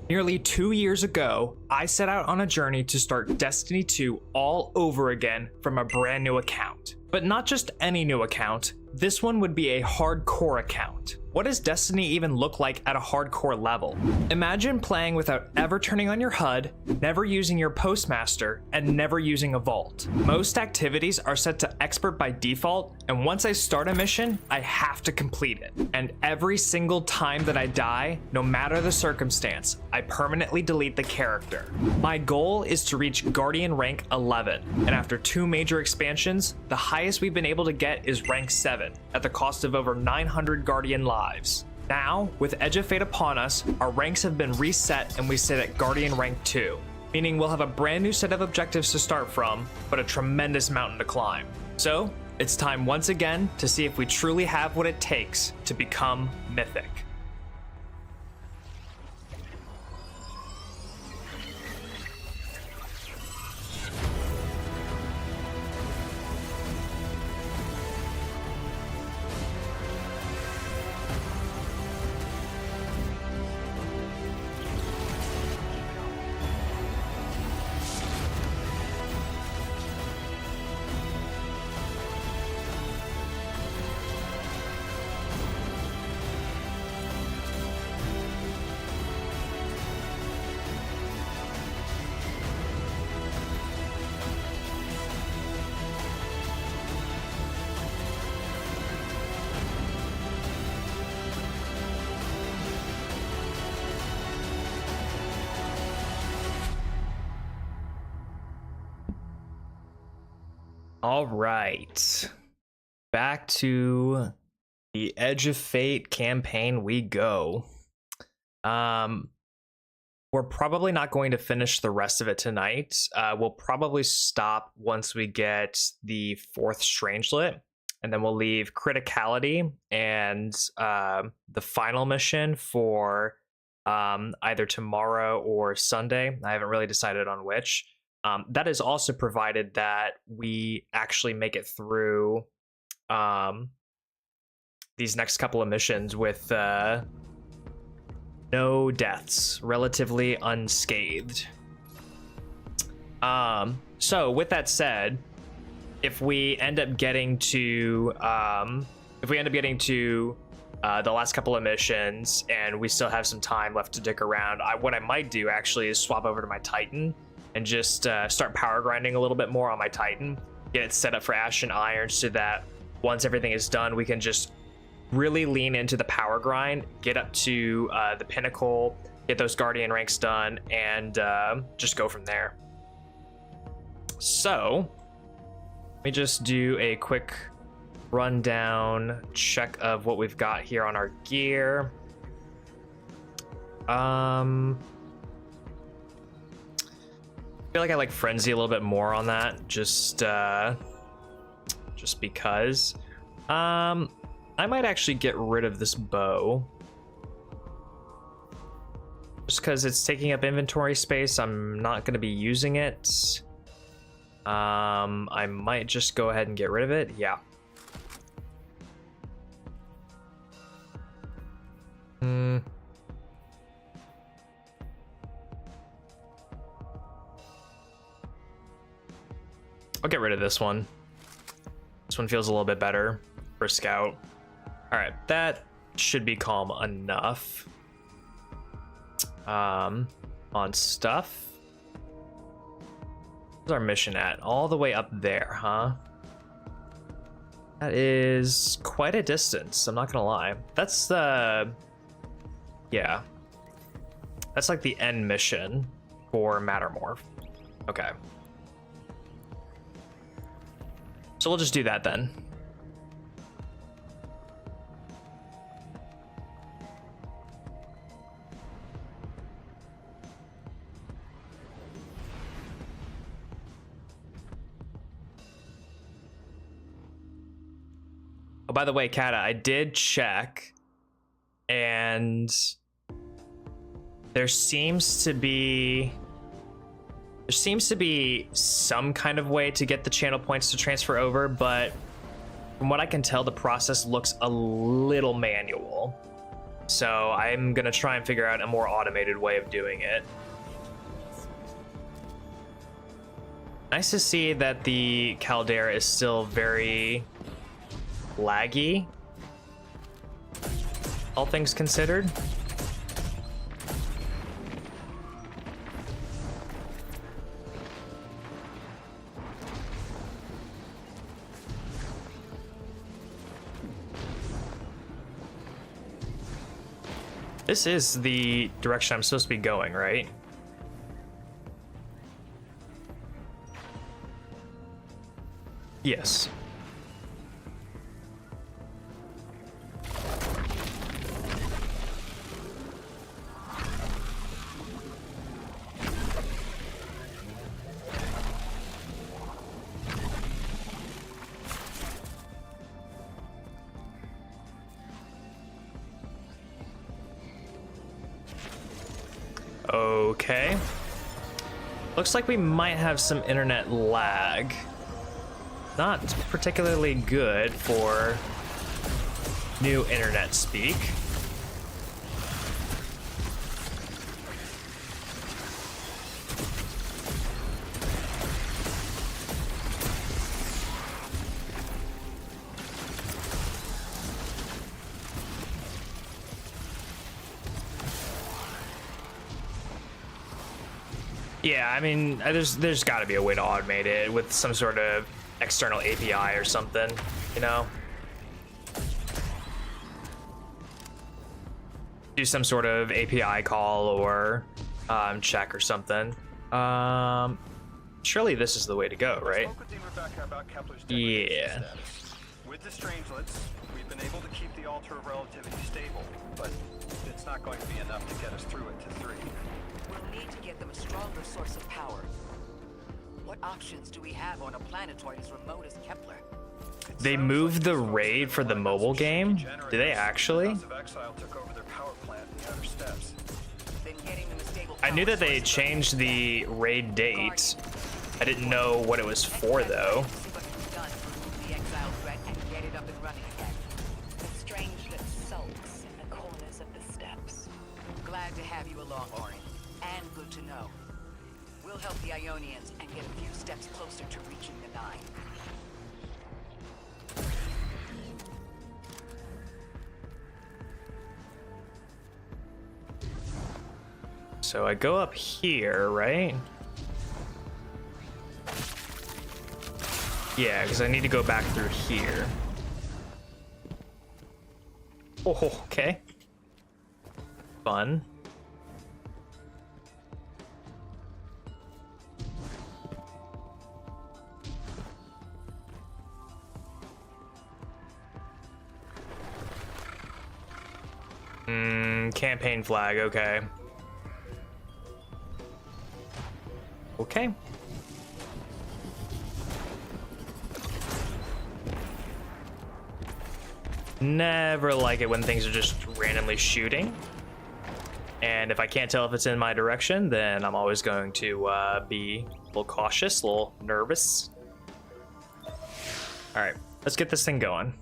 Nearly 2 years ago, I set out on a journey to start Destiny 2 all over again from a brand new account. But not just any new account, this one would be a hardcore account. What does Destiny even look like at a hardcore level? Imagine playing without ever turning on your HUD, never using your postmaster, and never using a vault. Most activities are set to expert by default, and once I start a mission, I have to complete it. And every single time that I die, no matter the circumstance, I permanently delete the character. My goal is to reach Guardian rank 11, and after 2 major expansions, the highest we've been able to get is rank 7, at the cost of over 900 Guardian lives. Now, with Edge of Fate upon us, our ranks have been reset and we sit at Guardian rank 2, meaning we'll have a brand new set of objectives to start from, but a tremendous mountain to climb. So, it's time once again to see if we truly have what it takes to become Mythic. All right, back to the Edge of Fate campaign we go. We're probably not going to finish the rest of it tonight. We'll probably stop once we get the 4th Strangelet, and then we'll leave Criticality and the final mission for either tomorrow or Sunday. I haven't really decided on which. That is also provided that we actually make it through these next couple of missions with no deaths, relatively unscathed. So with that said, if we end up getting to the last couple of missions and we still have some time left to dick around, what I might do actually is swap over to my Titan and just start power grinding a little bit more on my Titan, get it set up for Ash and Iron so that once everything is done, we can just really lean into the power grind, get up to the pinnacle, get those Guardian ranks done, and just go from there. So, let me just do a quick rundown check of what we've got here on our gear. I feel like I like Frenzy a little bit more on that, just because. I might actually get rid of this bow, just because it's taking up inventory space. I'm not going to be using it. I might just go ahead and get rid of it. Yeah. I'll get rid of this one. This one feels a little bit better for Scout. All right, that should be calm enough. On stuff. Where's our mission at? All the way up there, huh? That is quite a distance, I'm not gonna lie. That's the... yeah. That's like the end mission for Mattermorph. Okay. So we'll just do that then. Oh, by the way, Kata, I did check, and there seems to be some kind of way to get the channel points to transfer over, but from what I can tell, the process looks a little manual. So I'm gonna try and figure out a more automated way of doing it. Nice to see that the caldera is still very laggy, all things considered. This is the direction I'm supposed to be going, right? Yes. Okay. Looks like we might have some internet lag. Not particularly good for new internet speak. Yeah, I mean, there's got to be a way to automate it with some sort of external API or something, you know? Do some sort of API call or check or something. Surely this is the way to go, right? Yeah. With the strangelets, we've been able to keep the altar of relativity stable, but it's not going to be enough to get us through it to 3. We'll need to get them a stronger source of power. What options do we have on a planetoid as remote as Kepler? They moved the raid for the mobile game? Do they actually? I knew that they changed the raid date. I didn't know what it was for though. Glad to have you along, Orin. And good to know. We'll help the Ionians and get a few steps closer to reaching the 9. So I go up here, right? Yeah, because I need to go back through here. Oh, okay. Fun. Campaign flag, okay. Okay. Never like it when things are just randomly shooting. And if I can't tell if it's in my direction, then I'm always going to be a little cautious, a little nervous. All right, let's get this thing going.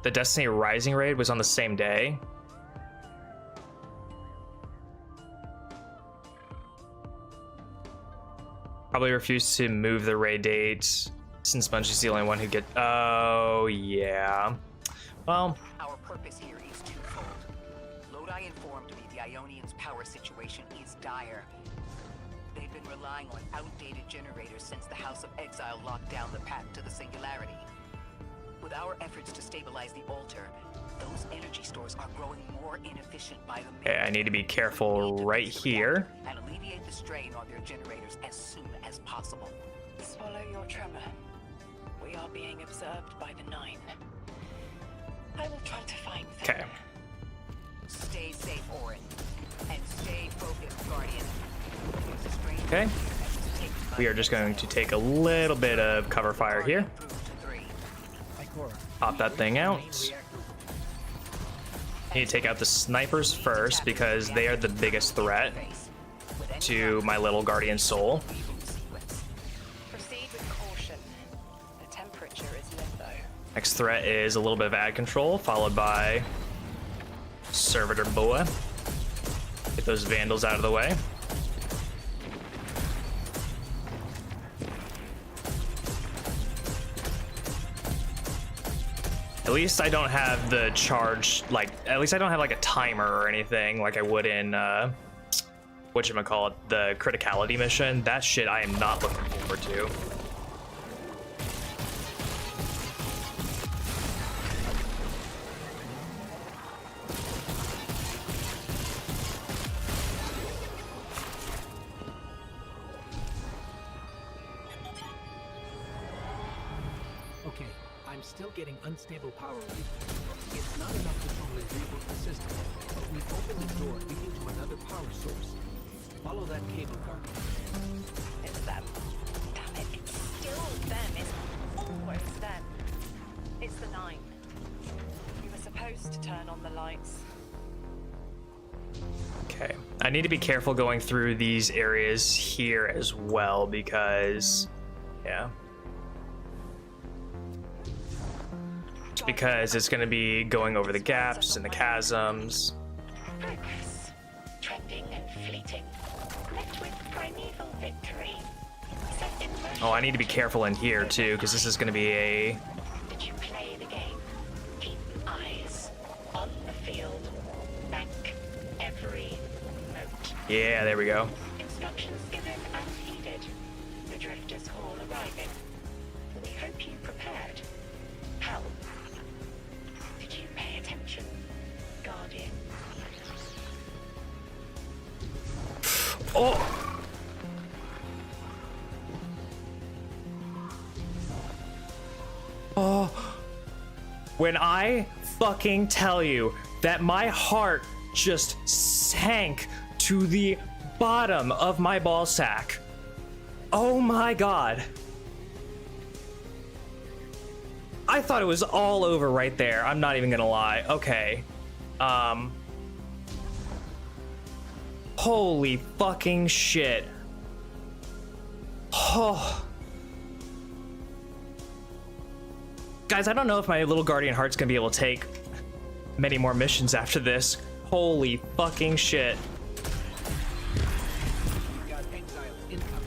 The Destiny Rising raid was on the same day. Probably refused to move the raid date since Bungie's the only one who get. Oh yeah. Well. Our purpose here is twofold. Lodi informed me the Ionians' power situation is dire. They've been relying on outdated generators since the House of Exile locked down the path to the Singularity. With our efforts to stabilize the altar, those energy stores are growing more inefficient by the minute. Okay, I need to be careful right here. And alleviate the strain on their generators as soon as possible. Swallow your tremor. We are being observed by the 9. I will try to find them. Okay. Stay safe, Orin. And stay focused, Guardian. Okay. We are just going to take a little bit of cover fire here. Pop that thing out. Need to take out the snipers first because they are the biggest threat to my little guardian soul. Proceed with caution. The temperature is limbo. Next threat is a little bit of ad control, followed by Servitor Boa. Get those vandals out of the way. At least I don't have the charge, like, at least I don't have like a timer or anything like I would in, whatchamacallit, the criticality mission. That shit I am not looking forward to. Okay, I'm still getting unstable power readings. It's not enough to totally reboot the system, but we've opened the door leading to another power source. Follow that cable car. It's them. Damn it, it's still them. It's almost them. It's the 9. We were supposed to turn on the lights. Okay, I need to be careful going through these areas here as well because, yeah. Because it's going to be going over the gaps and the chasms. Progress. Trending and fleeting. Met with primeval victory. Set in motion. Oh, I need to be careful in here too, because this is going to be a... Did you play the game? Keep eyes on the field. Bank every note. Yeah, there we go. Instructions given and heeded. The Drifters Hall arriving. We hope you prepared. How? Did you pay attention, Guardian? Oh! Oh. When I fucking tell you that my heart just sank to the bottom of my ball sack. Oh my god. I thought it was all over right there. I'm not even gonna lie. Okay. Holy fucking shit. Oh. Guys, I don't know if my little guardian heart's gonna be able to take many more missions after this. Holy fucking shit.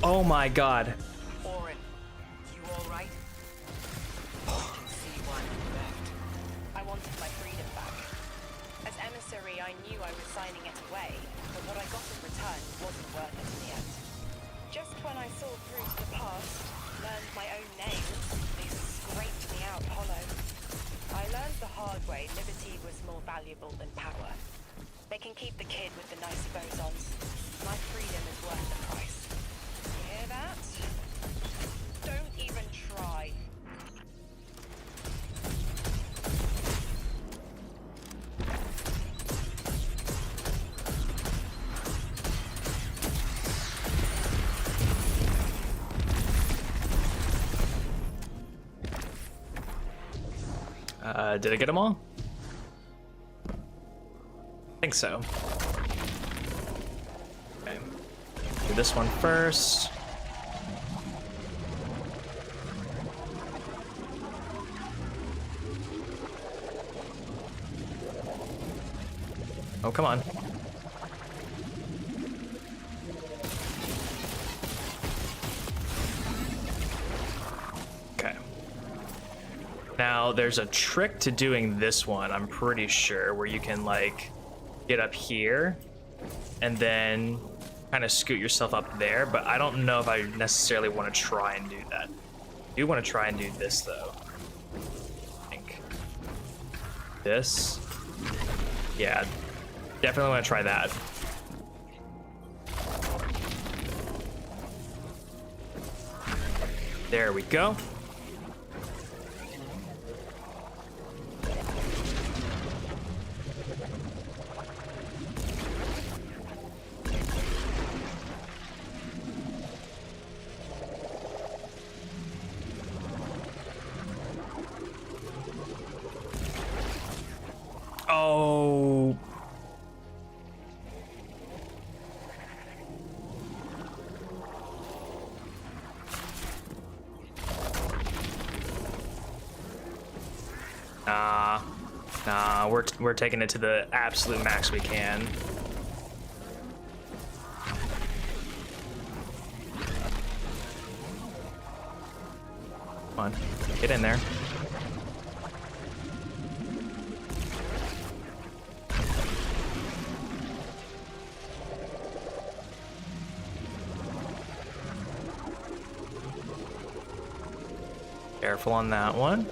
Oh my god. Orin, you alright? I can see why you left. I wanted my freedom back. As emissary, I knew I was signing it away, but what I got in return wasn't worth it in the end. Just when I saw through to the past, learned my own names, they scraped me out hollow. I learned the hard way liberty was more valuable than power. They can keep the kid with the nice bosons. My freedom is worth the price. You hear that? Don't even try. Did I get them all? I think so. Okay. Do this one first. Oh, come on. Okay. Now, there's a trick to doing this one, I'm pretty sure, where you can, like, get up here and then kind of scoot yourself up there, but I don't know if I necessarily want to try and do that. I do want to try and do this, though. I think. This. Yeah, definitely want to try that. There we go. Oh. Nah, we're taking it to the absolute max we can. Come on, get in there. Careful on that one.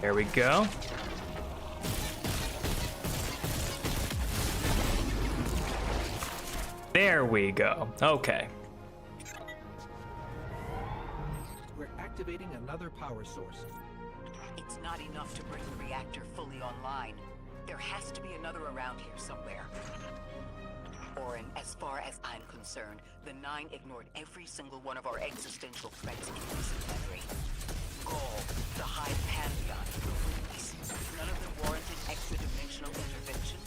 There we go. There we go. Okay. We're activating another power source. It's not enough to bring the reactor fully online. There has to be another around here somewhere. Orin, as far as I'm concerned, the Nine ignored every single one of our existential threats in recent memory. Gaul, the Hive Pantheon, none of them warranted extra-dimensional intervention.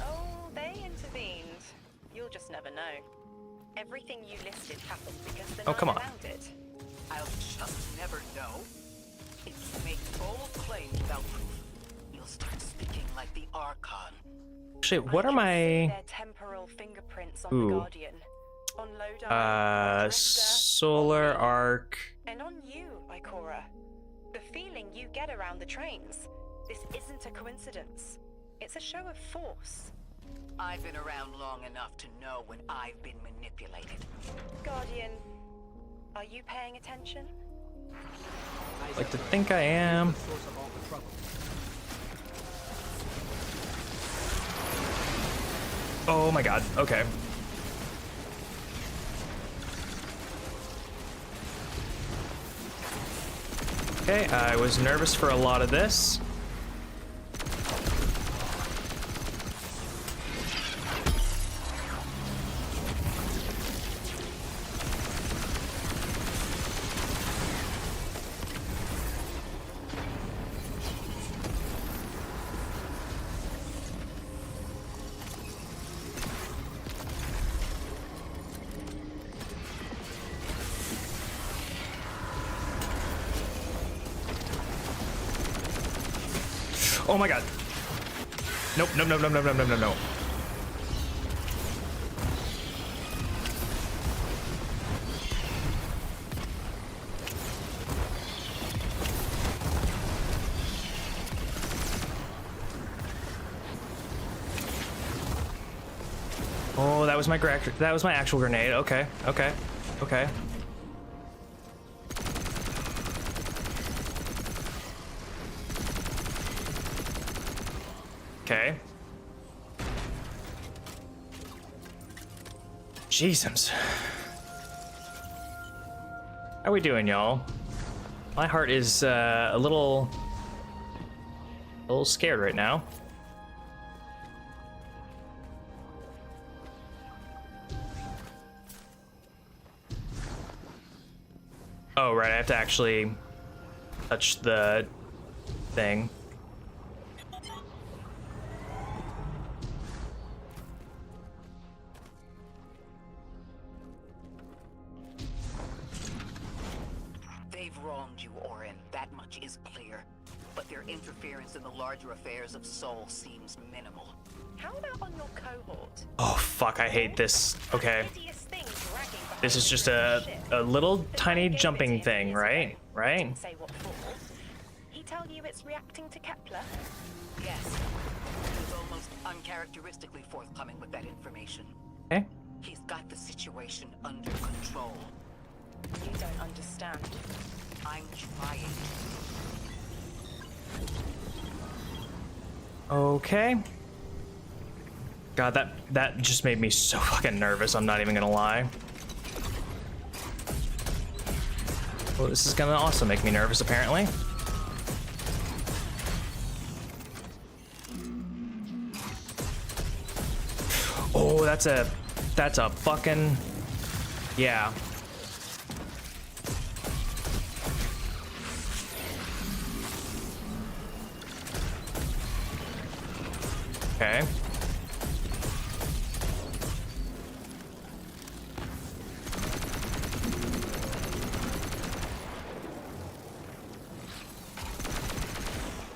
Oh, they intervened. You'll just never know. Everything you listed happened because the Oh, come on. allowed it. I'll just never know. If you make bold claims without proof, you'll start speaking like the Archon. Shit, what I are can see my... their temporal fingerprints on Ooh. the Guardian, on Lodi, on Drifter, Solar on me, Arc. and on you, Ikora. The feeling you get around the trains. This isn't a coincidence. It's a show of force. I've been around long enough to know when I've been manipulated. Guardian, are you paying attention? I'd like to think I am. The source of all the trouble. Oh my god, okay. Okay, I was nervous for a lot of this. Oh my god. Nope, nope, nope, nope, nope, nope, nope, nope, nope. Oh, that was my actual grenade. Okay, okay, okay. Okay. Jesus. How we doing, y'all? My heart is a little scared right now. Oh, right, I have to actually touch the thing. They've wronged you, Orin. That much is clear. But their interference in the larger affairs of Sol seems minimal. How about on your cohort? Oh, fuck, I hate this. Okay. Hideous thing dragging behind This is you just through the a ship. little The tiny guy gave it jumping to him thing, years right? ago. Right? Didn't say what for. He tell you it's reacting to Kepler? Yes. He was almost uncharacteristically forthcoming with that information. Okay. He's got the situation under control. You don't understand. I'm trying. Okay. God, that just made me so fucking nervous, I'm not even gonna lie. Well, this is gonna also make me nervous, apparently. Oh, that's a fucking... Yeah. Okay.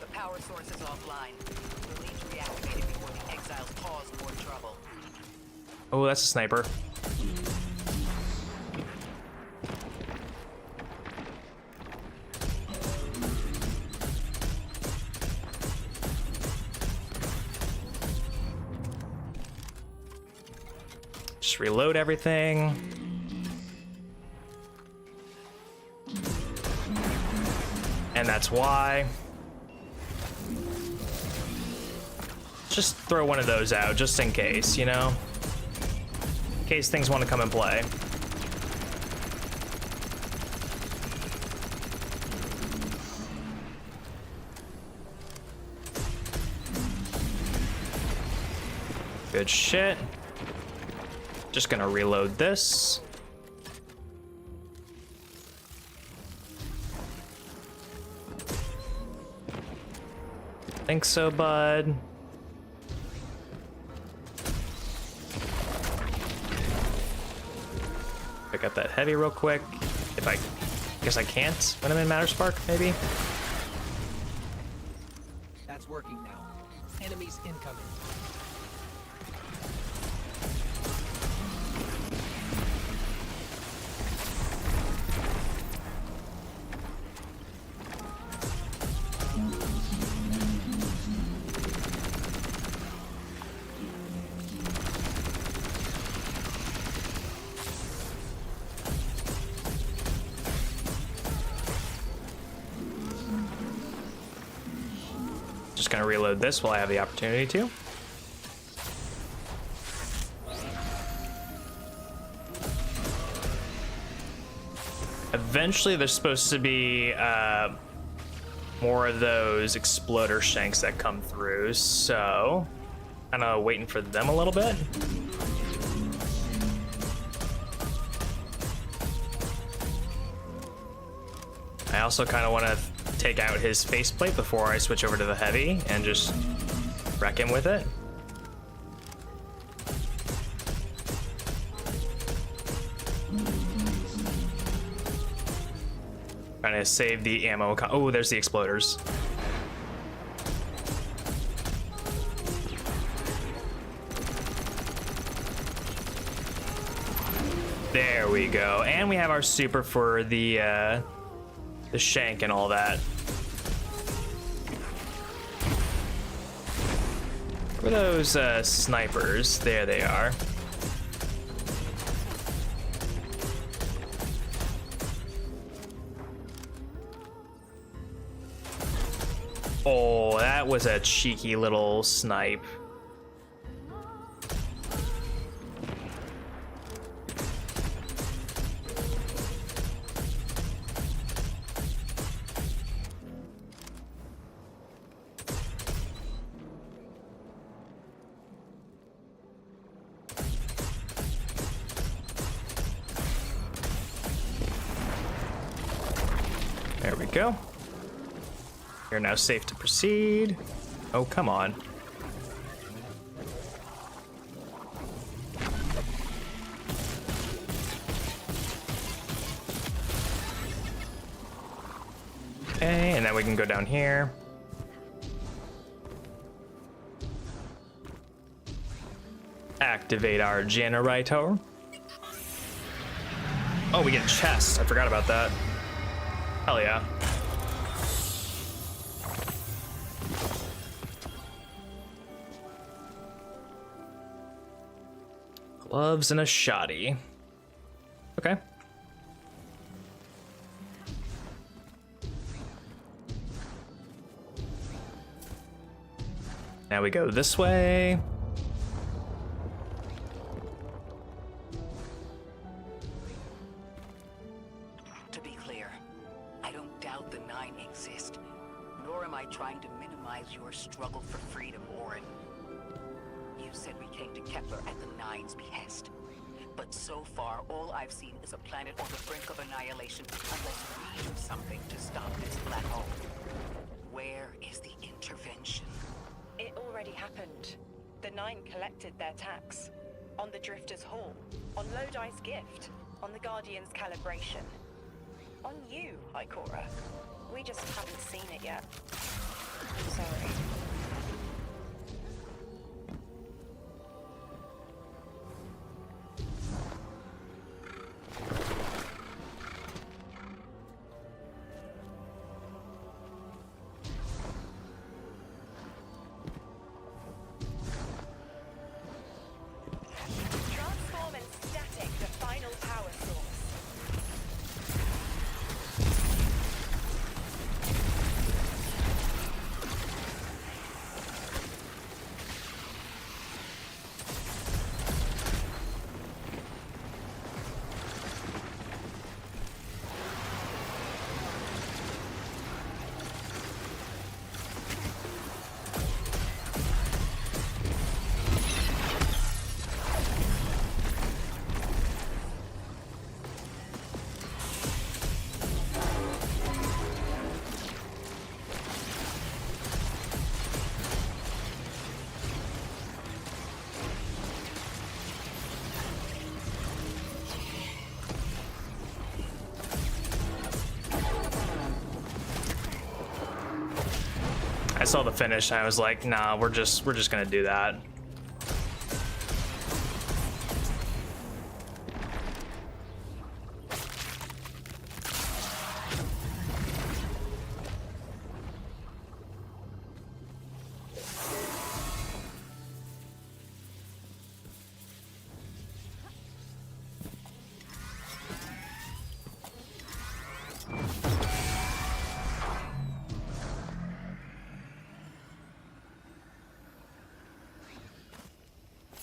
The power source is offline. We'll need to reactivate it before the exiles cause more trouble. Oh, that's a sniper. Just reload everything. And that's why. Just throw one of those out, just in case, you know? In case things want to come and play. Good shit. Just gonna reload this. Think so, bud. Pick up that heavy real quick. If I guess I can't when I'm in Matter Spark, maybe. That's working now. Enemies incoming. Just gonna reload this while I have the opportunity to. Eventually there's supposed to be more of those exploder shanks that come through, so kind of waiting for them a little bit. I also kind of want to take out his faceplate before I switch over to the heavy and just wreck him with it. Trying to save the ammo. Oh, there's the exploders. There we go. And we have our super for the shank and all that. Where are those snipers? There they are. Oh, that was a cheeky little snipe. There we go. You're now safe to proceed. Oh, come on. Okay, and then we can go down here. Activate our generator. Oh, we get chests. I forgot about that. Hell yeah. Gloves and a shoddy. Okay. Now we go this way. To be clear, I don't doubt the Nine exist, nor am I trying to minimize your struggle for freedom, Orin. You said we came to Kepler at the Nine's behest. But so far, all I've seen is a planet on the brink of annihilation unless we do something to stop this black hole. Where is the intervention? It already happened. The Nine collected their tax. On the Drifter's Hall. On Lodi's gift. On the Guardian's calibration. On you, Ikora. We just haven't seen it yet. So, saw the finish, I was like, nah, we're just gonna do that.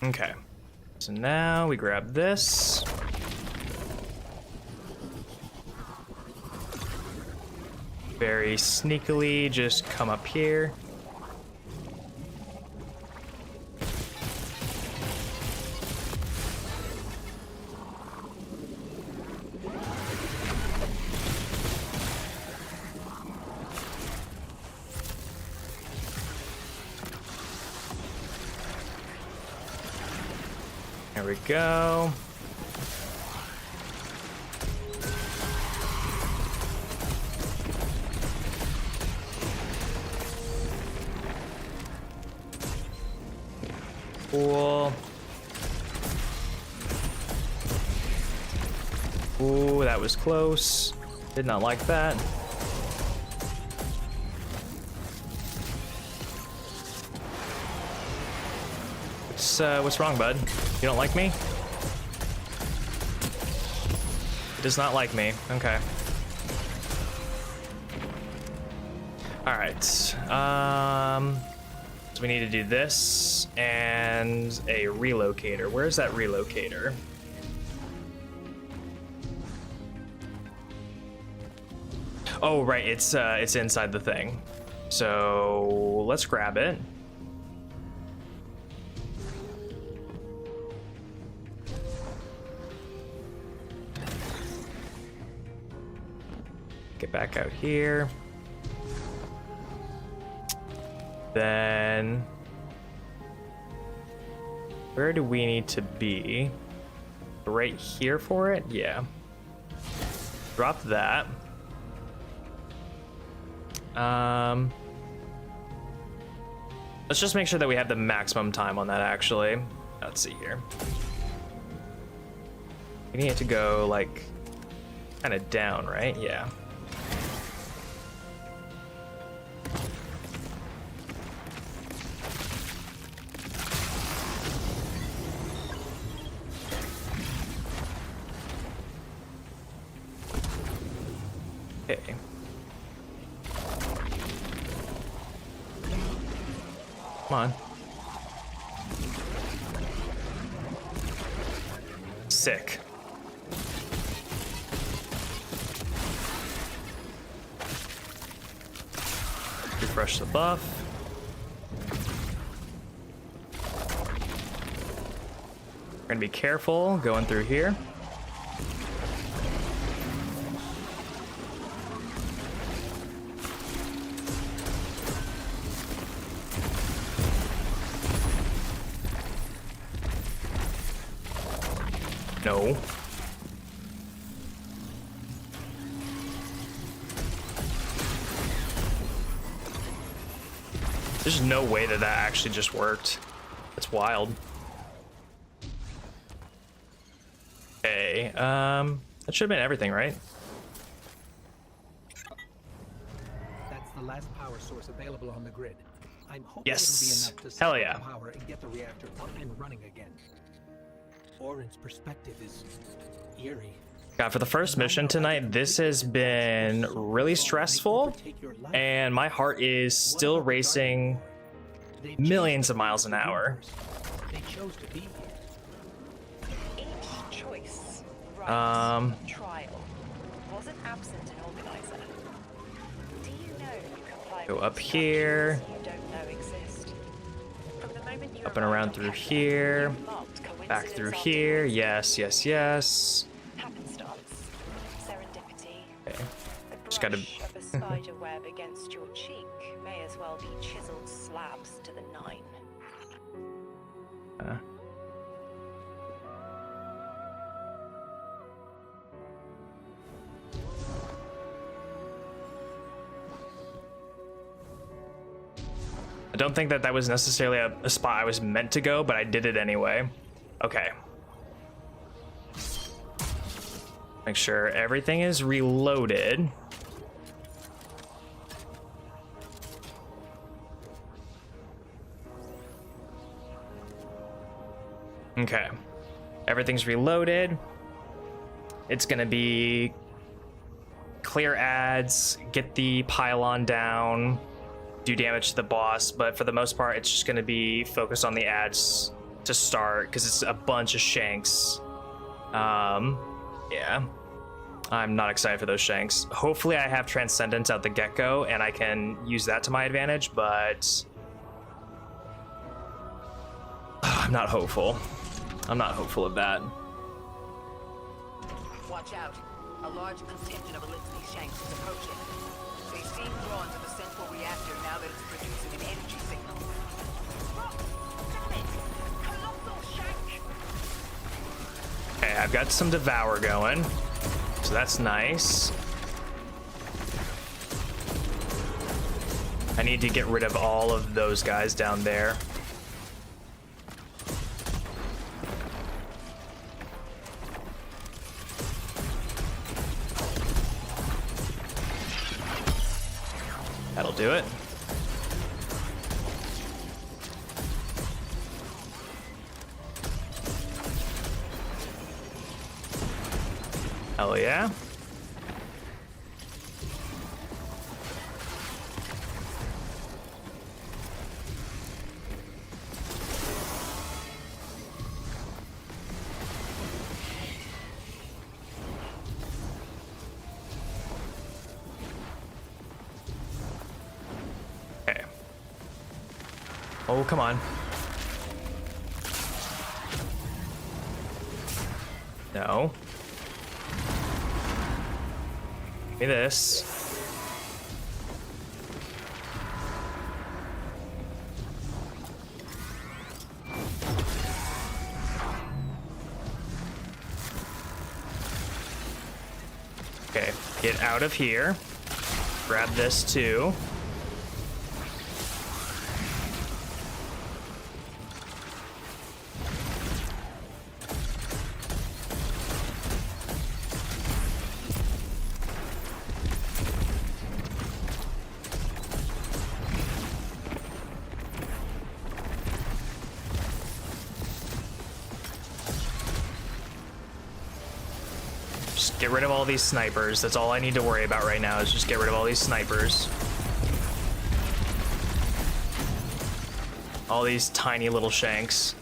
Okay, so now we grab this. Very sneakily, just come up here. There we go. Cool. Ooh, that was close. Did not like that. What's wrong, bud? You don't like me? It does not like me. Okay. All right. So we need to do this and a relocator. Where's that relocator? Oh, right. It's inside the thing. So let's grab it. Get back out here. Then where do we need to be? Right here for it? Yeah. Drop that. Let's just make sure that we have the maximum time on that, actually. Let's see here. We need it to go like kind of down, right? Yeah. Okay. Come on. Sick. Refresh the buff. We're gonna be careful going through here. No. There's no way that that actually just worked. That's wild. Okay, that should have been everything, right? That's the last power source available on the grid. I'm hoping Yes. it'll be enough to Hell supply yeah. power and get the reactor up and running again. Orin's perspective is eerie. God, for the first mission tonight, this has been really stressful, and my heart is still racing millions of miles an hour. They chose to be here. Each choice, right, trial, wasn't absent an organizer. Do you know you comply Go with up here. instructions you don't know exist? From the moment you Up and arrived around on through Kepler, here. you marked Back through coincidence here. after Yes, yes, yes. happenstance, serendipity. Okay. The Just gotta- brush of a spider web against your cheek may as well be chiseled slabs to the 9. I don't think that that was necessarily a spot I was meant to go, but I did it anyway. Okay. Make sure everything is reloaded. Okay. Everything's reloaded. It's gonna be clear ads, get the pylon down, do damage to the boss, but for the most part, it's just gonna be focused on the ads to start, because it's a bunch of shanks. Yeah. I'm not excited for those shanks. Hopefully I have Transcendence out the get-go, and I can use that to my advantage, but... I'm not hopeful. I'm not hopeful of that. Watch out. A large contingent of Elixir Shanks is approaching. They seem drawn to the central reactor now that it's producing an energy signal. Damn it! Colossal shank! Okay, I've got some Devour going, so that's nice. I need to get rid of all of those guys down there. That'll do it. Hell yeah. Okay. Oh, come on. No. Give me this. Okay, get out of here. Grab this too. Just get rid of all these snipers. That's all I need to worry about right now, is just get rid of all these snipers. All these tiny little shanks.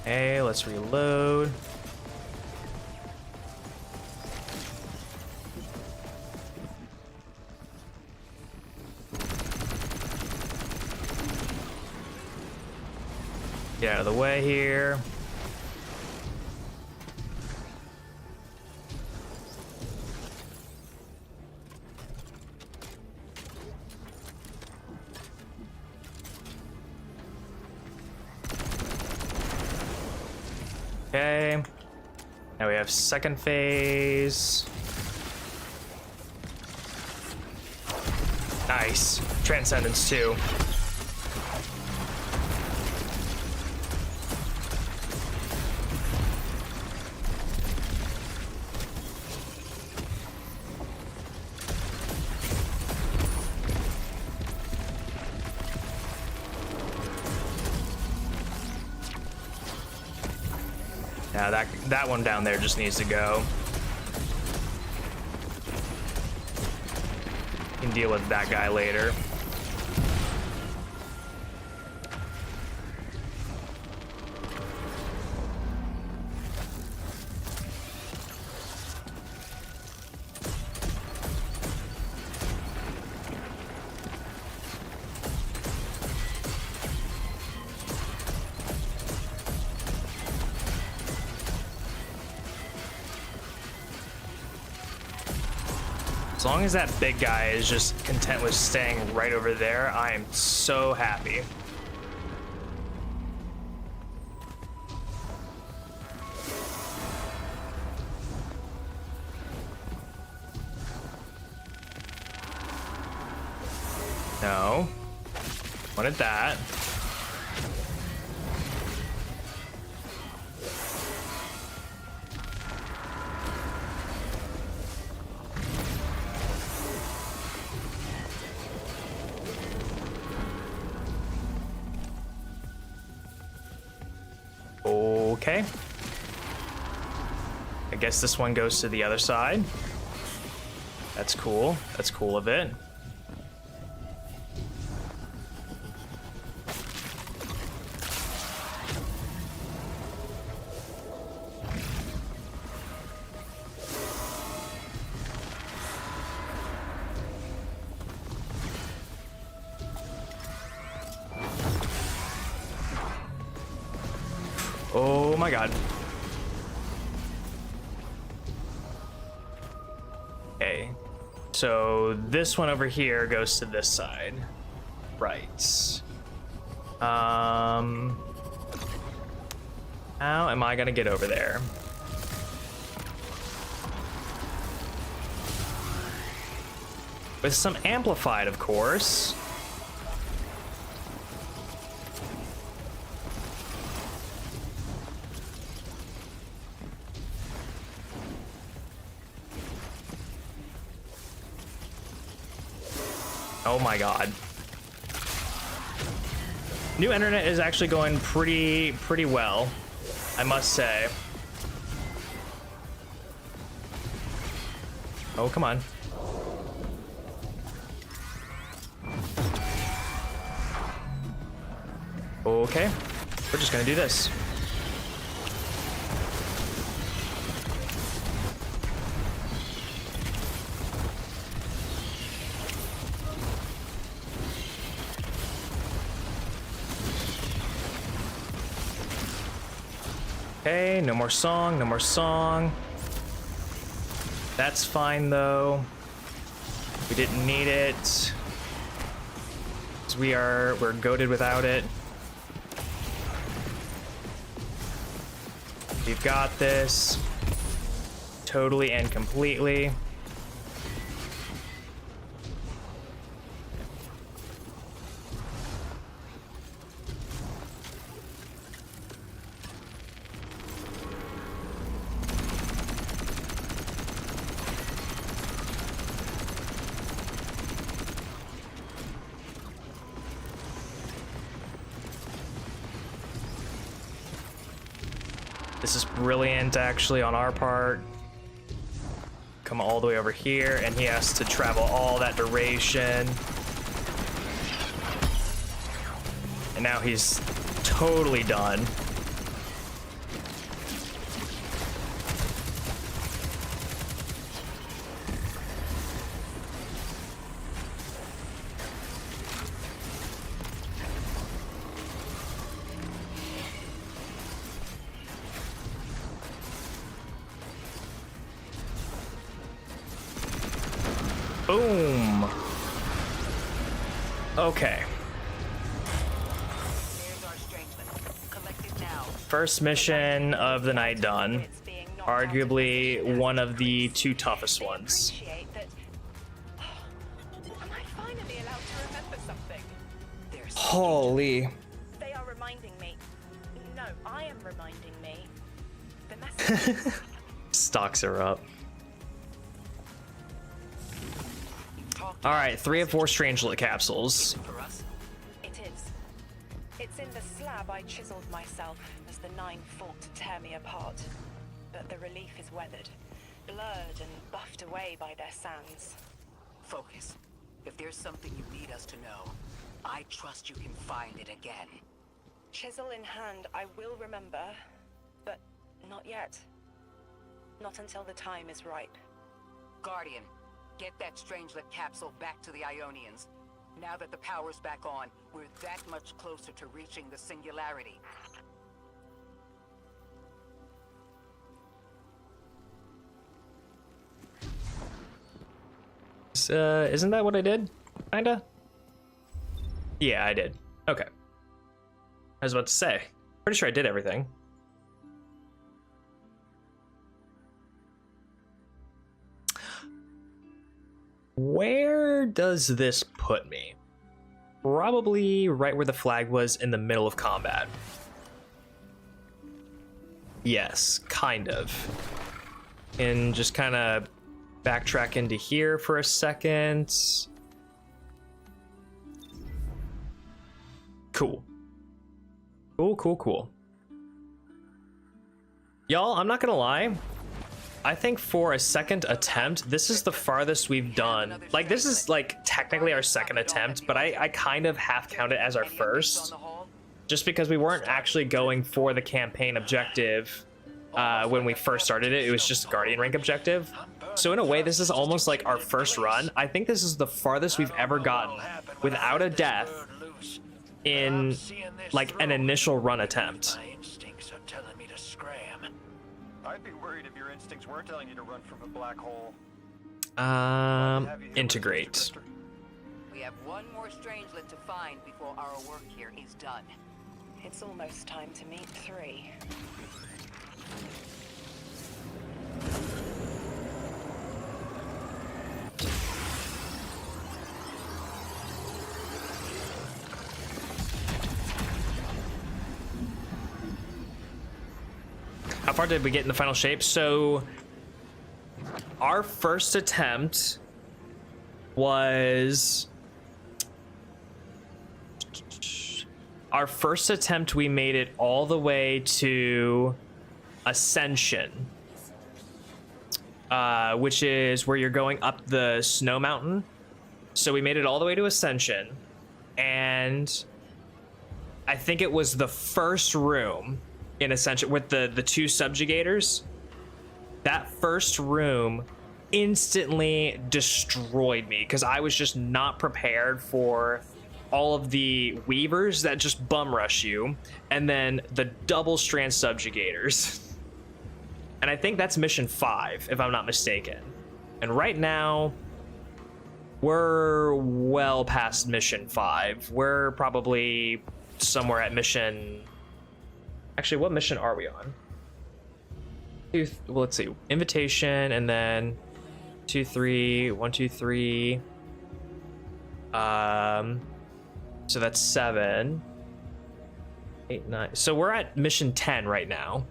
Okay, let's reload. Get out of the way here. Okay, now we have second phase. Nice, Transcendence 2. Now that one down there just needs to go. You can deal with that guy later. As long as that big guy is just content with staying right over there, I am so happy. No. Wanted that. Okay. I guess this one goes to the other side. That's cool. That's cool of it. Oh my god. Okay. So this one over here goes to this side. Right. How am I gonna get over there? With some amplified, of course. Oh my god. New internet is actually going pretty well, I must say. Oh, come on. Okay, we're just gonna do this. Okay, no more song, no more song. That's fine though. We didn't need it. 'Cause we're goated without it. We've got this. Totally and completely. This is brilliant, actually, on our part. Come all the way over here, and he has to travel all that duration. And now he's totally done. Boom. Okay. There's our strength. Collected now. First mission of the night done. Arguably one of the two toughest ones. Appreciate that. Am I finally allowed to remember something? There's Holy. They are reminding me. No, I am reminding me. The message. Stocks are up. All right, 3 of 4 Strangelet capsules. for us. It is. It's in the slab I chiseled myself as the Nine fought to tear me apart. But the relief is weathered, blurred and buffed away by their sands. Focus. If there's something you need us to know, I trust you can find it again. Chisel in hand, I will remember, but not yet. Not until the time is ripe. Guardian, get that Strangelet capsule back to the Ionians. Now that the power's back on, we're that much closer to reaching the singularity. Isn't that what I did? Kinda? Yeah, I did. Okay. I was about to say. Pretty sure I did everything. Where does this put me? Probably right where the flag was in the middle of combat. Yes, kind of. And just kind of backtrack into here for a second. Cool. Cool. Y'all, I'm not gonna lie. I think for a second attempt, this is the farthest we've done. Like, this is like technically our second attempt, but I kind of half count it as our first. Just because we weren't actually going for the campaign objective when we first started it. It was just Guardian rank objective. So in a way, this is almost like our first run. I think this is the farthest we've ever gotten without a death in like an initial run attempt. My instincts are telling me to scram. I'd be worried if your instincts were telling you to run from a black hole. Integrate. We have one more strangelet to find before our work here is done. It's almost time to meet 3. How far did we get in the final shape? So our first attempt was we made it all the way to Ascension, which is where you're going up the snow mountain. So we made it all the way to Ascension, and I think it was the first room in Ascension with the 2 subjugators. That first room instantly destroyed me because I was just not prepared for all of the weavers that just bum rush you, and then the double strand subjugators. And I think that's mission 5, if I'm not mistaken. And right now, we're well past mission 5. We're probably somewhere at mission... Actually, what mission are we on? Well, let's see. Invitation, and then 2, 3, 1, 2, 3. So that's 7, 8, 9. So we're at mission 10 right now.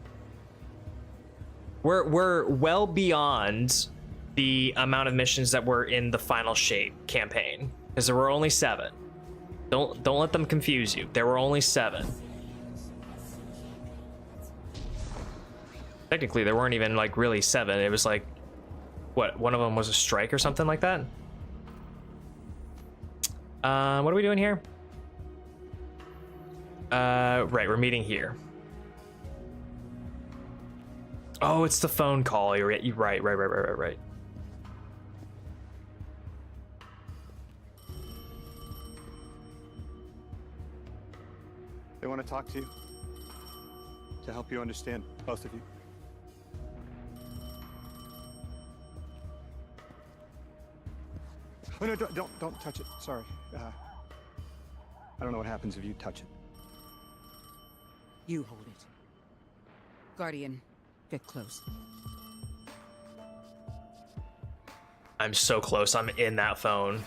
We're well beyond the amount of missions that were in the final shape campaign, because there were only 7. Don't let them confuse you. There were only 7. Technically, there weren't even like really 7. It was like, what? One of them was a strike or something like that. What are we doing here? Right, we're meeting here. Oh, it's the phone call. You're right. They want to talk to you. To help you understand, both of you. Oh no, don't touch it. Sorry. I don't know what happens if you touch it. You hold it. Guardian, get close. I'm so close. I'm in that phone.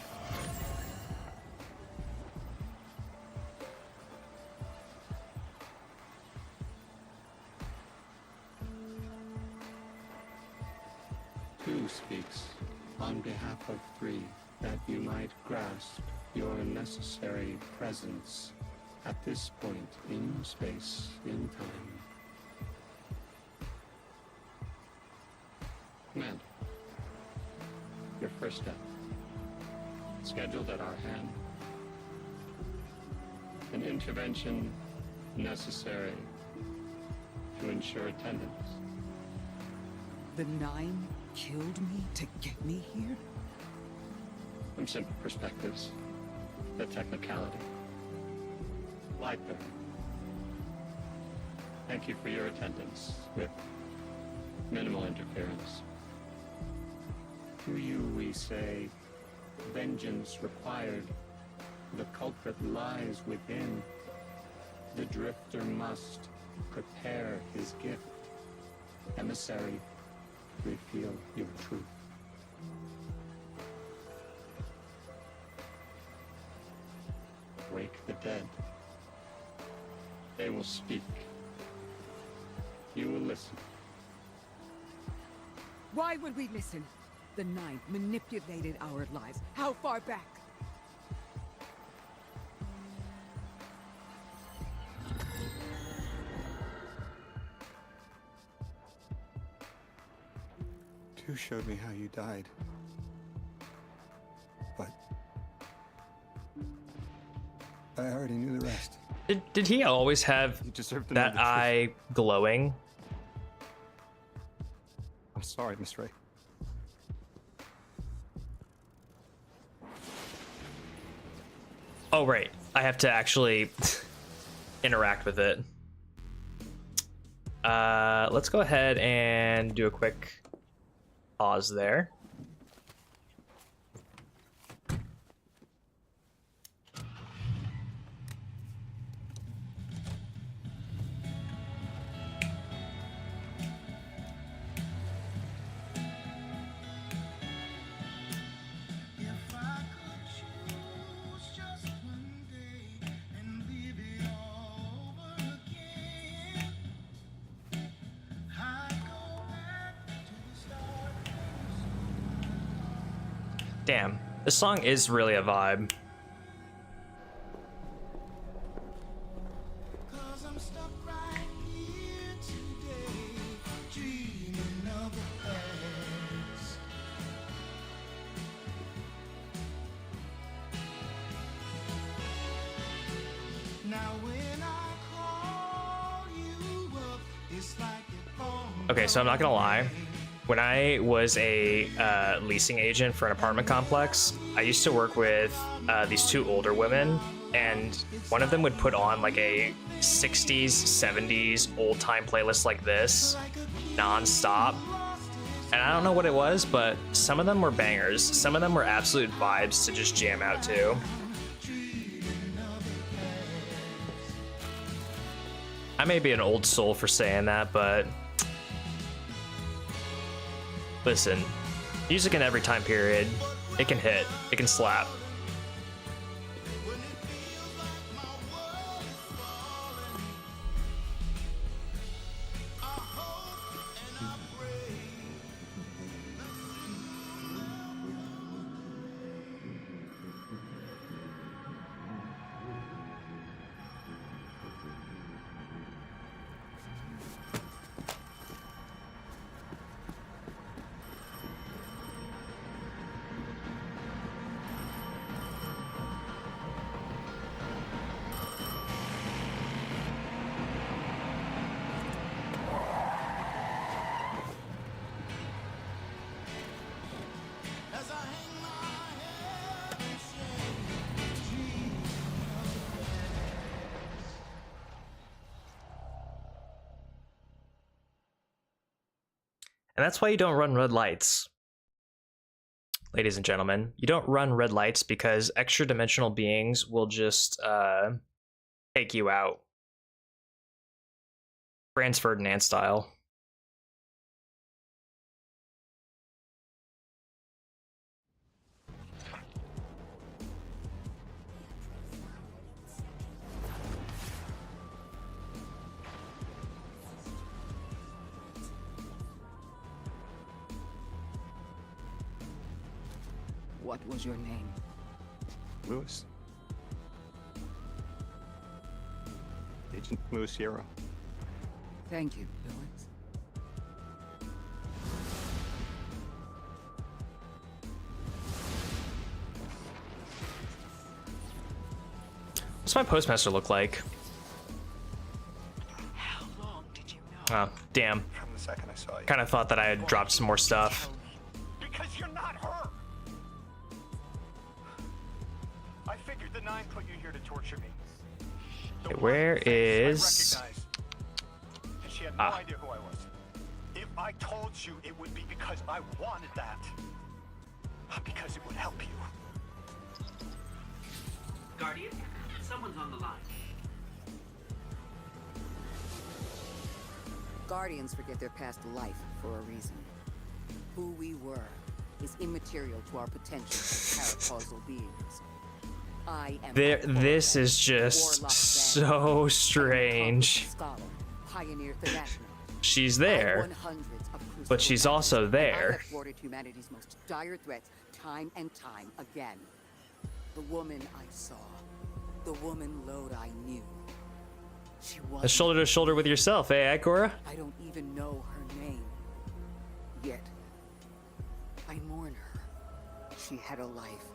Who speaks on behalf of 3, that you might grasp your necessary presence at this point in space, in time. Command. Your first step. Scheduled at our hand. An intervention necessary to ensure attendance. The 9 killed me to get me here? From simple perspectives, the technicality. Lighter. Thank you for your attendance with minimal interference. To you we say, vengeance required. The culprit lies within. The drifter must prepare his gift. Emissary, reveal your truth. Wake the dead. They will speak. You will listen. Why would we listen? The Ninth manipulated our lives. How far back? Two showed me how you died. But I already knew the rest. Did he always have You deserve to know that the truth. eye glowing? I'm sorry, Miss Ray. Oh, right. I have to actually interact with it. Let's go ahead and do a quick pause there. If I could choose just one day and live it all over again, I'd go back to the start. Damn, this song is really a vibe. 'Cause I'm stuck right here today, dreaming of the past. Now when I call you up, it's like it falls. Okay, so I'm not gonna lie. When I was a leasing agent for an apartment complex, I used to work with these two older women, and one of them would put on like a 60s, 70s old time playlist like this, non-stop. And I don't know what it was, but some of them were bangers. Some of them were absolute vibes to just jam out to. I may be an old soul for saying that, but listen, music in every time period, it can hit, it can slap. As I hang my head in shame, dreaming of the past. And that's why you don't run red lights. Ladies and gentlemen, you don't run red lights because extra dimensional beings will just take you out. Franz Ferdinand style. What was your name? Lewis. Agent Lewis Yarrow. Thank you, Lewis. What's my postmaster look like? How long did you know? Oh, damn. From the second I saw you. Kind of thought that I had dropped some more stuff. Because you're not her! I figured the Nine put you here to torture me. The Okay, one where face I is- recognized. And she had no Ah. idea who I was. If I told you, it would be because I wanted that. Not because it would help you. Guardian, someone's on the line. Guardians forget their past life for a reason. Who we were is immaterial to our potential as paracausal beings. I am This is just so strange. Scholar, pioneer Thanational. She's there, but she's also I there. have thwarted humanity's most dire threats time and time again. The woman I saw, the woman Lode I knew. She was Shoulder to shoulder with yourself, eh, Ikora? I don't even know her name. Yet, I mourn her. She had a life,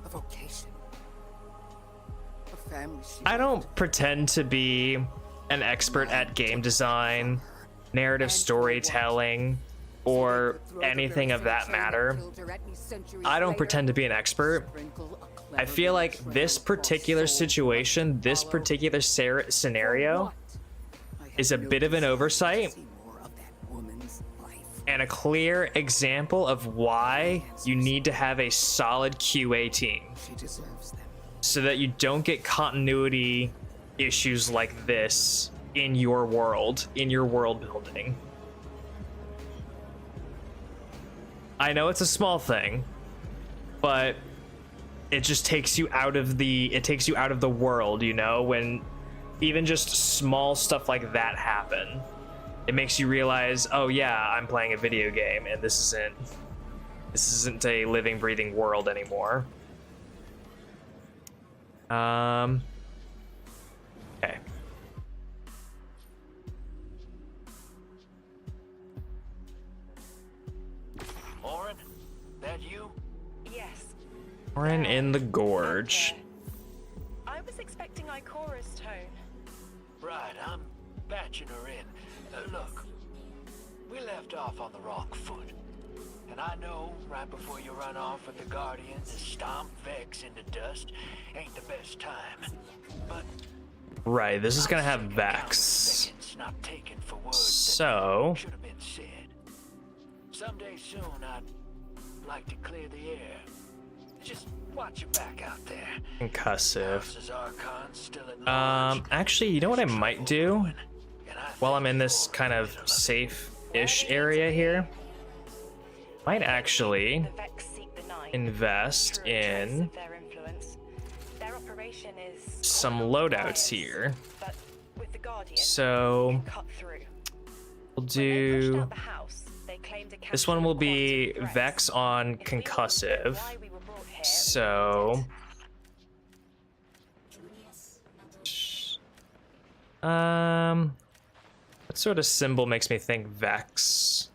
a vocation, a family. I don't pretend to be an expert at game design, narrative storytelling, or anything of that matter. I don't pretend to be an expert. I feel like this particular situation, this particular scenario, is a bit of an oversight and a clear example of why you need to have a solid QA team so that you don't get continuity issues like this in your world building. I know it's a small thing, but it just takes you out of the world, you know, when even just small stuff like that happen. It makes you realize, oh yeah, I'm playing a video game and this isn't a living, breathing world anymore. Okay. Lauren, that you? Yes. Orin in the gorge. I was expecting Ikora's tone. Right, I'm batching her in. Look, we left off on the wrong foot. And I know right before you run off with the Guardians and stomp Vex into dust ain't the best time. But Right, this is gonna have Vex. not taken for words So that should have been said. Someday soon I'd like to clear the air. Just watch your back out there. concussive. House's Archon's still at large. Actually, you know what I might do? And I While I'm in this kind of safe-ish area here, might actually The Vex seek the Night invest through a trace in of their influence. Their operation is some loadouts here. but with the Guardian, So cut through. we'll When they pushed do out the house, they claimed a this one will be quantum threat. Vex on If we understood concussive. why we were brought here, So what sort of symbol makes me think Vex?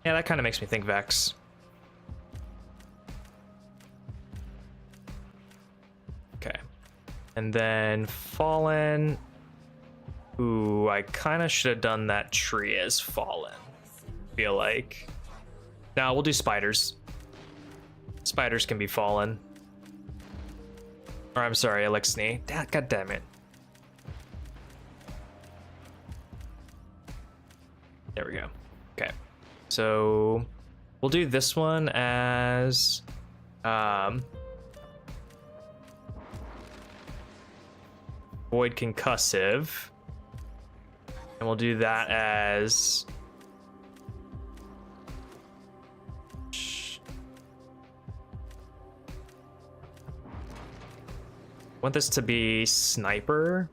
Yeah, that kind of makes me think Vex. Okay. And then Fallen. Ooh, I kind of should have done that tree as Fallen. Feel like. No, we'll do spiders. Spiders can be Fallen. Or I'm sorry, Elixni. God damn it. There we go. Okay. So we'll do this one as Void Concussive. And we'll do that as want this to be Sniper.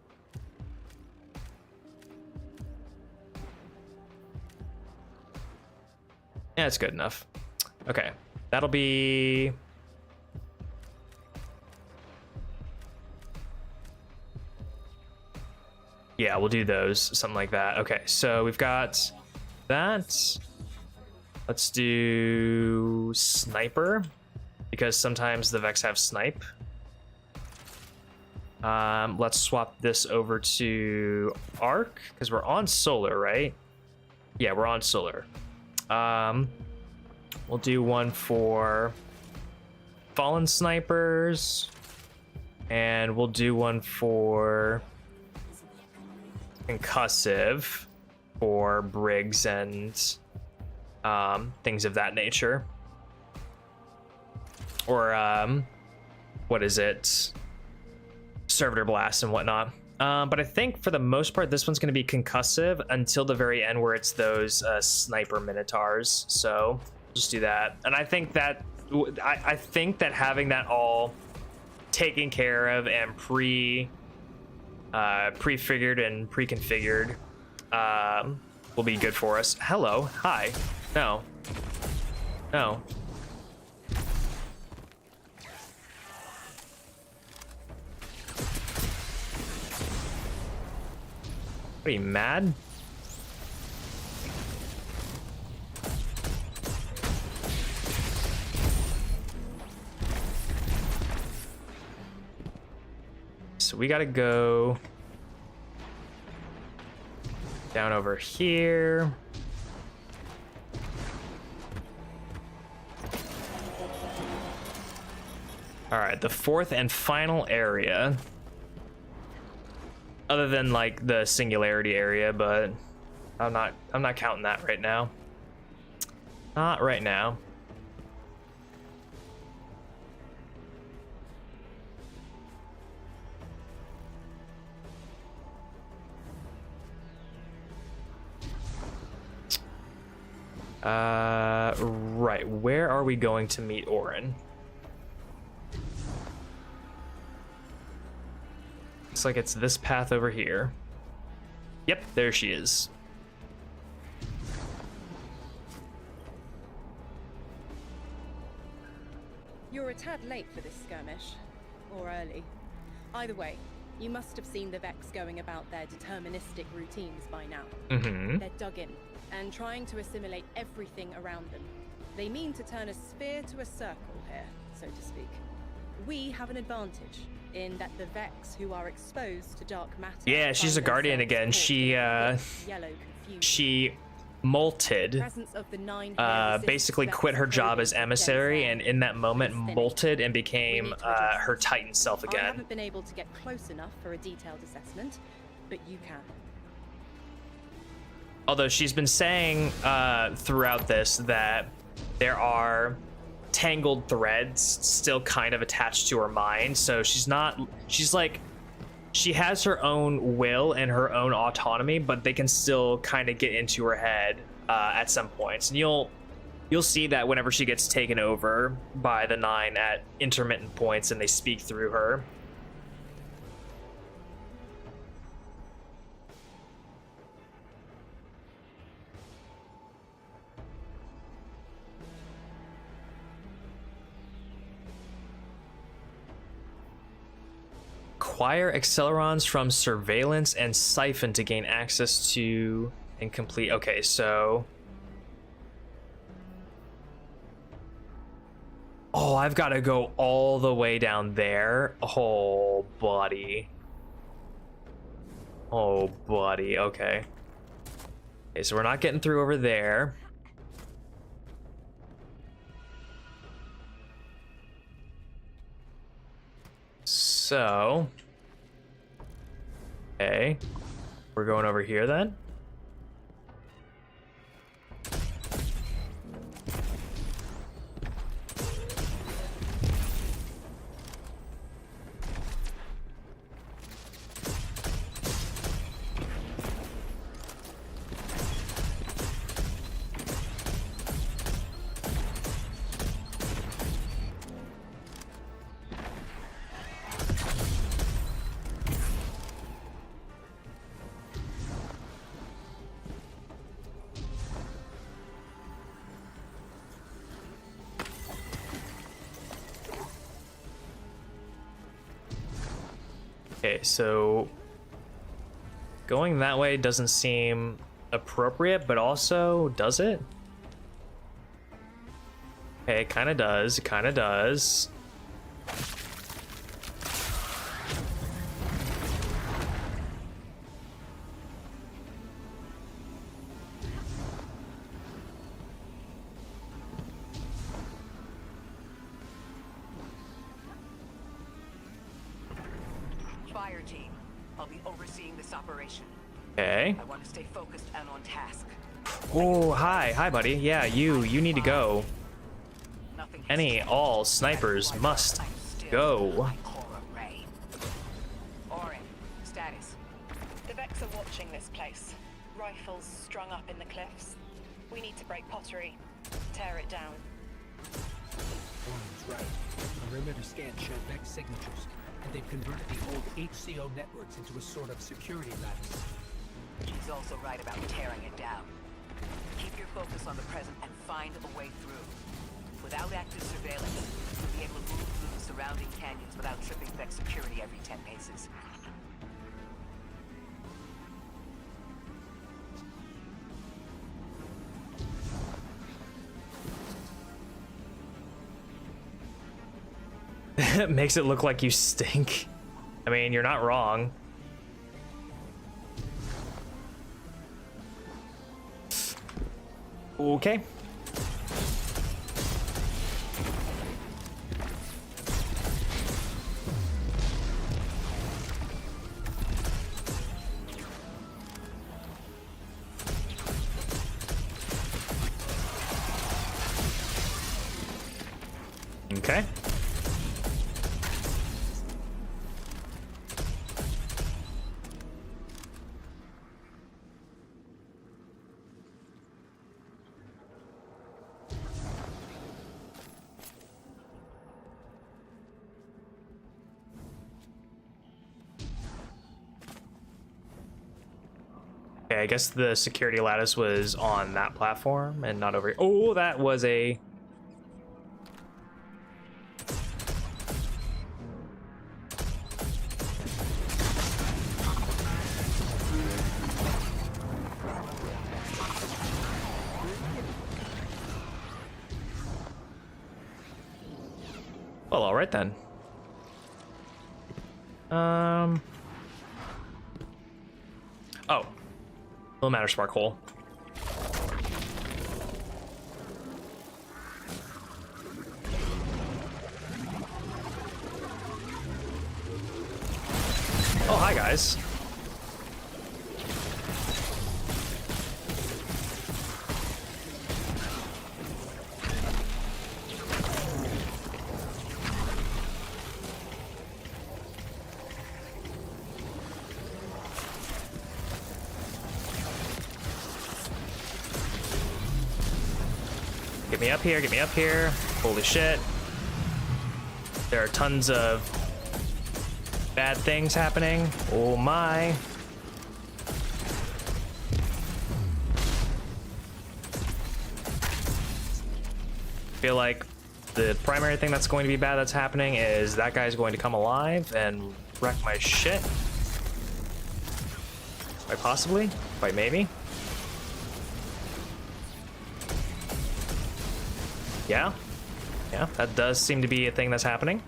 Yeah, it's good enough. Okay, that'll be yeah, we'll do those, something like that. Okay, so we've got that. Let's do Sniper, because sometimes the Vex have Snipe. Let's swap this over to Arc, because we're on Solar, right? Yeah, we're on Solar. We'll do one for Fallen Snipers, and we'll do one for Concussive for Briggs and things of that nature. Or, what is it? Servitor blast and whatnot. But I think for the most part, this one's going to be concussive until the very end where it's those sniper minotaurs. So just do that. And I think that having that all taken care of and prefigured and pre-configured will be good for us. Hello. Hi. No. No. Are you mad? So we gotta go down over here. All right, the fourth and final area. Other than like the singularity area, but I'm not counting that right now. Not right now. Right, where are we going to meet Orin? Looks like it's this path over here. Yep, there she is. You're a tad late for this skirmish. Or early. Either way, you must have seen the Vex going about their deterministic routines by now. Mm-hmm. They're dug in, and trying to assimilate everything around them. They mean to turn a sphere to a circle here, so to speak. We have an advantage, in that the Vex who are exposed to dark matter... Yeah, she's a guardian again. She molted, basically quit her job as emissary, and in that moment molted and became her Titan self again. I haven't been able to get close enough for a detailed assessment, but you can. Although she's been saying throughout this that there are tangled threads still kind of attached to her mind, so she has her own will and her own autonomy, but they can still kind of get into her head at some points, and you'll see that whenever she gets taken over by the Nine at intermittent points and they speak through her. Acquire accelerons from surveillance and siphon to gain access to and complete. Okay, so I've got to go all the way down there. Oh buddy. Okay, so we're not getting through over there. So, okay, we're going over here then. Okay, so going that way doesn't seem appropriate, but also, does it? Okay, it kind of does. It kind of does. Fire team, I'll be overseeing this operation. Okay. I want to stay focused and on task. Oh, hi, buddy. Yeah, you need to go. Nothing has Any changed. all snipers That's why must I'm still go. my Cora Ray. Orin, status. The Vex are watching this place. Rifles strung up in the cliffs. We need to break pottery. Tear it down. Warren's right. Perimeter scans show Vex signatures, and they've converted the old HCO networks into a sort of security lattice. She's also right about tearing it down. Keep your focus on the present and find a way through. Without active surveillance, you'll be able to move through the surrounding canyons without tripping Vex security every 10 paces. It makes it look like you stink. I mean, you're not wrong. Okay. Okay. Okay, I guess the security lattice was on that platform and not over here. Oh, that was a... Well, all right then. Oh. No matter, spark hole. Oh, hi guys. Get me up here, get me up here. Holy shit. There are tons of bad things happening. Oh my. Feel like the primary thing that's going to be bad that's happening is that guy's going to come alive and wreck my shit. Quite possibly, quite maybe. Yeah, that does seem to be a thing that's happening.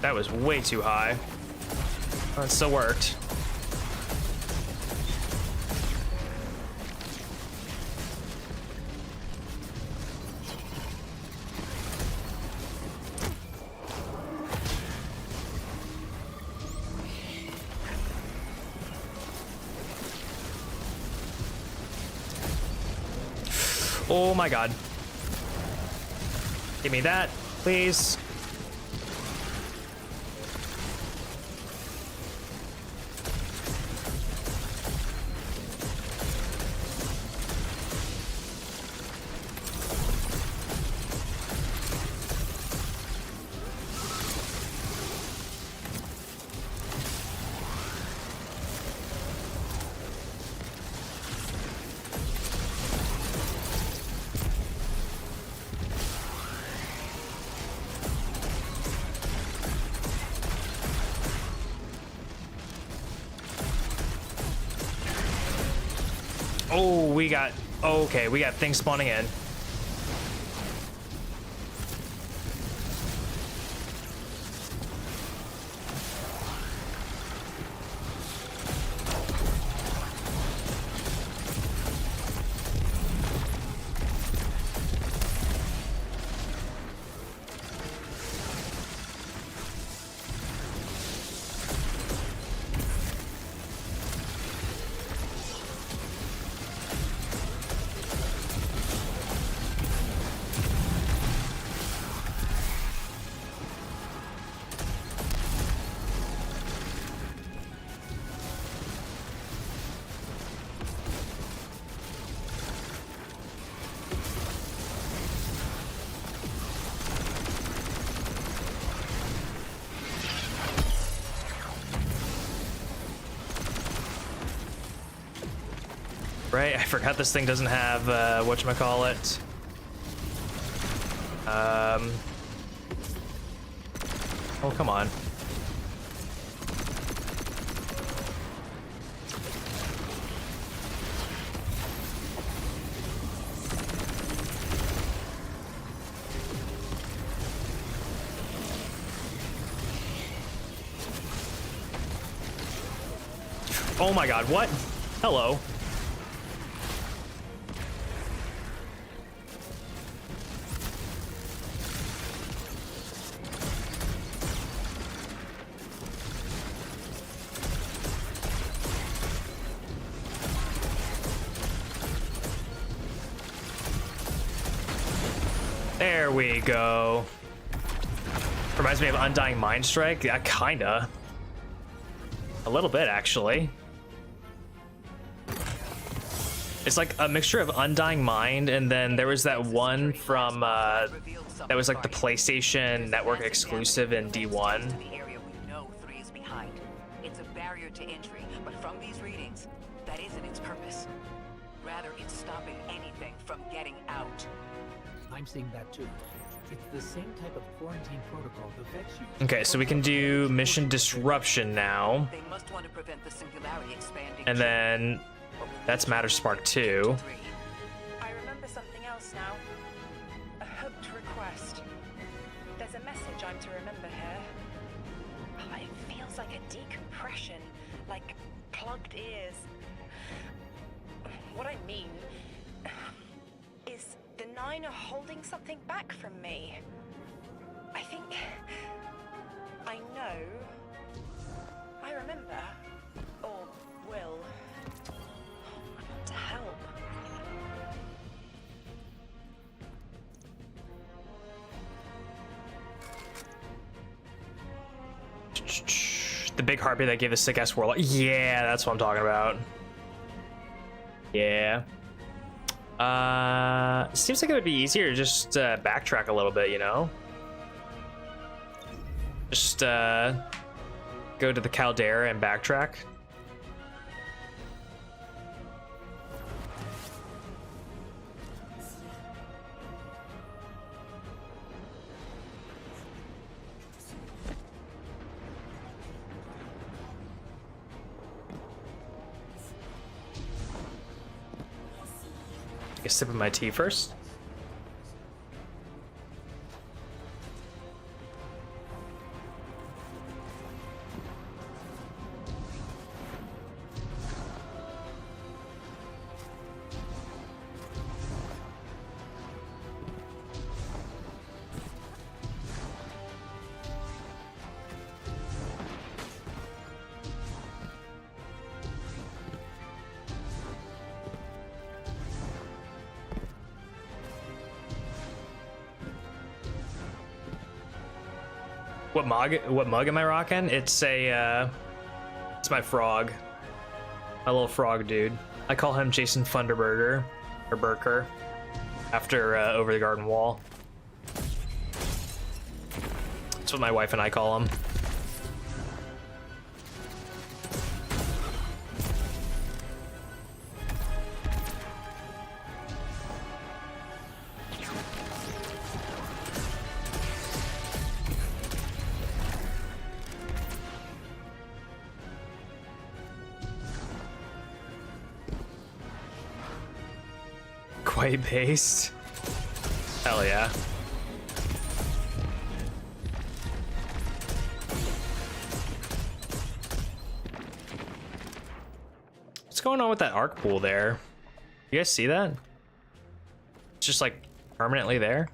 That was way too high. Oh, it still worked. Oh my god. Give me that, please. Oh, we got things spawning in. Right, I forgot this thing doesn't have, whatchamacallit. Oh, come on. Oh my god, what? Hello. There we go. Reminds me of Undying Mind Strike. Yeah, kinda. A little bit, actually. It's like a mixture of Undying Mind, and then there was that one from, that was like the PlayStation Network exclusive in D1. The area we know 3 is behind. It's a barrier to entry, but from these readings, that isn't its purpose. Rather, it's stopping anything from getting out. I'm seeing that too. It's the same type of quarantine protocol the Vex use. Okay, so we can do Mission Disruption now. They must want to prevent the singularity expanding. And then that's Matter Spark 2. I remember something else now. A hoped request. There's a message I'm to remember here. Oh, it feels like a decompression, like plugged ears. What I mean is the 9 are holding something back from me. I think I know. I remember. Or will. I want to help. The big harpy that gave the sick ass whirl. Yeah, that's what I'm talking about. Yeah. Seems like it would be easier to just backtrack a little bit, you know? Just go to the caldera and backtrack. Take a sip of my tea first. What mug am I rocking? It's a it's my frog. My little frog dude. I call him Jason Thunderburger or Burker after Over the Garden Wall. That's what my wife and I call him. Quite based. Hell yeah. What's going on with that arc pool there? You guys see that? It's just like permanently there.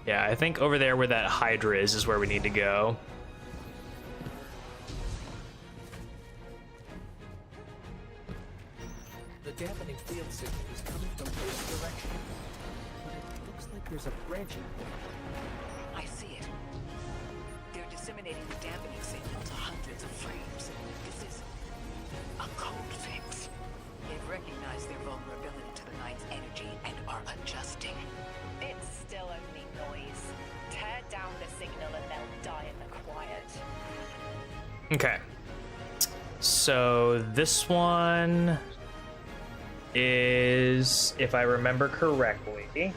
Yeah, I think over there where that Hydra is where we need to go. The dampening field signal is coming from this direction, but it looks like there's a branching point. I see it. They're disseminating the dampening signal to hundreds of frames. This is Okay. So this one is, if I remember correctly,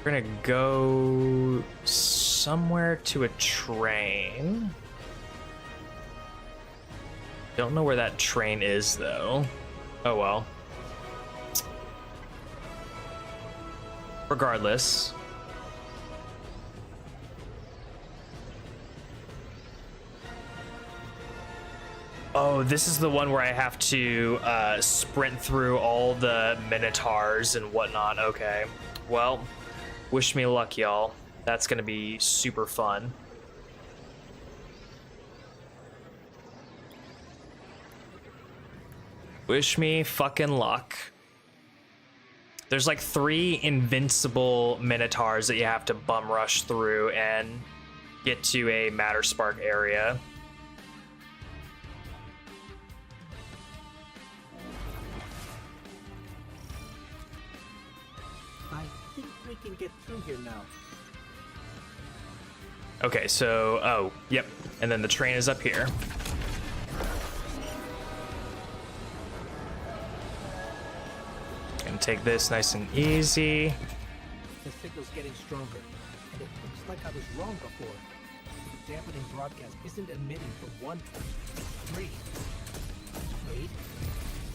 we're gonna go somewhere to a train. Don't know where that train is though. Oh well. Regardless. Oh, this is the one where I have to sprint through all the minotaurs and whatnot. Okay. Well, wish me luck, y'all. That's gonna be super fun. Wish me fucking luck. There's like 3 invincible minotaurs that you have to bum rush through and get to a Matter Spark area. I think we can get through here now. Okay, so, oh, yep. And then the train is up here. Gonna take this nice and easy. The signal's getting stronger, and it looks like I was wrong before. The dampening broadcast isn't emitting from 1.3. Wait,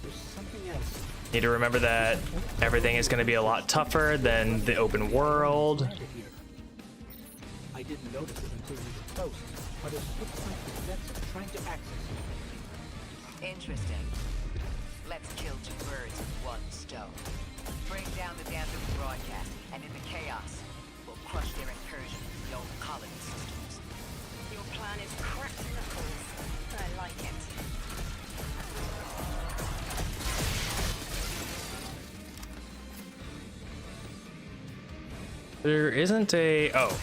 there's something else. Need to remember that everything is gonna be a lot tougher than the open world. I didn't notice it until we were close, but it looks like the vets are trying to access it. Interesting. Let's kill 2 birds with 1 stone. Bring down the dampened broadcast, and in the chaos, we'll crush their incursion into the old colony systems. Your plan is cracked knuckles. I like it. There isn't a... oh.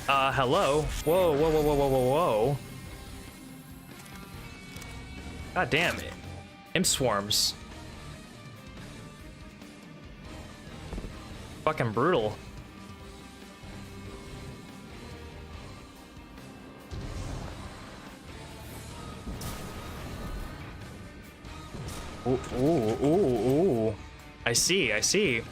Hello? Whoa, whoa, whoa, whoa, whoa, whoa, whoa. God damn it. Imp swarms. Fucking brutal. Ooh, ooh, ooh, ooh. I see, I see.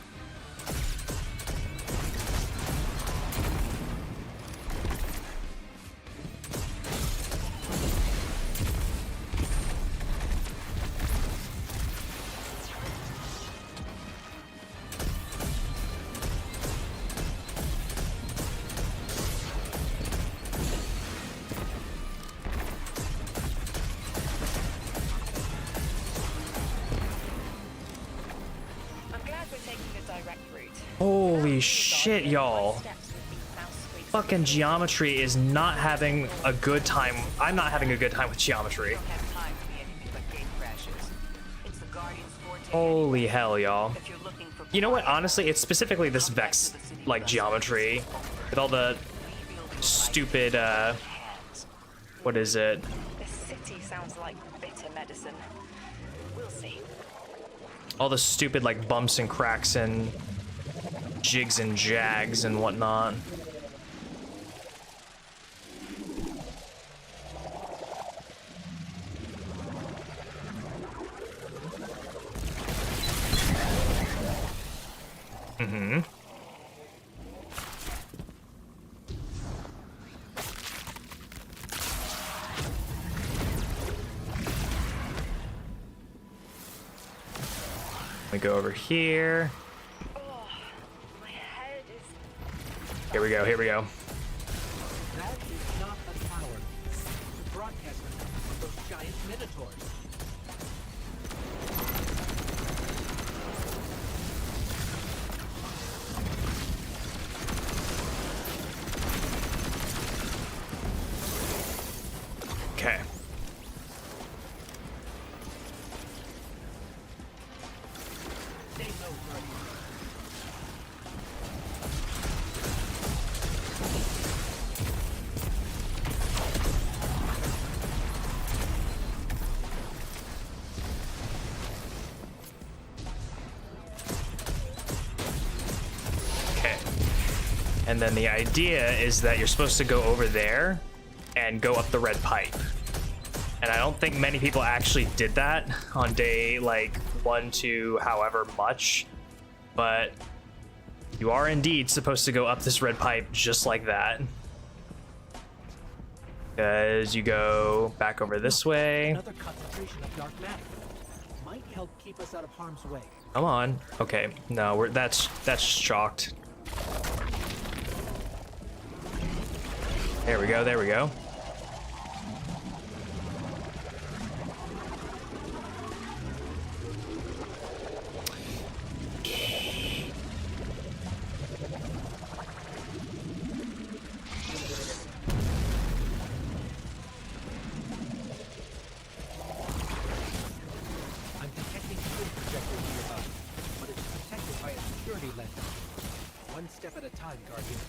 Holy shit, y'all. Fucking geometry is not having a good time. I'm not having a good time with geometry. Holy hell, y'all. You know what? Honestly, it's specifically this Vex, like, geometry. With all the stupid, what is it? The city sounds like bitter medicine. We'll see. All the stupid, like, bumps and cracks and jigs and jags and whatnot. Mm-hmm. We go over here. Here we go, here we go. That is not a tower. It's a broadcast of those giant minotaurs. Okay. They know Guardians And then the idea is that you're supposed to go over there and go up the red pipe. And I don't think many people actually did that on day like 1 to however much, but you are indeed supposed to go up this red pipe just like that. Because you go back over this way. Another concentration of dark matter might help keep us out of harm's way. Come on. Okay, no, that's chalked. There we go, there we go. I'm detecting fuel projectors nearby, but it's protected by a security lens. One step at a time, Guardian.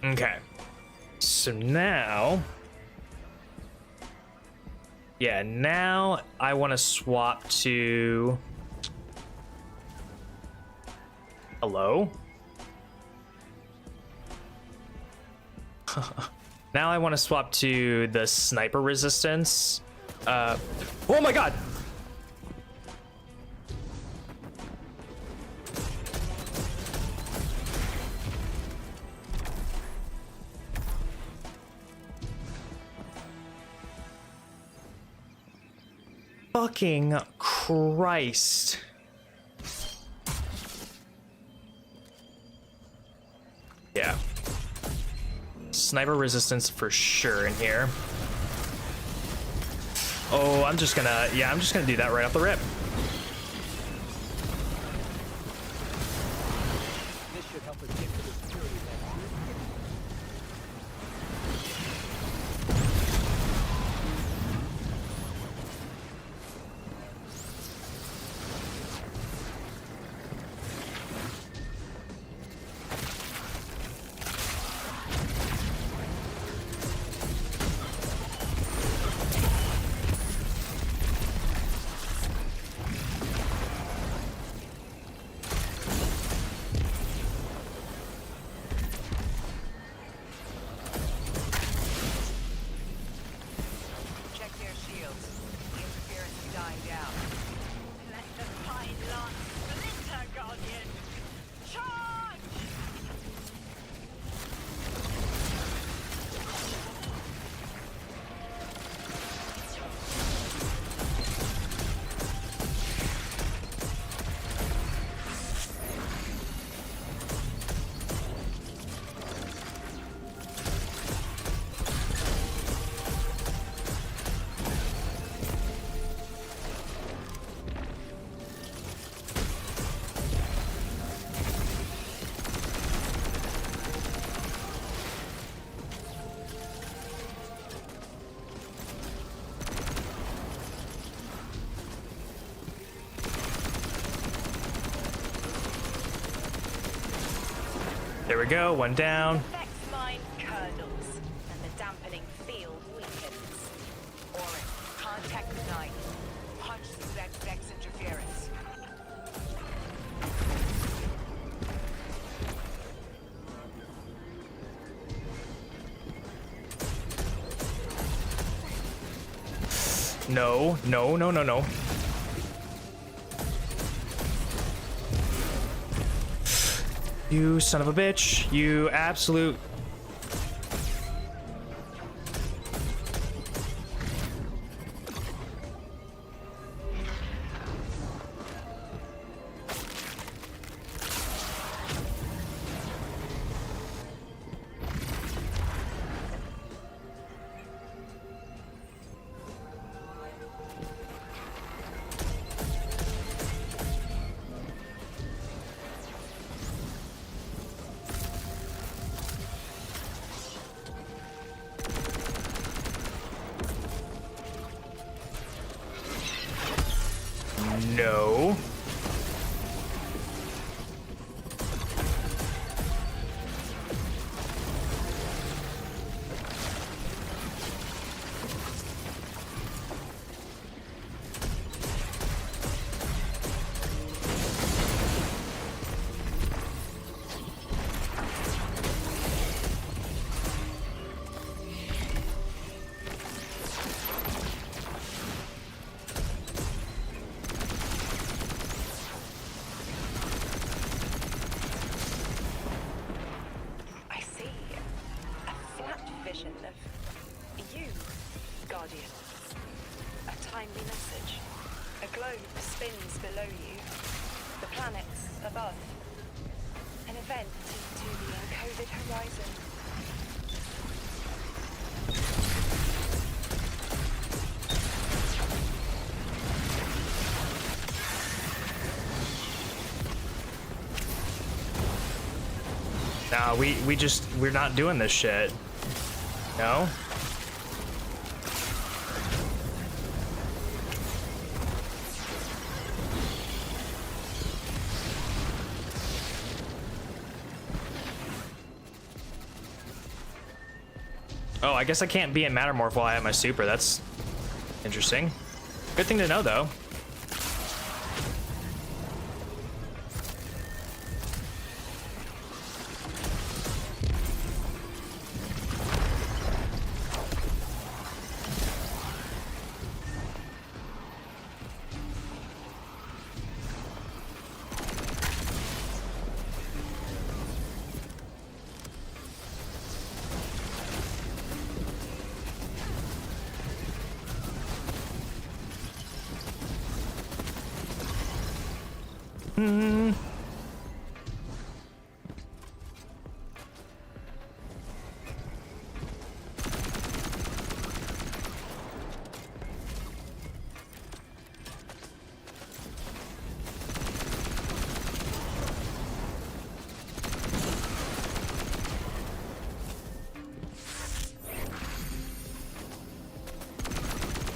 Okay. So now... Yeah, now I want to swap to... Hello? Now I want to swap to the sniper resistance. Oh my god! Fucking Christ. Yeah. Sniper resistance for sure in here. Oh, I'm just gonna do that right off the rip. This should help us get to the security lens. Check their shields. The interference is dying down. Let the fine lance splinter, Guardian! Charge! There we go, one down. Vex mine curdles, and the dampening field weakens. Orin, contact the knight. Punch through that Vex interference. No, no, no, no, no. You son of a bitch. You absolute... No. vision of you, Guardian. A timely message. A globe spins below you, the planets above. An event into the encoded horizon. Nah, we're not doing this shit. No? Oh, I guess I can't be in Mattermorph while I have my super. That's interesting. Good thing to know, though.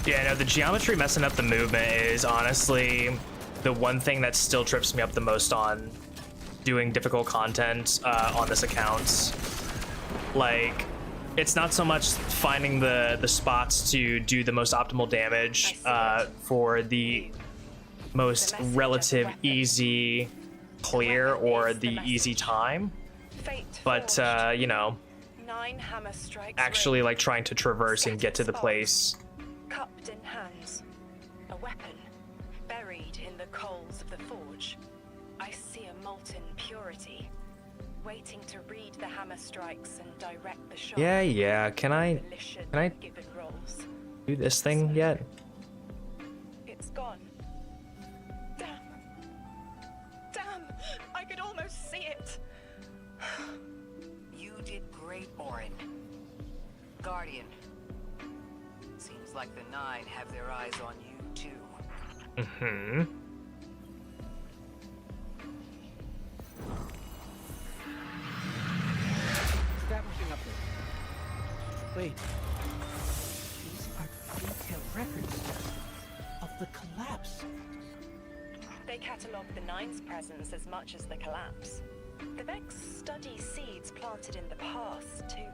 Yeah, no, the geometry messing up the movement is honestly the one thing that still trips me up the most on doing difficult content on this account. Like, it's not so much finding the spots to do the most optimal damage for the most relative easy clear or the easy time, but you know, actually like trying to traverse and get to the place. Cupped in hands, a weapon buried in the coals of the forge. I see a molten purity, waiting to read the hammer strikes and direct the shot. Yeah. Can I do this thing yet? It's gone. Damn! I could almost see it. You did great, Orin. Guardian. Seems like the Nine have their eyes on you, too. Mm-hmm. Establishing update. Wait. These are detailed records of the collapse. They catalogue the Nine's presence as much as the collapse. The Vex study seeds planted in the past to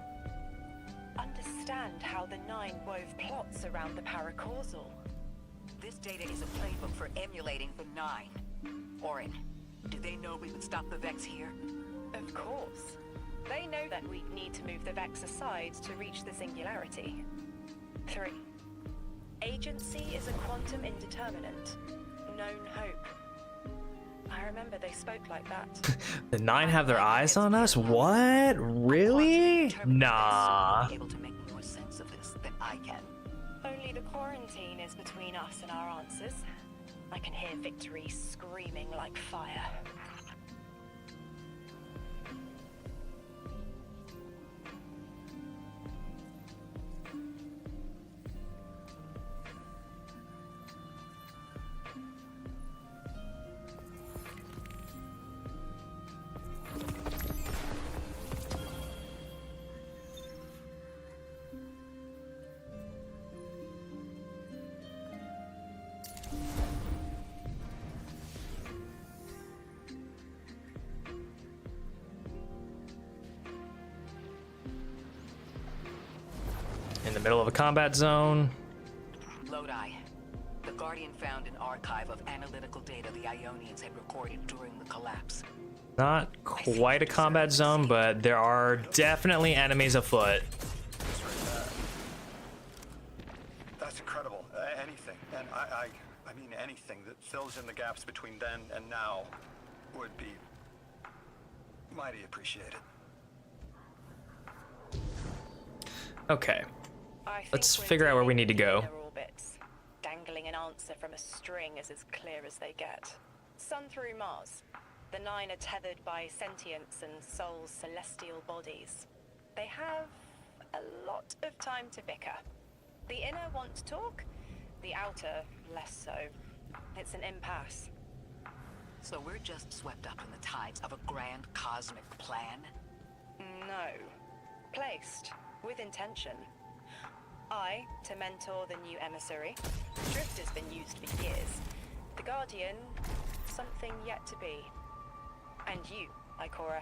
understand how the Nine wove plots around the paracausal. This data is a playbook for emulating the Nine. Orin, do they know we would stop the Vex here? Of course. They know that we need to move the Vex aside to reach the singularity. 3. Agency is a quantum indeterminate. Known hope. I remember they spoke like that. The Nine have their eyes on us? What? Really? Nah. Able to make more sense of this than I can. Only the quarantine is between us and our answers. I can hear victory screaming like fire. In the middle of a combat zone. Lodi. The Guardian found an archive of analytical data the Ionians had recorded during the collapse. Not quite a combat zone, but there are definitely enemies afoot. That's incredible. Anything, and I mean anything that fills in the gaps between then and now would be mighty appreciated. Okay. I think Let's we're figure out where we dealing need to with go. inner orbits. Dangling an answer from a string is as clear as they get. Sun through Mars. The 9 are tethered by sentience and Sol's celestial bodies. They have a lot of time to bicker. The inner want to talk, the outer less so. It's an impasse. So we're just swept up in the tides of a grand cosmic plan? No. Placed. With intention. I, to mentor the new emissary. Drift has been used for years. The Guardian, something yet to be. And you, Ikora,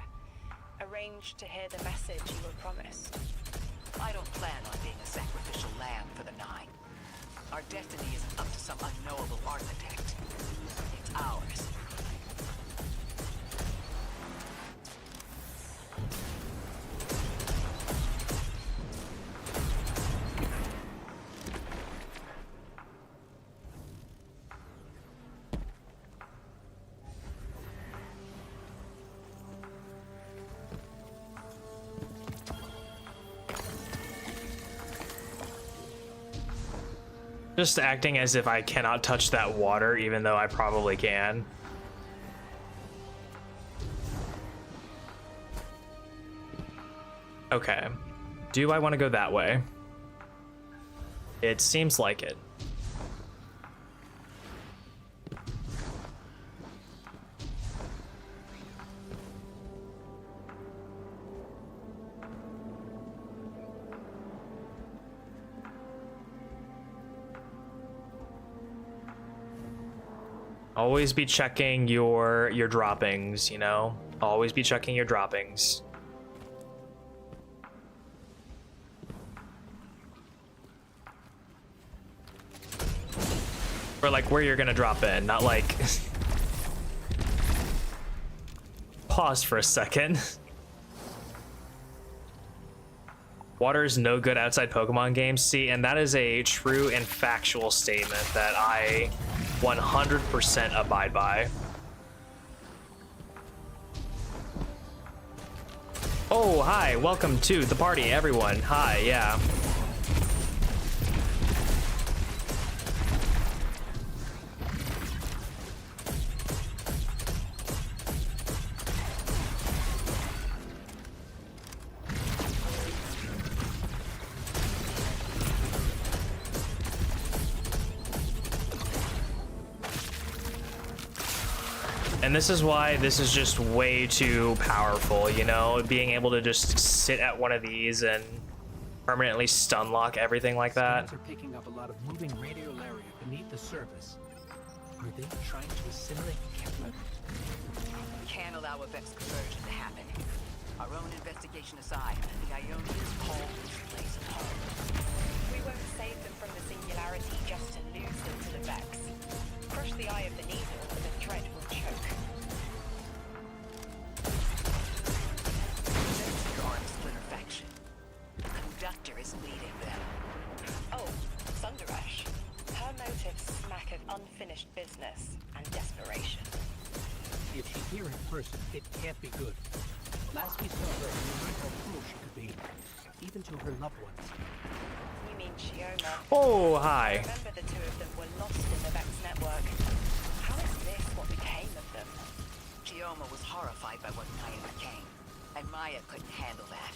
arranged to hear the message you were promised. I don't plan on being a sacrificial lamb for the 9. Our destiny isn't up to some unknowable architect. It's ours. Just acting as if I cannot touch that water, even though I probably can. Okay. Do I want to go that way? It seems like it. Always be checking your droppings, you know? Always be checking your droppings. Or like where you're gonna drop in, not like... Pause for a second. Water is no good outside Pokemon games. See, and that is a true and factual statement that I 100% abide by. Oh, hi, welcome to the party, everyone. Hi, yeah. And this is why this is just way too powerful, you know? Being able to just sit at one of these and permanently stun lock everything like that. Scans are picking up a lot of moving radiolaria beneath the surface. Are they trying to assimilate Kepler? We can't allow a Vex conversion to happen. Our own investigation aside, the Ionians call this place home. We won't save them from the singularity just to lose them to the Vex. Crush the eye of the needle, and the thread will choke. Your arm splinter faction. The conductor is leading them. Oh, Sundaresh. Her motives smack of unfinished business and desperation. If she's here in person, it can't be good. Last we saw her, we learned how cruel she could be, even to her loved ones. You mean Shioma? Oh, hi. Remember the two of them were lost in the Vex network. How is this what became of them? Shioma was horrified by what Maya became, and Maya couldn't handle that.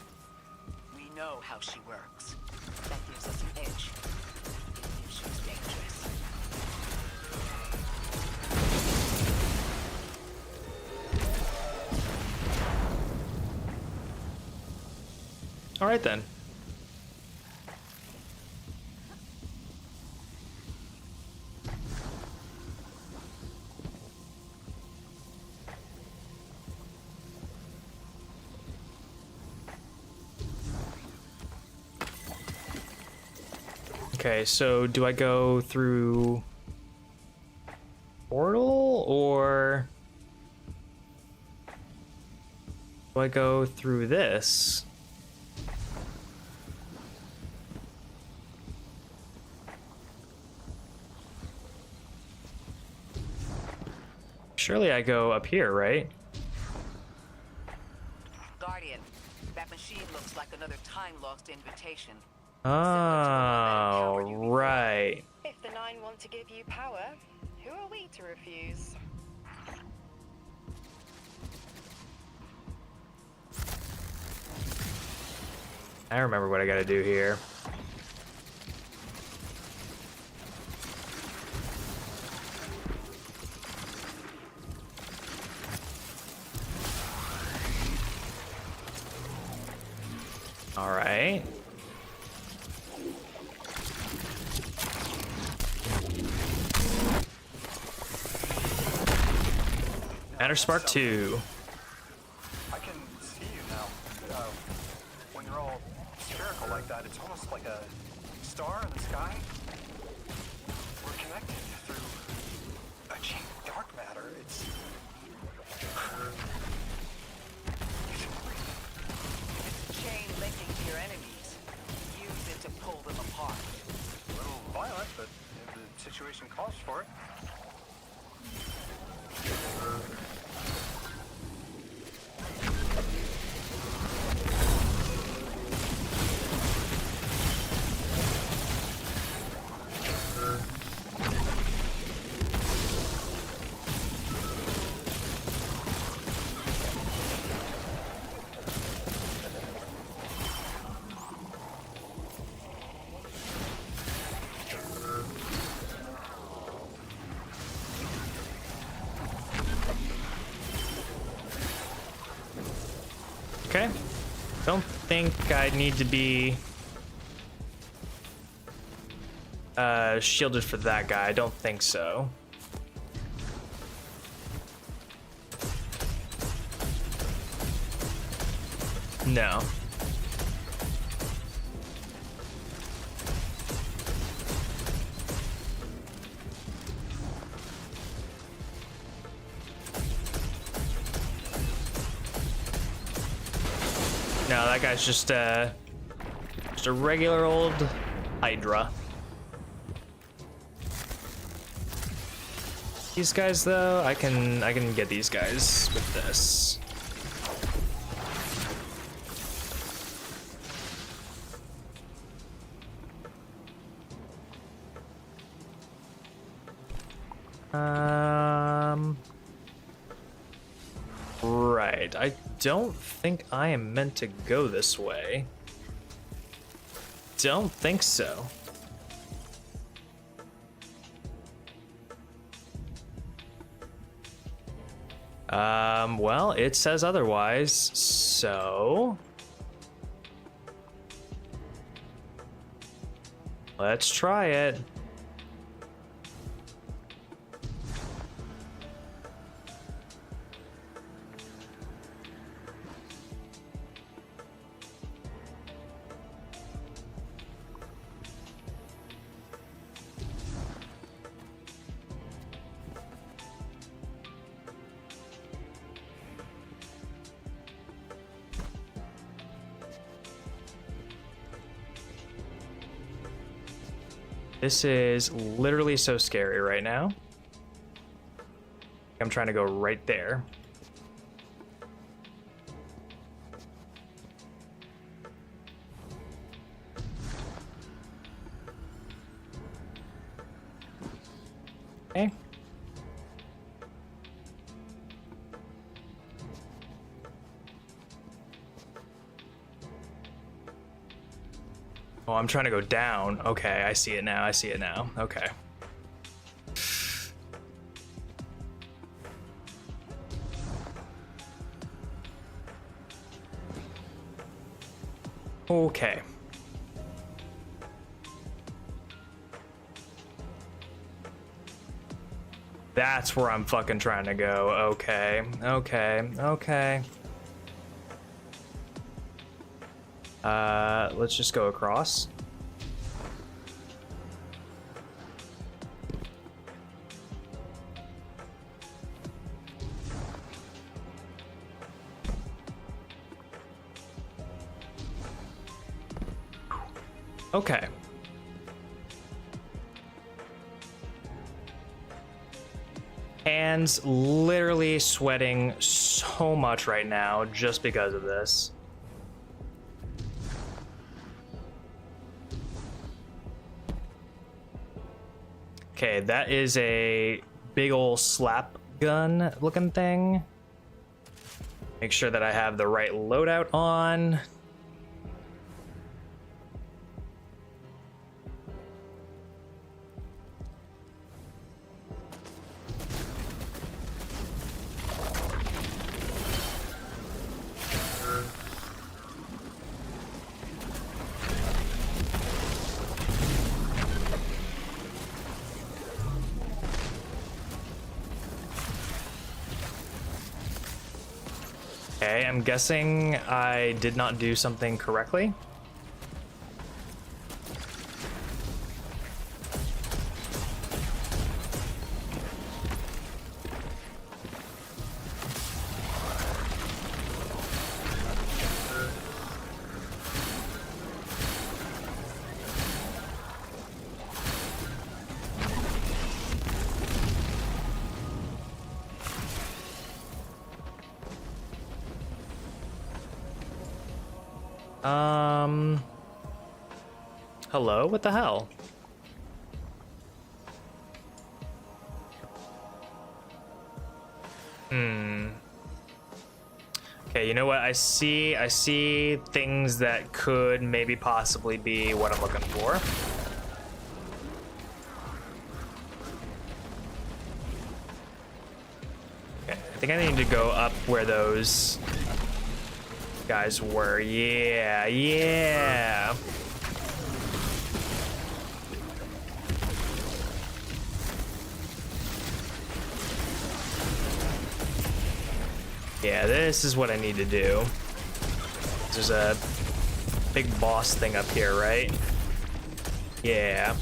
We know how she works. That gives us an edge. Even if she's dangerous. All right then. Okay, so do I go through portal or do I go through this? Surely I go up here, right? Guardian, that machine looks like another time-lost invitation. Oh, right. If the Nine want to give you power, who are we to refuse? I remember what I gotta do here. All right. Matter Spark 2. I can see you now. When you're all spherical like that, it's almost like a star in the sky. We're connected through a chain of dark matter. It's Chain linking to your enemies. Use it to pull them apart. a little violent, but if the situation calls for it. Okay. Don't think I need to be shielded for that guy. I don't think so. No. No, that guy's just a regular old Hydra. These guys, though, I can get these guys with this. Right. I don't think I am meant to go this way. Don't think so. Well, it says otherwise, so let's try it. This is literally so scary right now. I'm trying to go right there. Okay. Oh, I'm trying to go down. Okay, I see it now. I see it now. Okay. Okay. That's where I'm fucking trying to go. Okay. Okay. Okay. Let's just go across. Okay. Hands literally sweating so much right now just because of this. Okay, that is a big ol' slap gun looking thing. Make sure that I have the right loadout on. Okay, I'm guessing I did not do something correctly. Hello? What the hell? Okay, you know what? I see things that could maybe possibly be what I'm looking for. Okay, I think I need to go up where those guys were. Yeah, yeah. Yeah, this is what I need to do. There's a big boss thing up here, right? Yeah.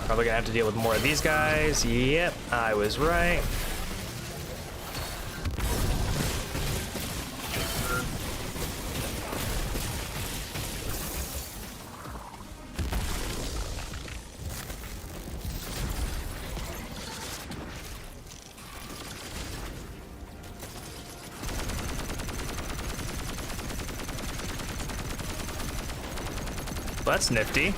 Probably gonna have to deal with more of these guys. Yep, I was right. Well, that's nifty.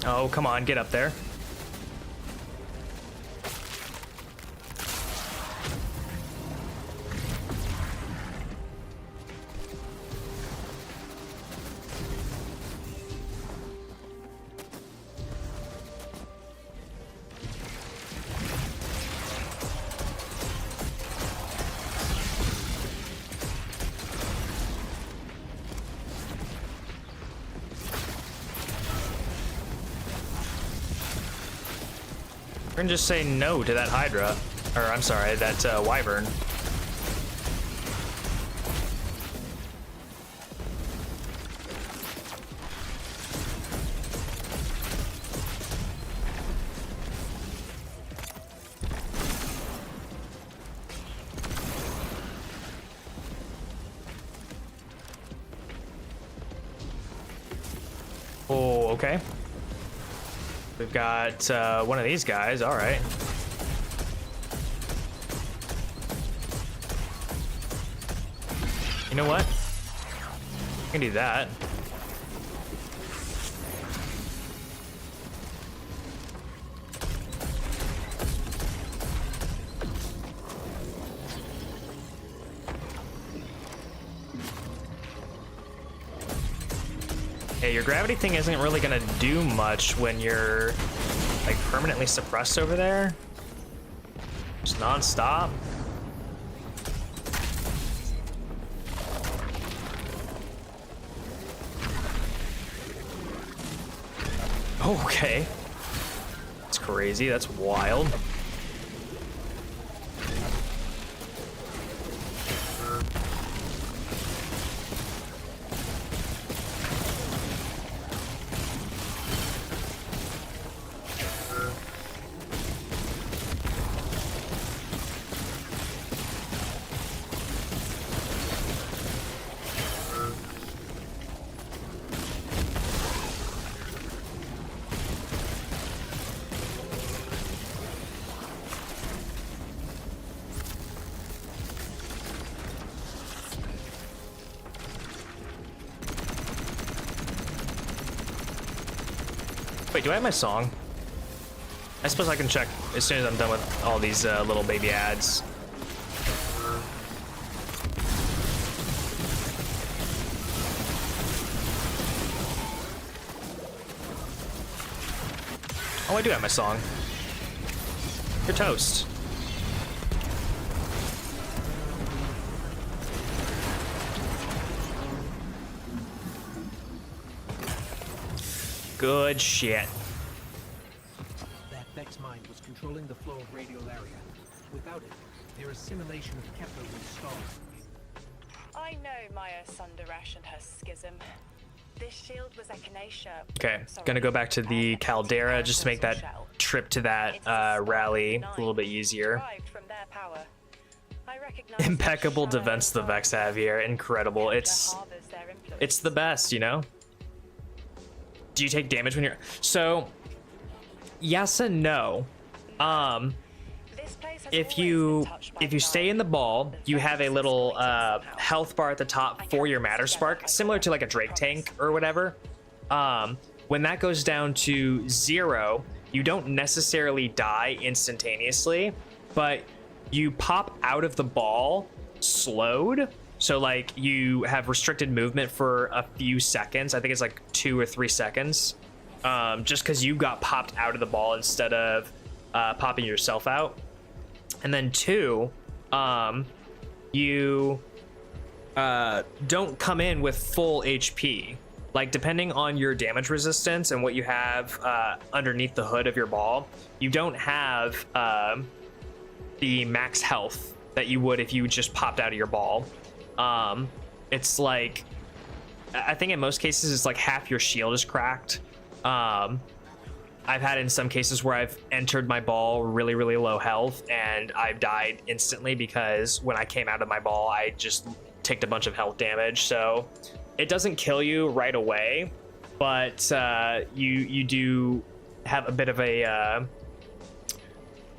Oh, come on, get up there. We're gonna just say no to that Hydra. Or, I'm sorry, that Wyvern. okay. We've got one of these guys. All right. You know what? I can do that. Hey, your gravity thing isn't really gonna do much when you're like permanently suppressed over there. Just non-stop. Okay. That's crazy. That's wild. Wait, do I have my song? I suppose I can check as soon as I'm done with all these little baby ads. Oh, I do have my song. You're toast. Good shit. That Vex mind was controlling the flow of radial area. Without it, their assimilation of Kepler would stall. I know Maya Sundarash and her schism. This shield was echinacea. Okay, gonna go back to the caldera just to make that trip to that rally a little bit easier. Impeccable defense the Vex have here. Incredible. It's the best, you know? Do you take damage when you're... So, yes and no. If you stay in the ball, you have a little health bar at the top for your matter spark, similar to like a Drake tank or whatever. When that goes down to 0, you don't necessarily die instantaneously, but you pop out of the ball slowed. So like you have restricted movement for a few seconds. I think it's like 2 or 3 seconds, just because you got popped out of the ball instead of popping yourself out. And then 2, you don't come in with full HP. Like depending on your damage resistance and what you have underneath the hood of your ball, you don't have the max health that you would if you just popped out of your ball. It's like, I think in most cases it's like half your shield is cracked. I've had in some cases where I've entered my ball really, really low health and I've died instantly because when I came out of my ball, I just took a bunch of health damage. So it doesn't kill you right away, but you do have a bit of a,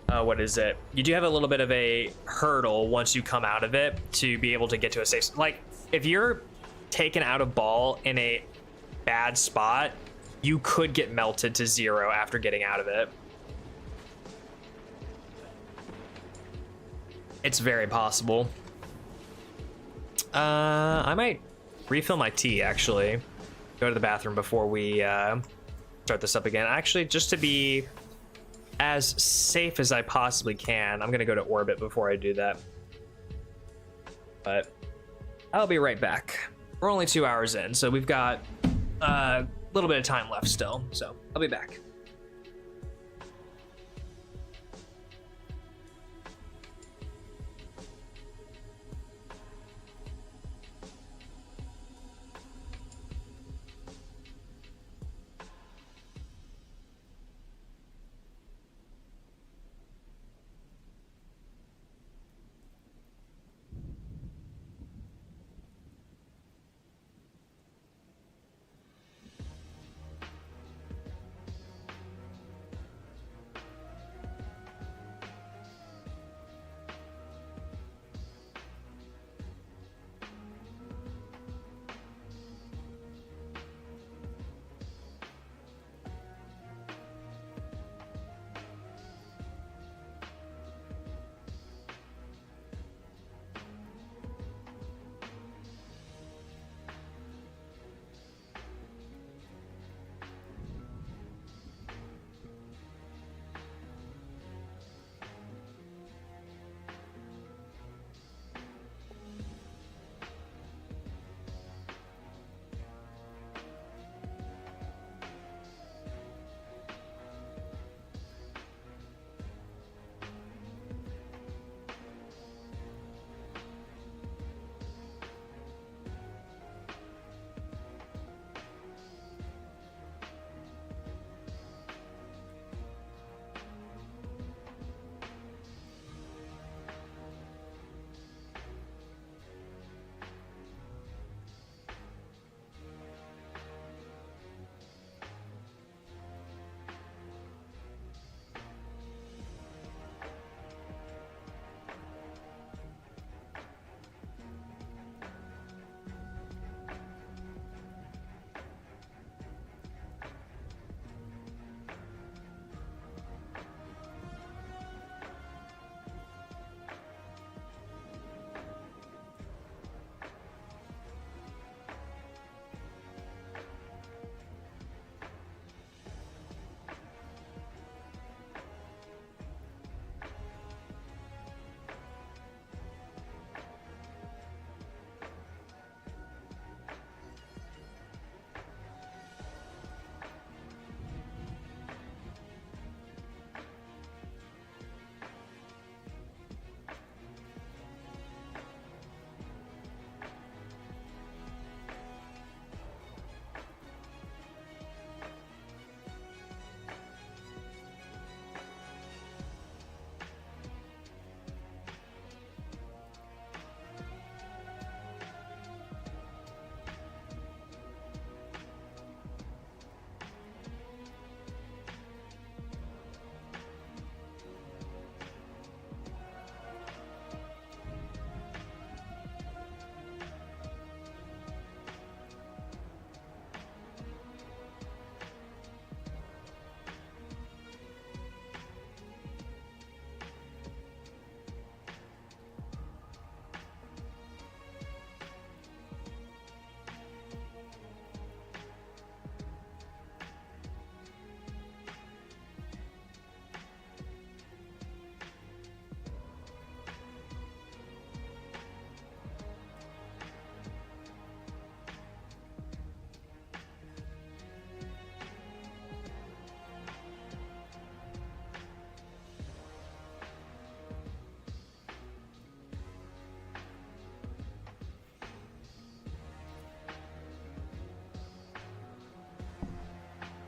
what is it? You do have a little bit of a hurdle once you come out of it to be able to get to a safe. Like if you're taken out of ball in a bad spot, you could get melted to 0 after getting out of it. It's very possible. I might refill my tea actually. Go to the bathroom before we start this up again. Actually, just to be as safe as I possibly can, I'm gonna go to orbit before I do that. But I'll be right back. We're only 2 hours in, so we've got a little bit of time left still, so I'll be back.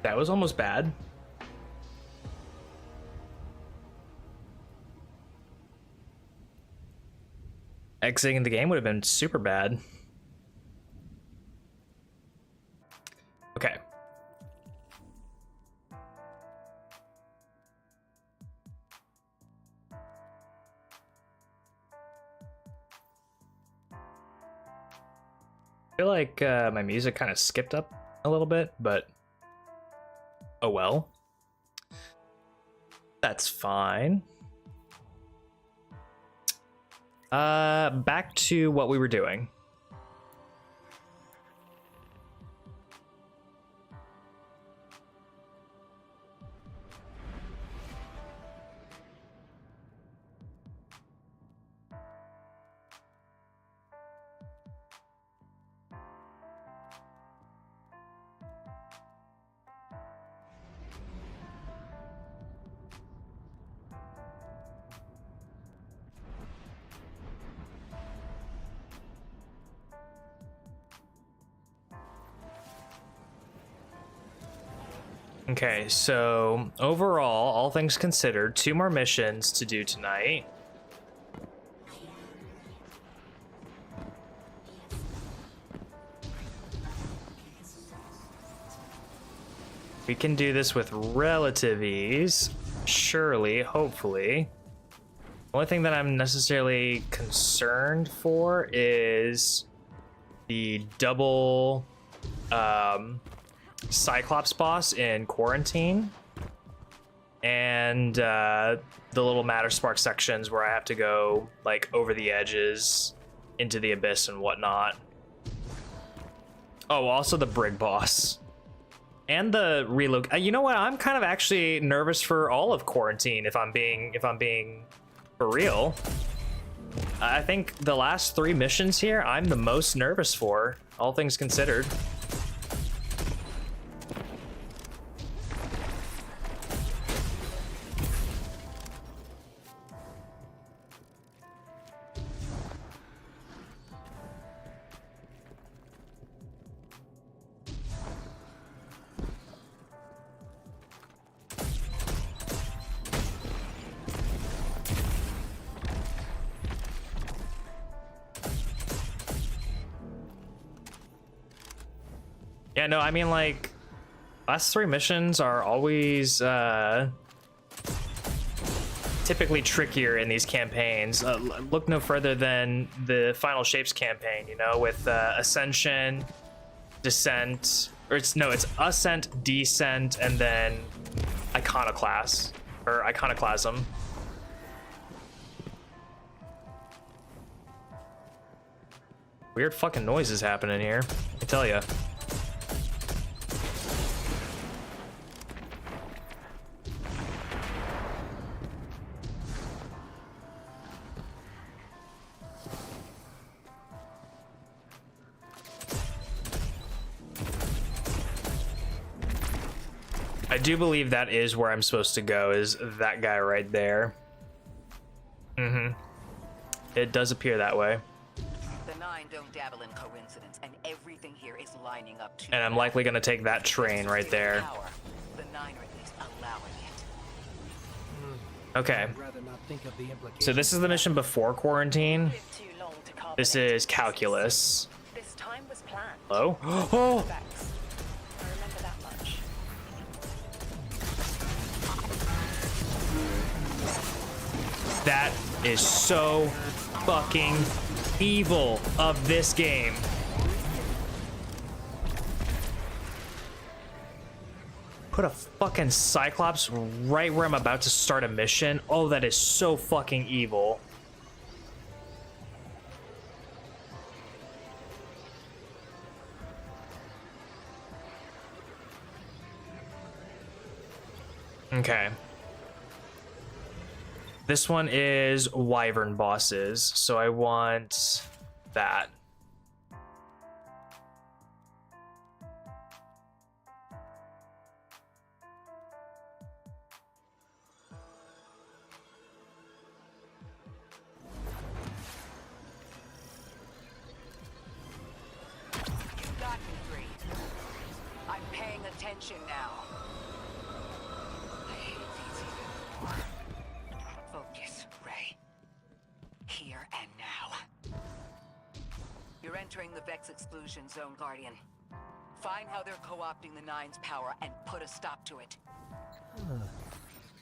That was almost bad. Exiting the game would have been super bad. Okay. I feel like my music kind of skipped up a little bit, but oh well. That's fine. Back to what we were doing. Okay, so overall, all things considered, 2 more missions to do tonight. We can do this with relative ease, surely, hopefully. The only thing that I'm necessarily concerned for is the double Cyclops boss in Quarantine, and the little Matter Spark sections where I have to go like over the edges into the abyss and whatnot. Oh, also the Brig boss and the reload. You know what? I'm kind of actually nervous for all of Quarantine if I'm being for real. I think the last 3 missions here I'm the most nervous for, all things considered. Yeah, no, I mean, like, last 3 missions are always typically trickier in these campaigns. Look no further than the Final Shapes campaign, you know, with Ascension, Descent, or it's Ascent, Descent, and then Iconoclasm. Weird fucking noises happening here, I tell ya. I do believe that is where I'm supposed to go, is that guy right there. It does appear that way. The 9 don't dabble in coincidence, and everything here is lining up to. And I'm likely gonna take that train right there. The 9 are at least allowing it. Okay. I'd rather not think of the implications. So this is the mission before Quarantine. Lived too long to carve This an is exit. Calculus. This time was planned. Hello? Oh! Vex. I remember that much. That is so fucking evil of this game. Put a fucking Cyclops right where I'm about to start a mission. Oh, that is so fucking evil. Okay. This one is Wyvern bosses, so I want that. You got me, Bree. I'm paying attention. attention now. I hate these even more. Focus, Ray. Here and now. You're entering the Vex exclusion zone, Guardian. Find how they're co-opting the Nine's power and put a stop to it.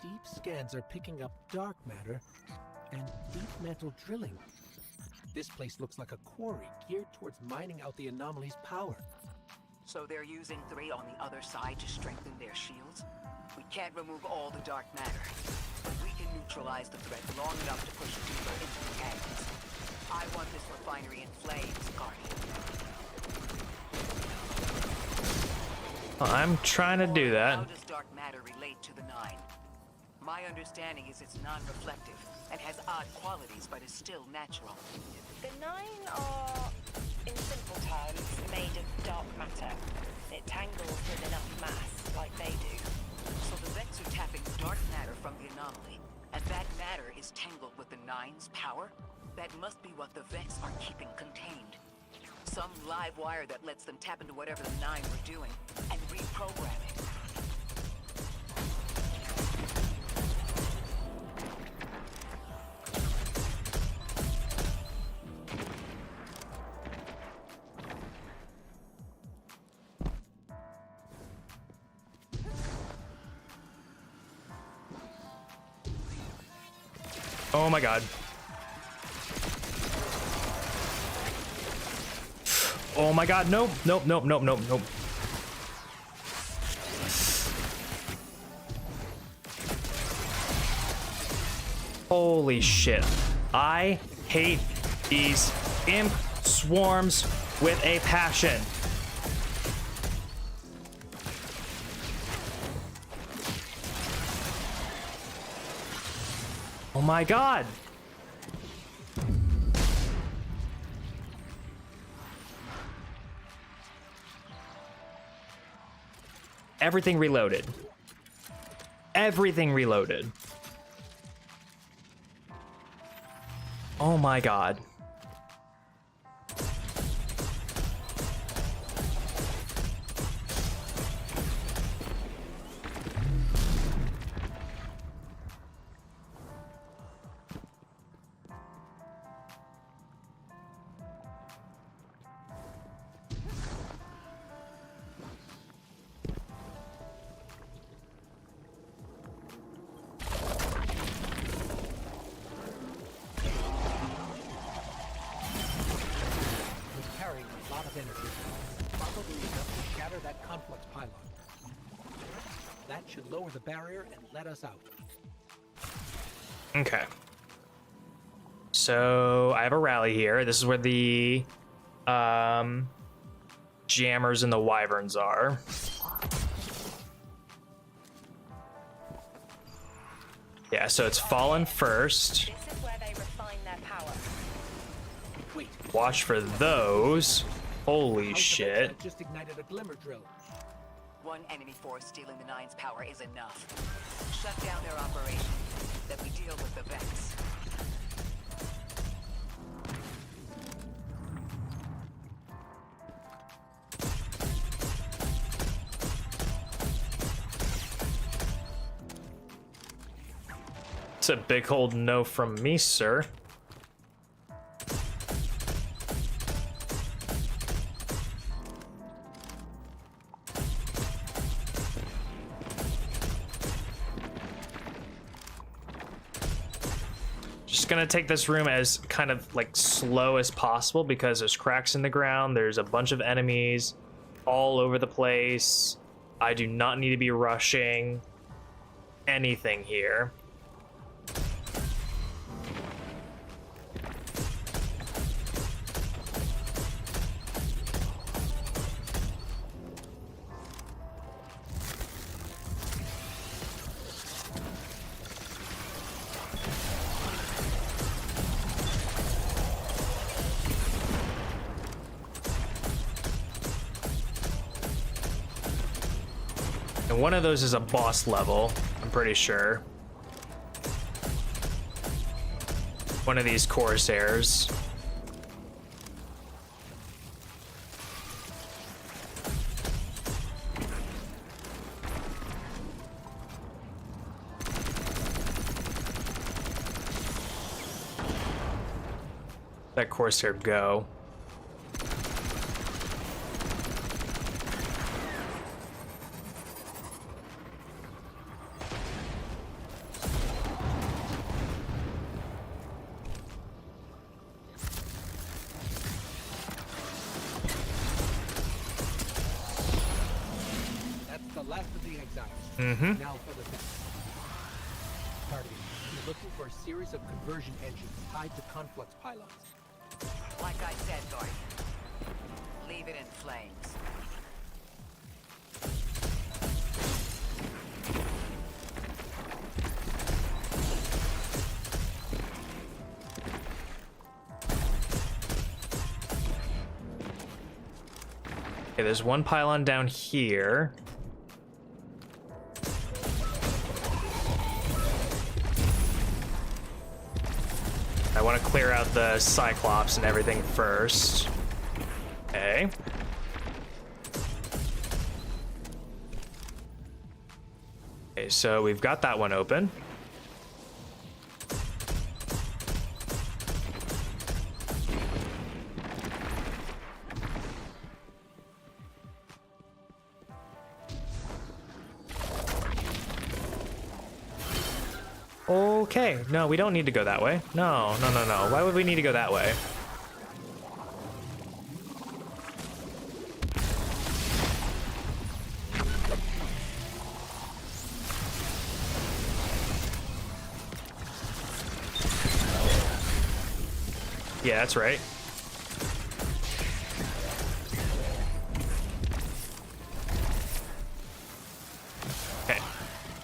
Deep scans are picking up dark matter and deep metal drilling. This place looks like a quarry geared towards mining out the anomaly's power. So they're using 3 on the other side to strengthen their shields? We can't remove all the dark matter, but we can neutralize the threat long enough to push deeper into the canyons. I want this refinery in flames, Guardian. I'm trying to do that. How does dark matter relate to the Nine? My understanding is it's non-reflective and has odd qualities, but is still natural. The Nine are, in simple terms, made of dark matter. It tangles with enough mass, like they do. So the Vex are tapping dark matter from the anomaly, and that matter is tangled with the Nine's power? That must be what the Vex are keeping contained. Some live wire that lets them tap into whatever the Nine were doing and reprogram it. Oh my god. Oh my god, nope, nope, nope, nope, nope, nope. Holy shit. I hate these imp swarms with a passion. Oh my god. Everything reloaded. Everything reloaded. Oh my god. Carrying a lot of energy, probably enough to shatter that complex pylon. That should lower the barrier and let us out. Okay. So I have a rally here. This is where the jammers and the wyverns are. Yeah, so it's fallen first. This is where they refine their power. Wait, Watch for those. Holy how's the shit. Vex that just ignited a glimmer drill? One enemy force stealing the Nine's power is enough. Shut down their operation, then we deal with the Vex. It's a big old no from me, sir. Just gonna take this room as kind of like slow as possible because there's cracks in the ground, there's a bunch of enemies all over the place. I do not need to be rushing anything here. And one of those is a boss level, I'm pretty sure. One of these Corsairs. that Corsair go? That's the last of the exiles. Mm-hmm. Now for the next. Targeting. You're looking for a series of conversion engines tied to conflux pylons. Like I said, Guardian. Leave it in flames. Okay, there's one pylon down here. I want to clear out the Cyclops and everything first. Okay. Okay, so we've got that one open. Okay, no, we don't need to go that way. No. Why would we need to go that way? Yeah, that's right. Okay.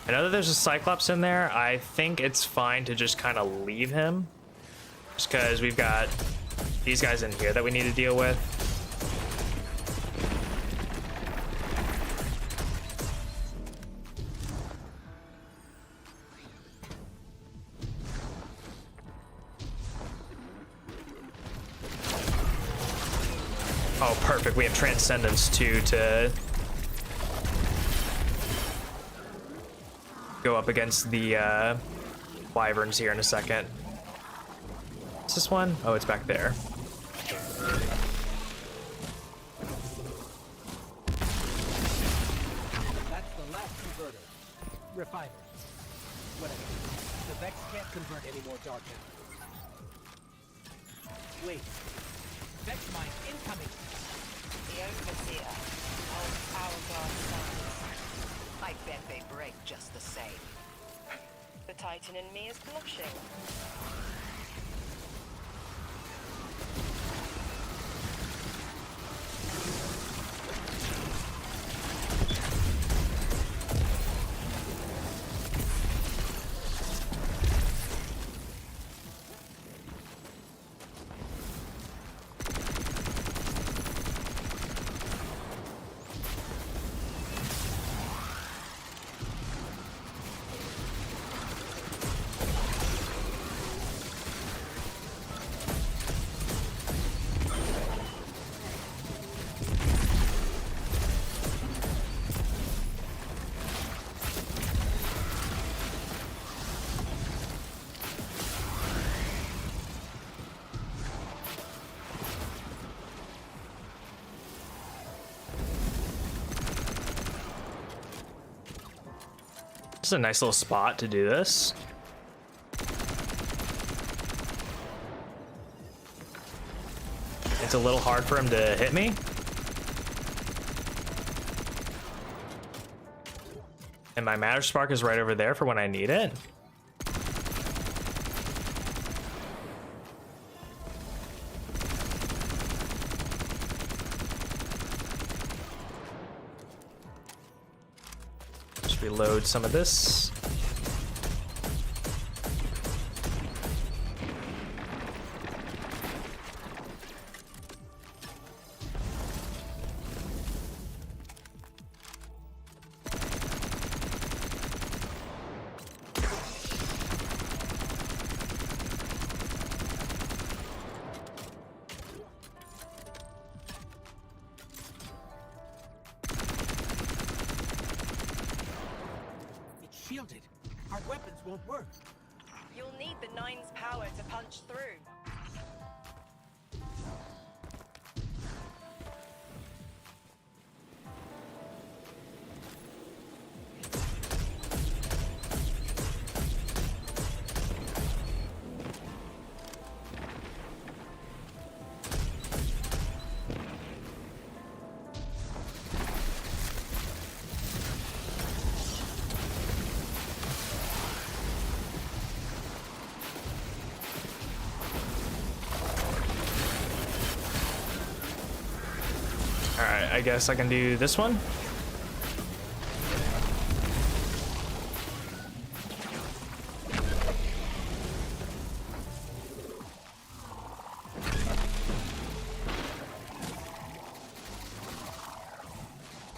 I know that there's a Cyclops in there. I think it's fine to just kind of leave him. Just because we've got these guys in here that we need to deal with. Oh, perfect. We have Transcendence too to go up against the Wyverns here in a second. Is this one? Oh, it's back there. That's the last converter. Refiner. Whatever. The Vex can't convert any more dark matter. Wait. Vex mine incoming. The Overseer. Old hourglass sons. I bet they break just the same. The Titan in me is blushing. This is a nice little spot to do this. It's a little hard for him to hit me. And my Matter Spark is right over there for when I need it. Just reload some of this. Shielded. Our weapons won't work. You'll need the Nine's power to punch through. Alright, I guess I can do this one.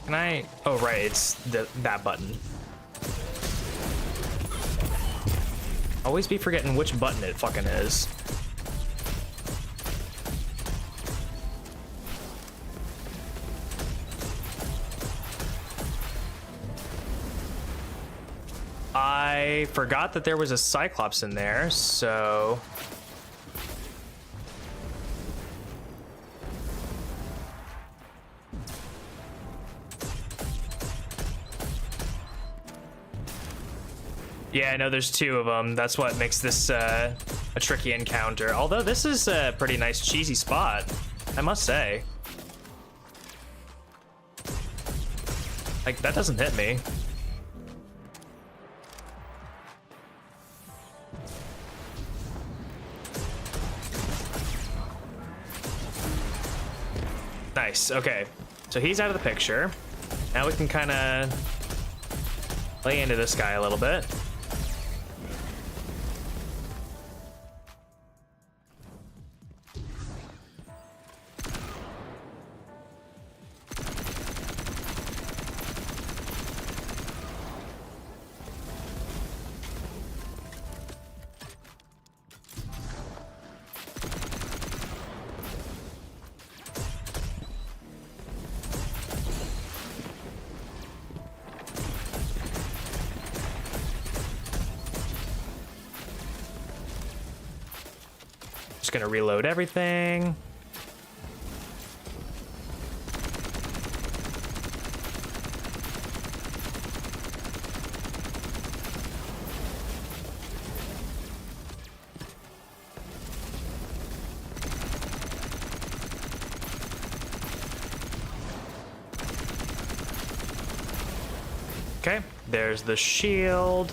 Can I? Oh, right, it's that button. Always be forgetting which button it fucking is. I forgot that there was a Cyclops in there, so... Yeah, I know there's two of them. That's what makes this a tricky encounter. Although this is a pretty nice cheesy spot, I must say. Like, that doesn't hit me. Nice, okay. So he's out of the picture. Now we can kind of lay into this guy a little bit. Just gonna reload everything. Okay, there's the shield.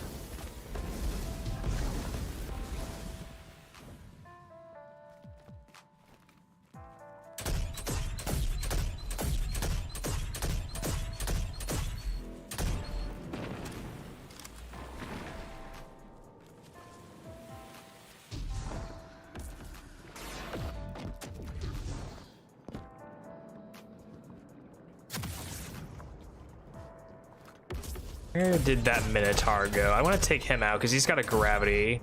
Where did that Minotaur go? I want to take him out because he's got a gravity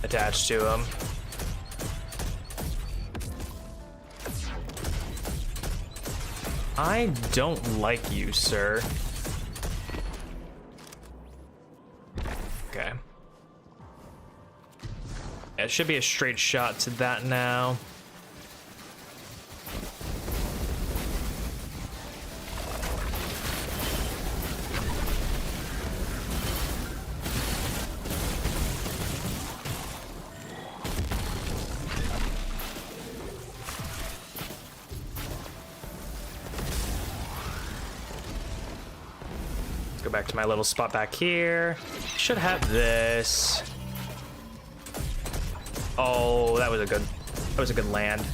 attached to him. I don't like you, sir. Okay. Yeah, it should be a straight shot to that now. Go back to my little spot back here. Should have this. Oh, that was a good land.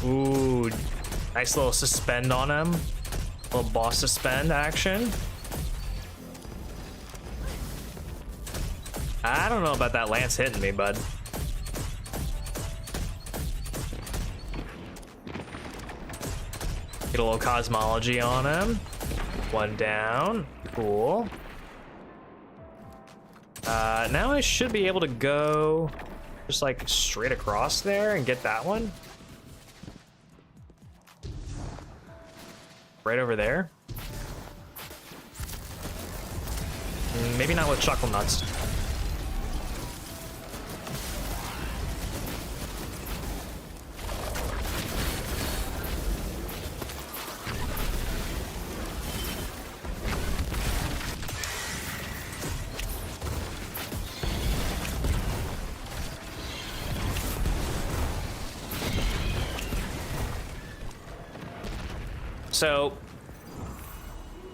Ooh, nice little suspend on him. Little boss suspend action. I don't know about that lance hitting me, bud. Get a little cosmology on him. One down. Cool. Now I should be able to go just like straight across there and get that one. Right over there. Maybe not with chuckle nuts. So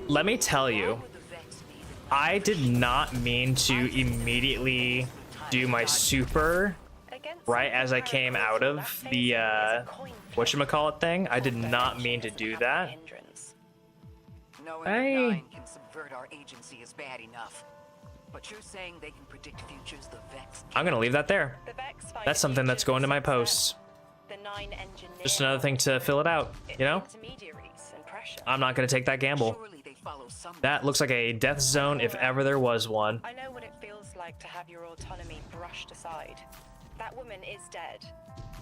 let me tell you, I did not mean to immediately do my super right as I came out of the whatchamacallit thing. I did not mean to do that. Knowing the Nine can subvert our agency is bad enough. But you're saying they can predict futures the Vex can't? I'm gonna leave that there. That's something that's going to my posts. Just another thing to fill it out, you know? I'm not gonna take that gamble. That looks like a death zone if ever there was one. I know what it feels like to have your autonomy brushed aside. That woman is dead,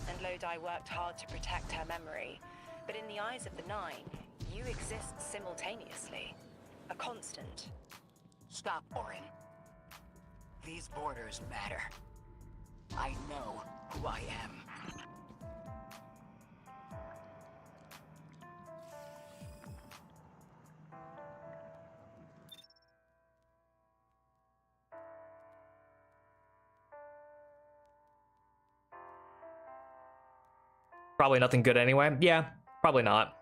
and Lodi worked hard to protect her memory. But in the eyes of the Nine, you exist simultaneously. A constant. Stop, Orin. These borders matter. I know who I am. Probably nothing good anyway. Yeah, probably not.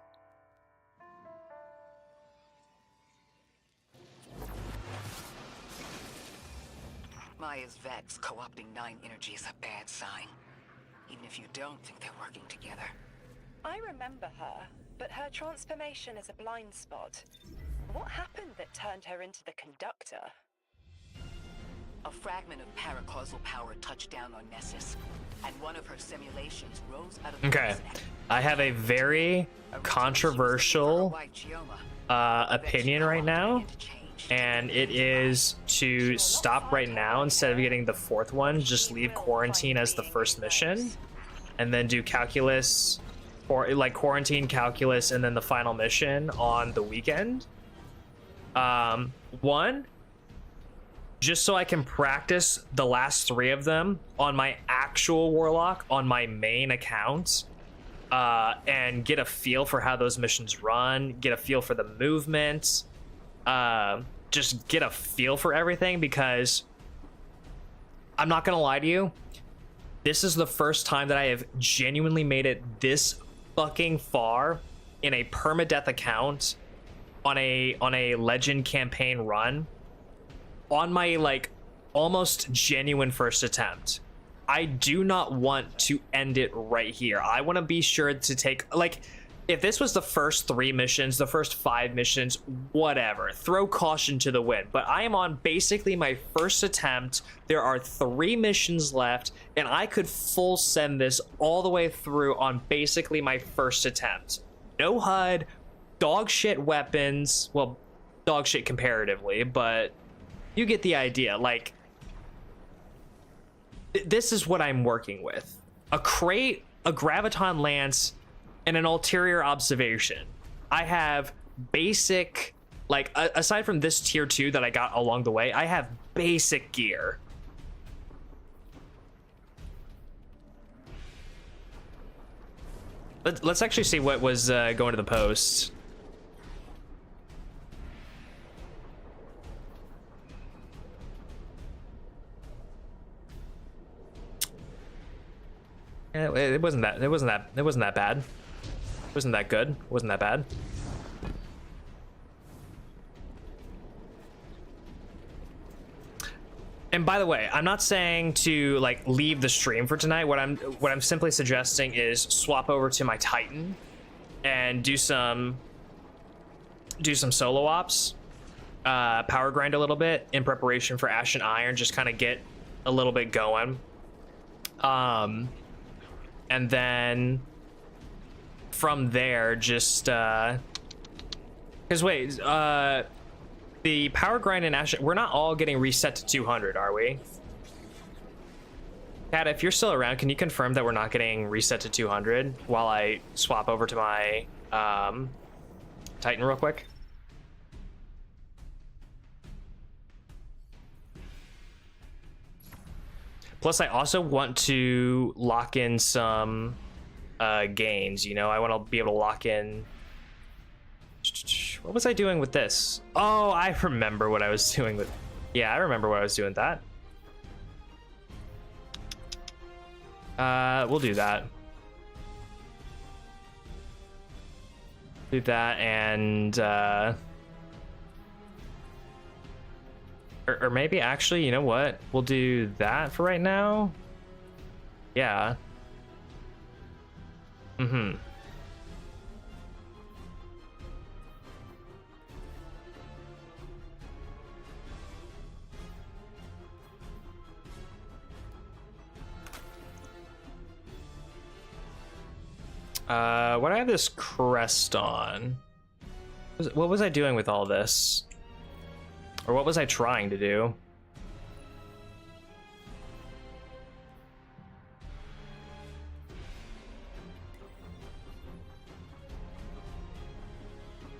Maya's Vex co-opting Nine energy is a bad sign. Even if you don't think they're working together. I remember her, but her transformation is a blind spot. What happened that turned her into the conductor? A fragment of paracausal power touched down on Nessus, and one of her simulations rose out of the Okay, I have a very controversial opinion right now, and it is to stop right now instead of getting the fourth one. Just leave quarantine as the first mission, and then do calculus, or like quarantine, calculus, and then the final mission on the weekend. One, just so I can practice the last three of them on my actual warlock on my main account, and get a feel for how those missions run, get a feel for the movement, just get a feel for everything, because I'm not gonna lie to you, this is the first time that I have genuinely made it this fucking far in a permadeath account on a legend campaign run on my like almost genuine first attempt. I do not want to end it right here. I want to be sure to take, like, if this was the first 3 missions, the first 5 missions, whatever, throw caution to the wind. But I am on basically my first attempt. There are 3 missions left, and I could full send this all the way through on basically my first attempt. No HUD, dog shit weapons, well, dog shit comparatively, but you get the idea. Like, this is what I'm working with. A crate, a graviton lance, and an ulterior observation. I have basic, like, aside from this tier 2 that I got along the way, I have basic gear. Let's actually see what was going to the post. It wasn't that bad. It wasn't that good. It wasn't that bad. And by the way, I'm not saying to like leave the stream for tonight. What I'm simply suggesting is swap over to my Titan and do some solo ops, power grind a little bit in preparation for Ash and Iron, just kind of get a little bit going. And then from there, just because wait, the power grind and Ash, we're not all getting reset to 200, are we? Kat, if you're still around, can you confirm that we're not getting reset to 200 while I swap over to my Titan real quick? Plus, I also want to lock in some gains, you know? I want to be able to lock in... What was I doing with this? Oh, I remember what I was doing with... Yeah, I remember what I was doing with that. We'll do that. Do that and or maybe actually, you know what? We'll do that for right now. Yeah. Mm-hmm. What do I have this crest on? What was I doing with all this? Or what was I trying to do?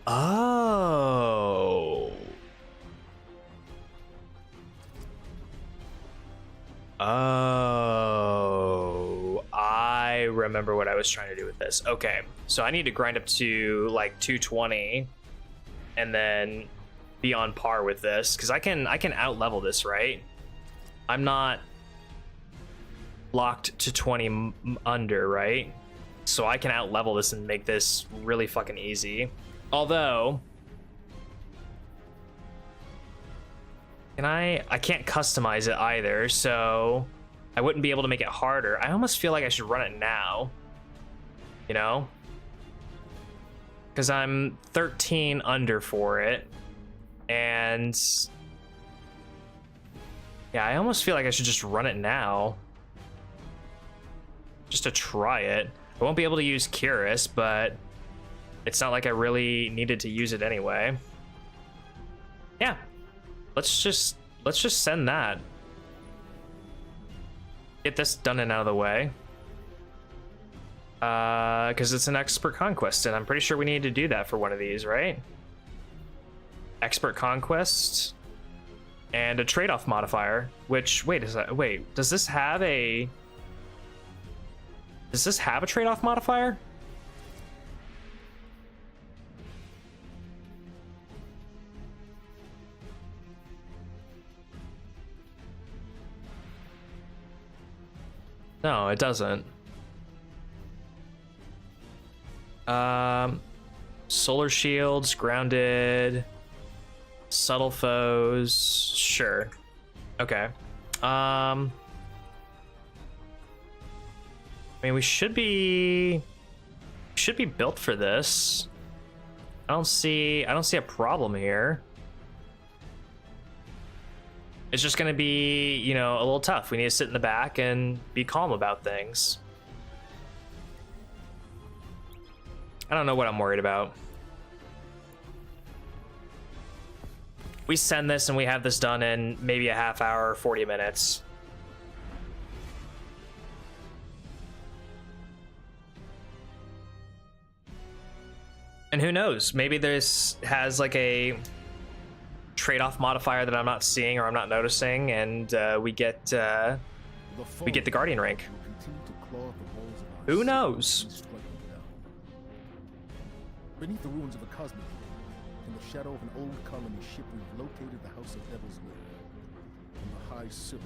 Oh. Oh, I remember what I was trying to do with this. Okay, so I need to grind up to like 220 and then be on par with this because I can out level this, right? I'm not locked to 20 under, right? So I can out level this and make this really fucking easy. Although I can't customize it either, so I wouldn't be able to make it harder. I almost feel like I should run it now, you know? Because I'm 13 under for it, and yeah, I almost feel like I should just run it now. Just to try it. I won't be able to use Curious, but it's not like I really needed to use it anyway. Yeah. Let's just send that. Get this done and out of the way. Because it's an expert conquest, and I'm pretty sure we need to do that for one of these, right? Expert conquest and a trade-off modifier. Which does this have a trade-off modifier? No, it doesn't. Solar shields, grounded, subtle foes. Sure. Okay. I mean, we should be built for this. I don't see a problem here. It's just gonna be, you know, a little tough. We need to sit in the back and be calm about things. I don't know what I'm worried about. We send this and we have this done in maybe a half hour, 40 minutes. And who knows? Maybe this has like a trade-off modifier that I'm not seeing or I'm not noticing, and we get the Guardian rank. Who knows? Beneath the ruins of a cosmic, in the shadow of an old colony ship, we've located the House of Devil's Lair. From the high silt,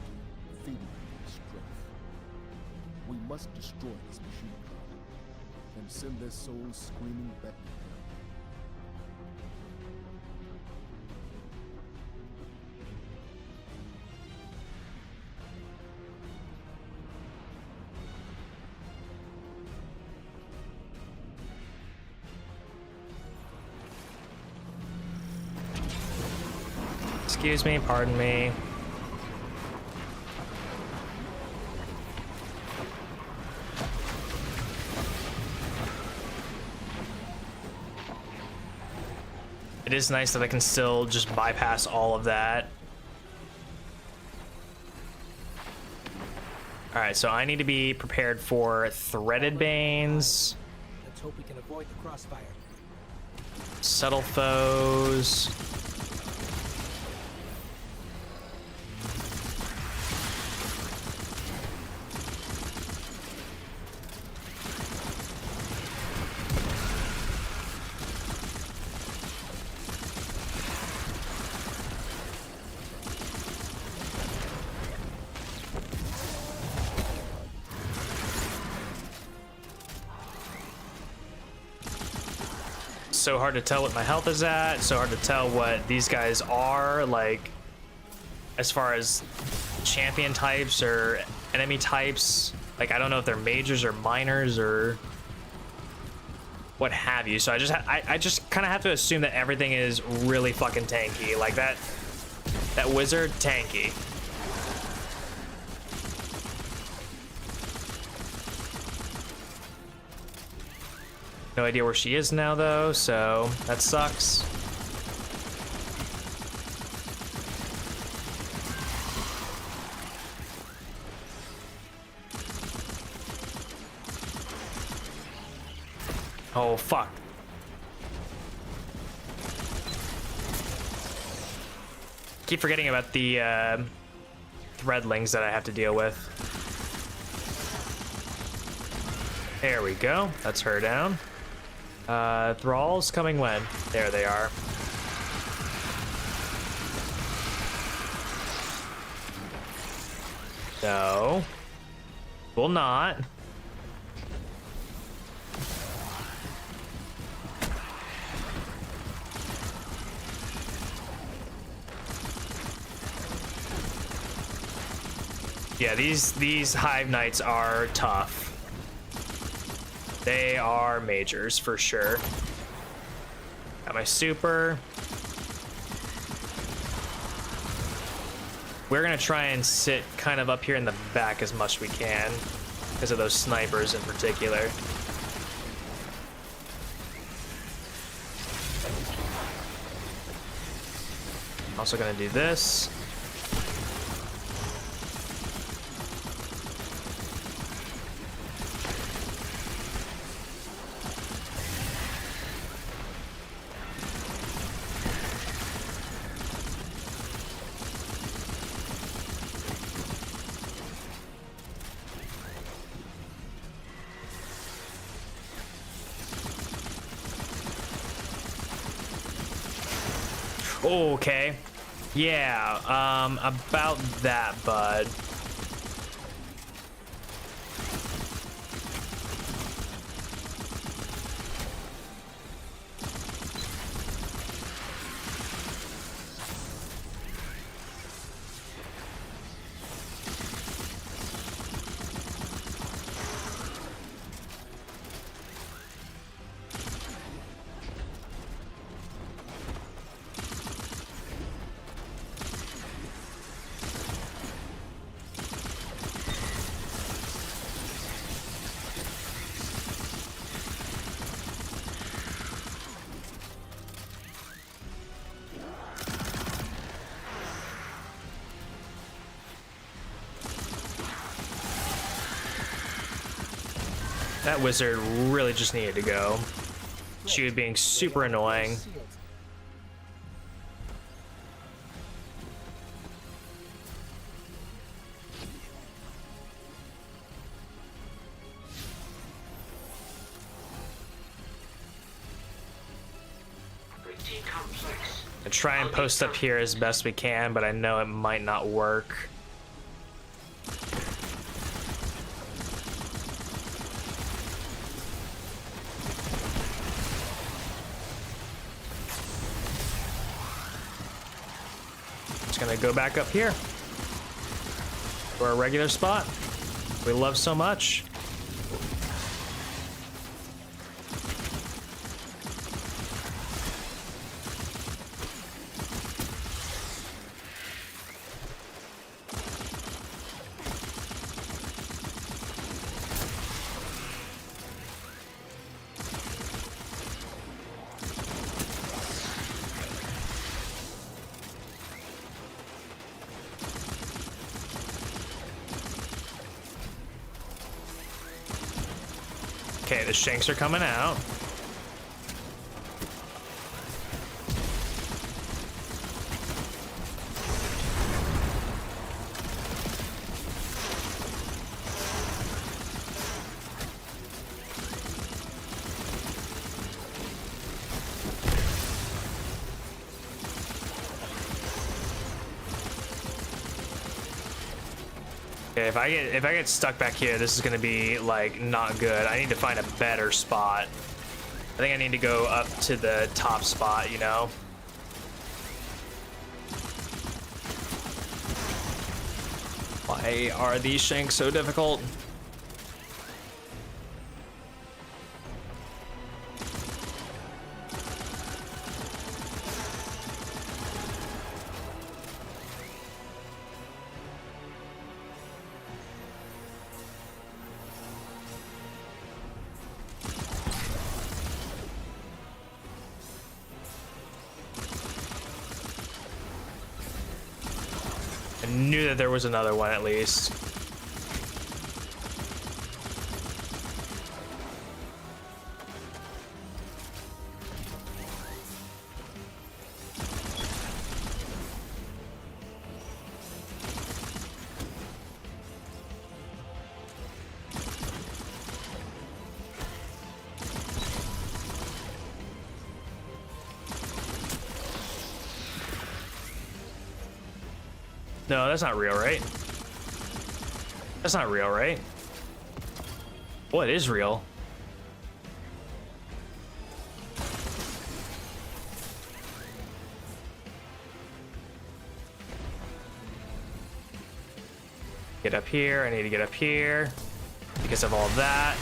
feeding its strength. We must destroy this machine god and send their souls screaming back to hell. Excuse me, pardon me. It is nice that I can still just bypass all of that. All right, so I need to be prepared for threaded banes. Let's hope we can avoid the crossfire. Subtle foes. so hard to tell what my health is at, so hard to tell what these guys are, like, as far as champion types or enemy types. Like, I don't know if they're majors or minors or what have you. So I just kind of have to assume that everything is really fucking tanky. Like that wizard, tanky. No idea where she is now though, so that sucks. Oh, fuck. Keep forgetting about the threadlings that I have to deal with. There we go. That's her down. Thralls coming when? There they are. No. Will not. Yeah, these Hive Knights are tough. They are majors for sure. Got my super. We're gonna try and sit kind of up here in the back as much as we can because of those snipers in particular. Also gonna do this. Okay. Yeah, about that, bud. That wizard really just needed to go. She was being super annoying. I try and post up here as best we can, but I know it might not work. Gonna go back up here to our regular spot we love so much. Okay, the shanks are coming out. Okay, if I get stuck back here, this is gonna be like not good. I need to find a better spot. I think I need to go up to the top spot, you know? Why are these shanks so difficult? I knew that there was another one at least. No, that's not real, right? That's not real, right? Oh, it is real. Get up here. I need to get up here because of all that.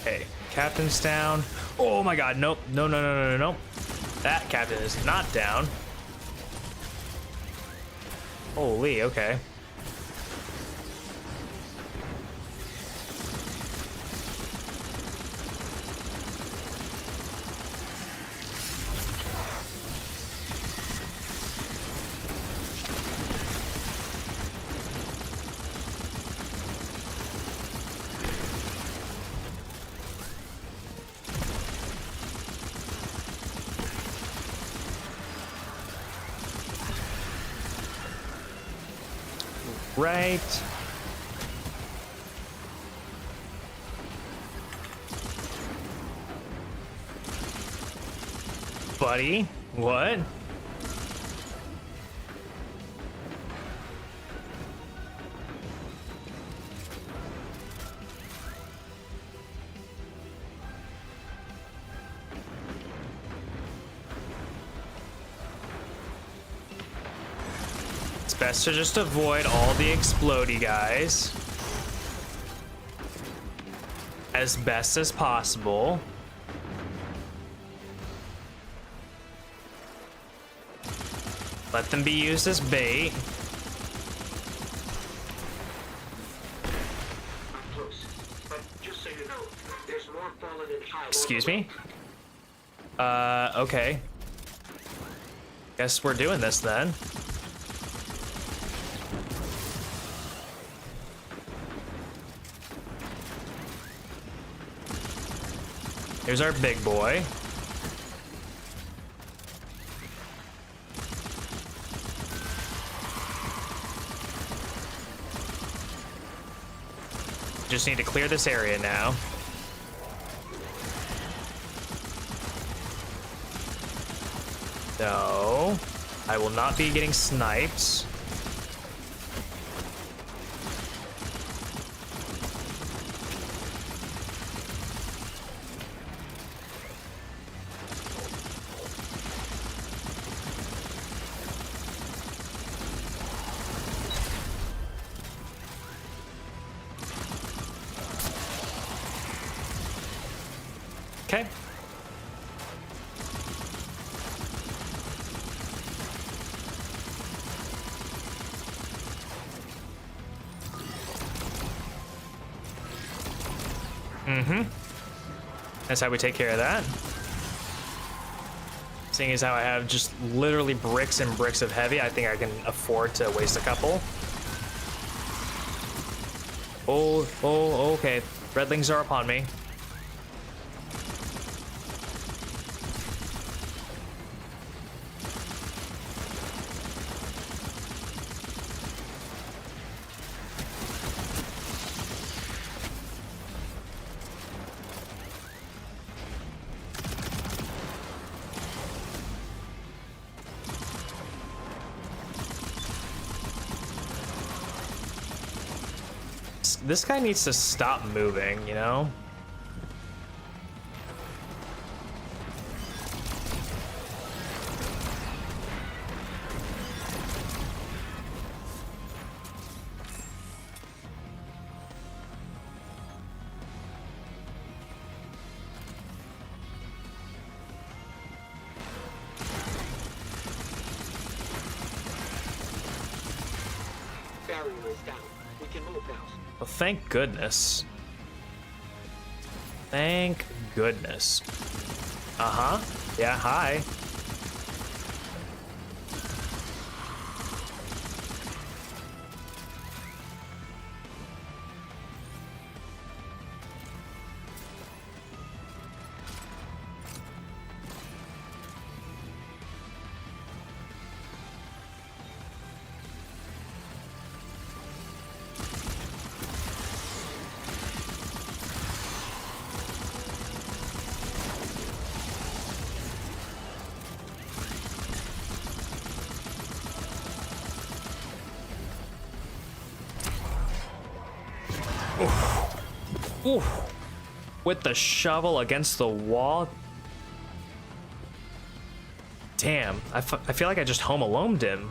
Okay, captain's down. Oh my god, nope. No, no, no, no, no, no. That captain is not down. Holy, okay. Right. Buddy, what? Best to just avoid all the explodey guys as best as possible. Let them be used as bait. Excuse me? Okay. Guess we're doing this then. Here's our big boy. Just need to clear this area now. No, I will not be getting sniped. Okay. Mm-hmm. That's how we take care of that. Seeing as how I have just literally bricks and bricks of heavy, I think I can afford to waste a couple. Oh, okay. Redlings are upon me. This guy needs to stop moving, you know? Barrier is down. We can move now. Well, thank goodness. Thank goodness. Uh-huh. Yeah, hi. Oof. With the shovel against the wall. Damn, I feel like I just home aloned him.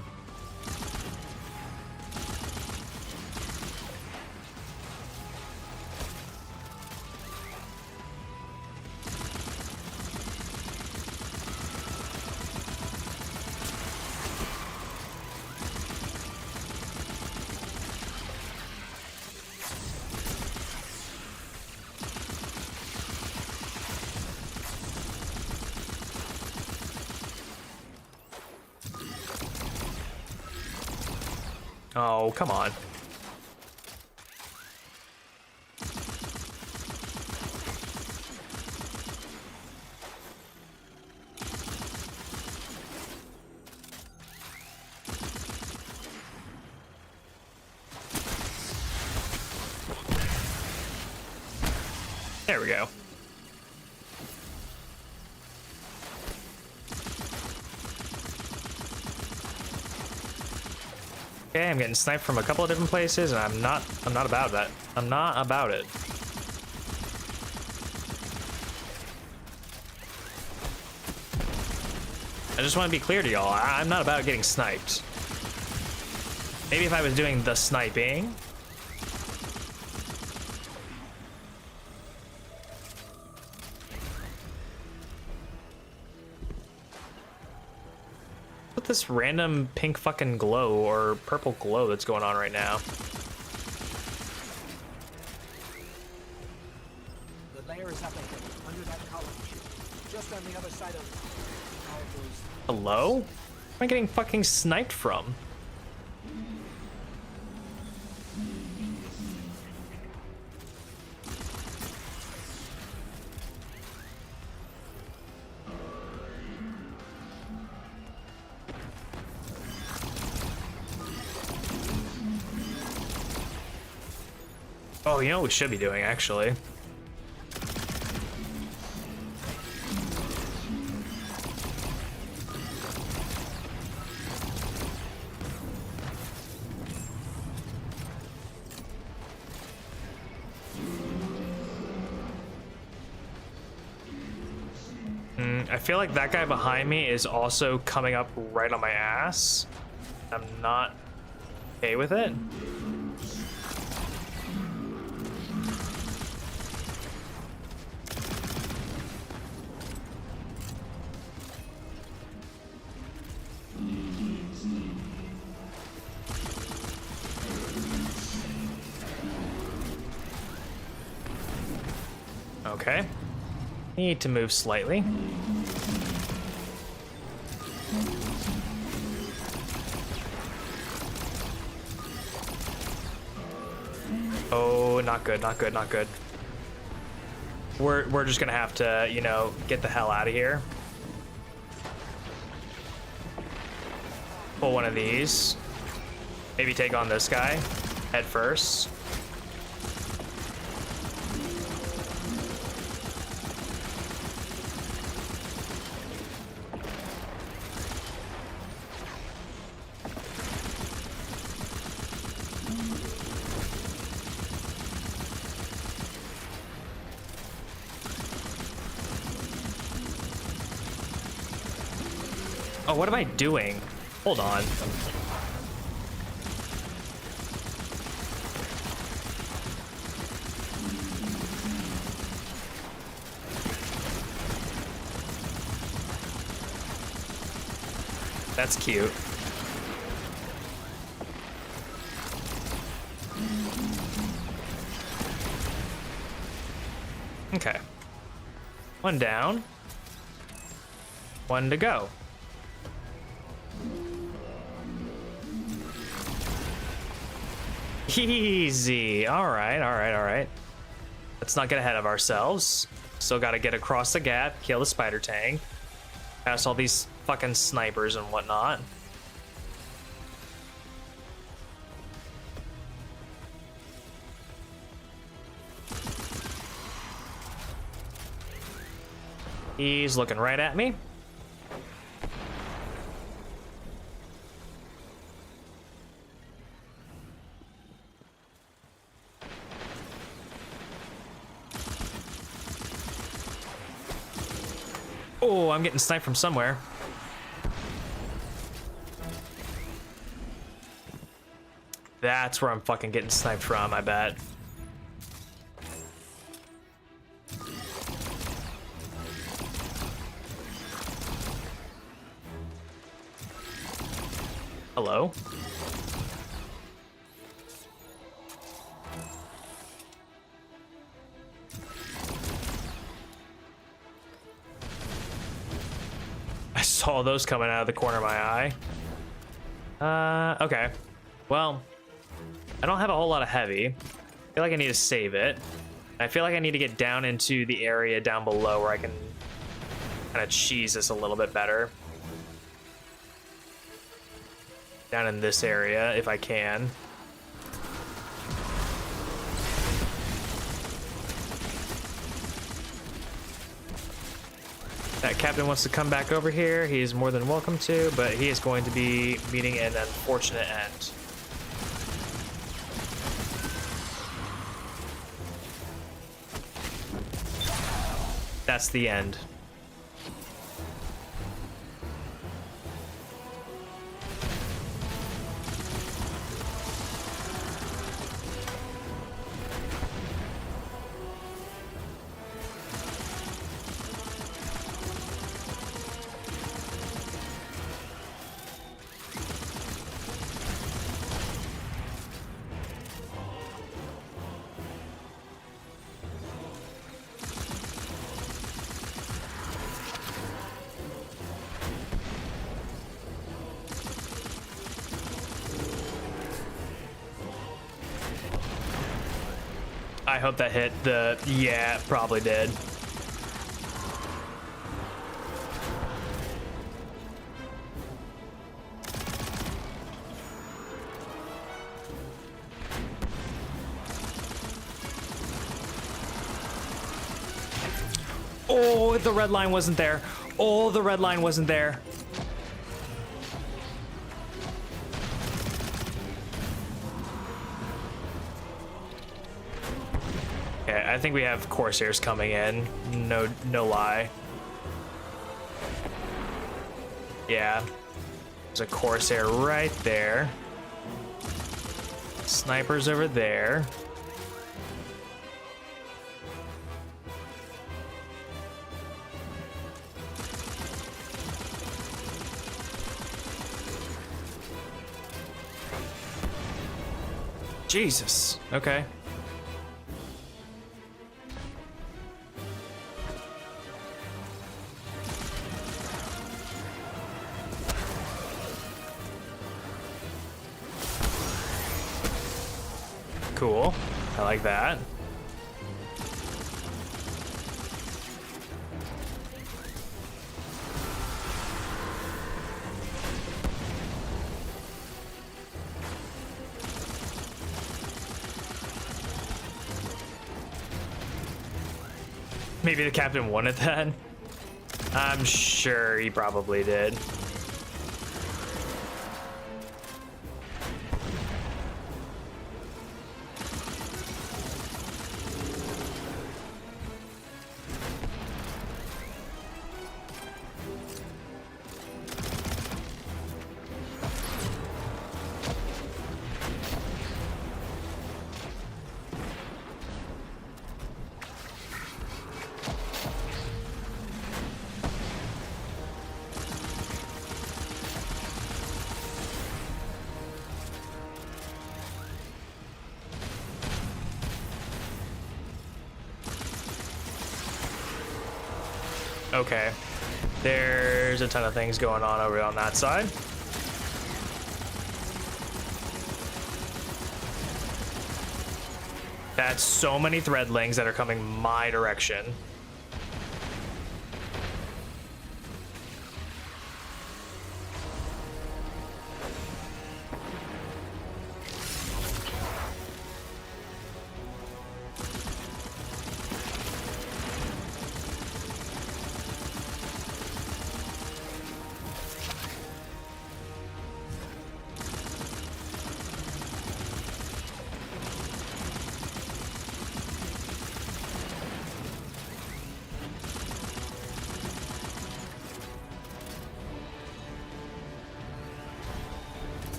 Oh, come on. There we go. Okay, I'm getting sniped from a couple of different places, and I'm not about that. I'm not about it. I just want to be clear to y'all, I'm not about getting sniped. Maybe if I was doing the sniping. This random pink fucking glow or purple glow that's going on right now. The layer is up ahead, under that column ship, just on the other side of Hello? Where am I getting fucking sniped from? Oh, you know what we should be doing, actually? I feel like that guy behind me is also coming up right on my ass. I'm not okay with it. Okay. Need to move slightly. Oh, not good, not good, not good. We're just gonna have to, you know, get the hell out of here. Pull one of these. Maybe take on this guy head first. Oh, what am I doing? Hold on. That's cute. Okay. One down. One to go. Easy. All right, all right, all right. Let's not get ahead of ourselves. Still got to get across the gap, kill the spider tank, pass all these fucking snipers and whatnot. He's looking right at me. Oh, I'm getting sniped from somewhere. That's where I'm fucking getting sniped from, I bet. Hello? I saw those coming out of the corner of my eye. Okay. Well, I don't have a whole lot of heavy. I feel like I need to save it. I feel like I need to get down into the area down below where I can kind of cheese this a little bit better. Down in this area, if I can. That captain wants to come back over here. He's more than welcome to, but he is going to be meeting an unfortunate end. That's the end. I hope that hit the... Yeah, it probably did. Oh, the red line wasn't there. Oh, the red line wasn't there. I think we have Corsairs coming in. No lie. Yeah. There's a Corsair right there. Snipers over there. Jesus. Okay. Cool. I like that. Maybe the captain wanted that. I'm sure he probably did. Okay, there's a ton of things going on over on that side. That's so many threadlings that are coming my direction.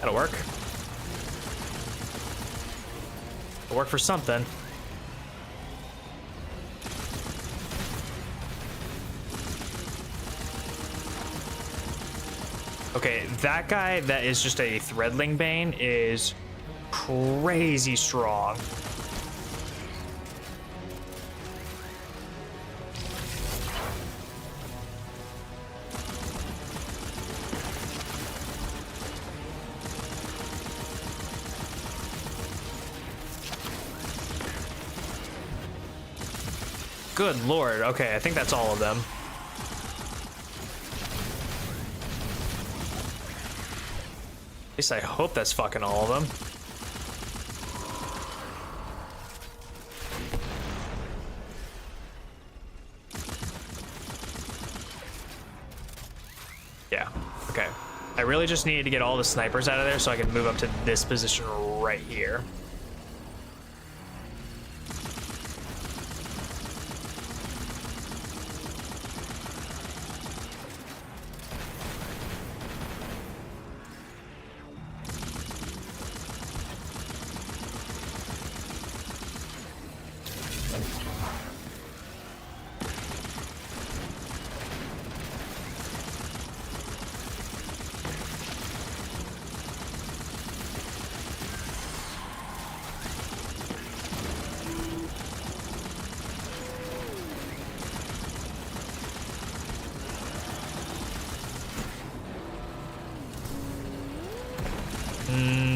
That'll work. It'll work for something. Okay, that guy that is just a Threadling Bane is crazy strong. Good lord. Okay, I think that's all of them. At least I hope that's fucking all of them. Yeah, okay. I really just needed to get all the snipers out of there so I can move up to this position right here.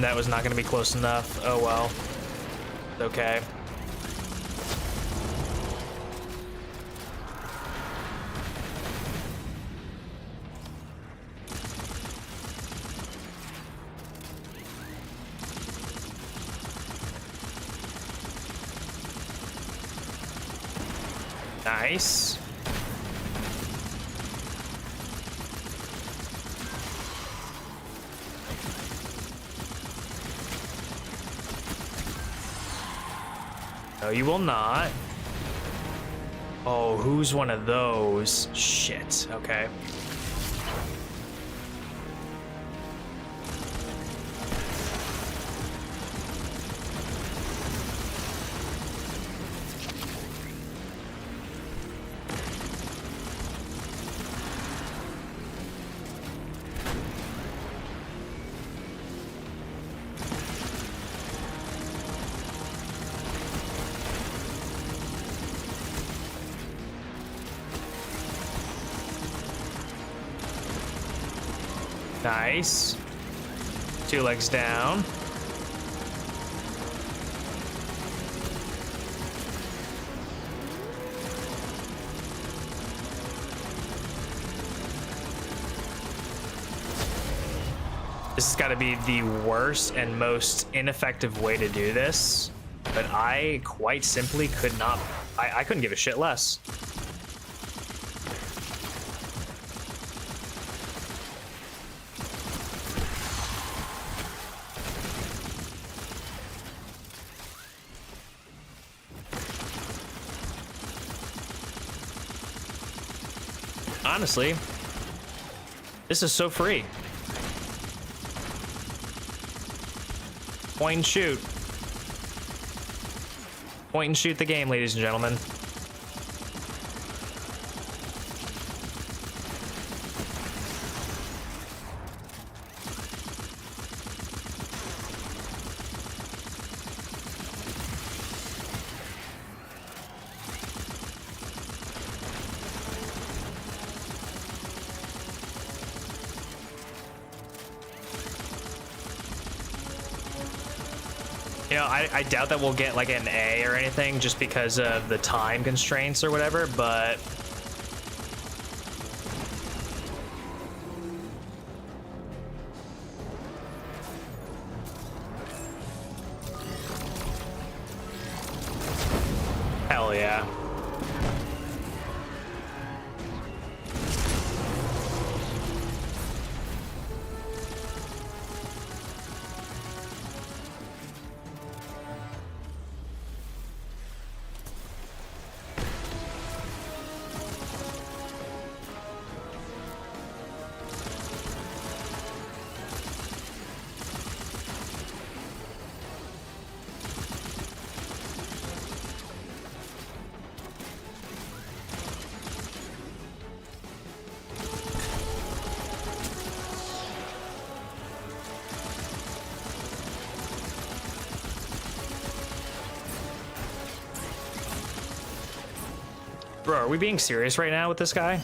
That was not going to be close enough. Oh well. Okay. Nice. No, you will not. Oh, who's one of those? Shit, okay. Nice. 2 legs down. This has got to be the worst and most ineffective way to do this, but I quite simply could not, I couldn't give a shit less. Honestly, this is so free. Point and shoot. Point and shoot the game, ladies and gentlemen. You know, I doubt that we'll get like an A or anything just because of the time constraints or whatever, but hell yeah. Bro, are we being serious right now with this guy?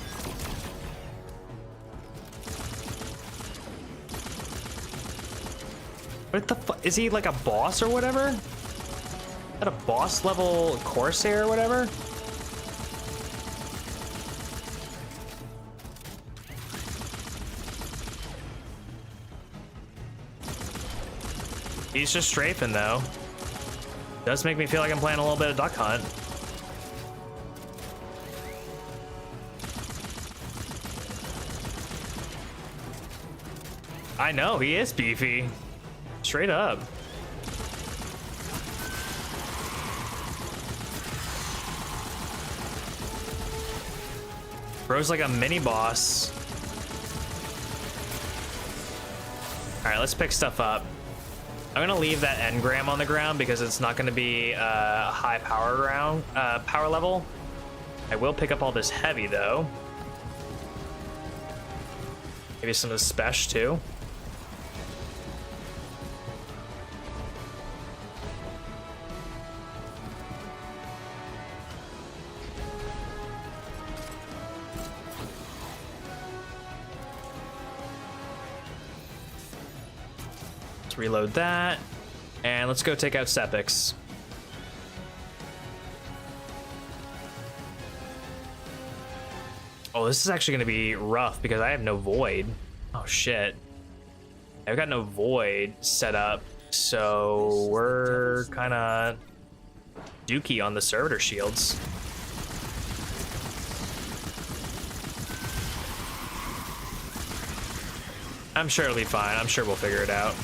What the fuck? Is he like a boss or whatever? Is that a boss level Corsair or whatever? He's just strafing though. Does make me feel like I'm playing a little bit of Duck Hunt. I know, he is beefy. Straight up. Bro's like a mini boss. Alright, let's pick stuff up. I'm gonna leave that engram on the ground because it's not gonna be a high power level. I will pick up all this heavy though. Maybe some of the spesh too. Reload that, and let's go take out Sepix. Oh, this is actually going to be rough because I have no void. Oh shit, I've got no void set up, so we're kind of dookie on the servitor shields. I'm sure it'll be fine. I'm sure we'll figure it out.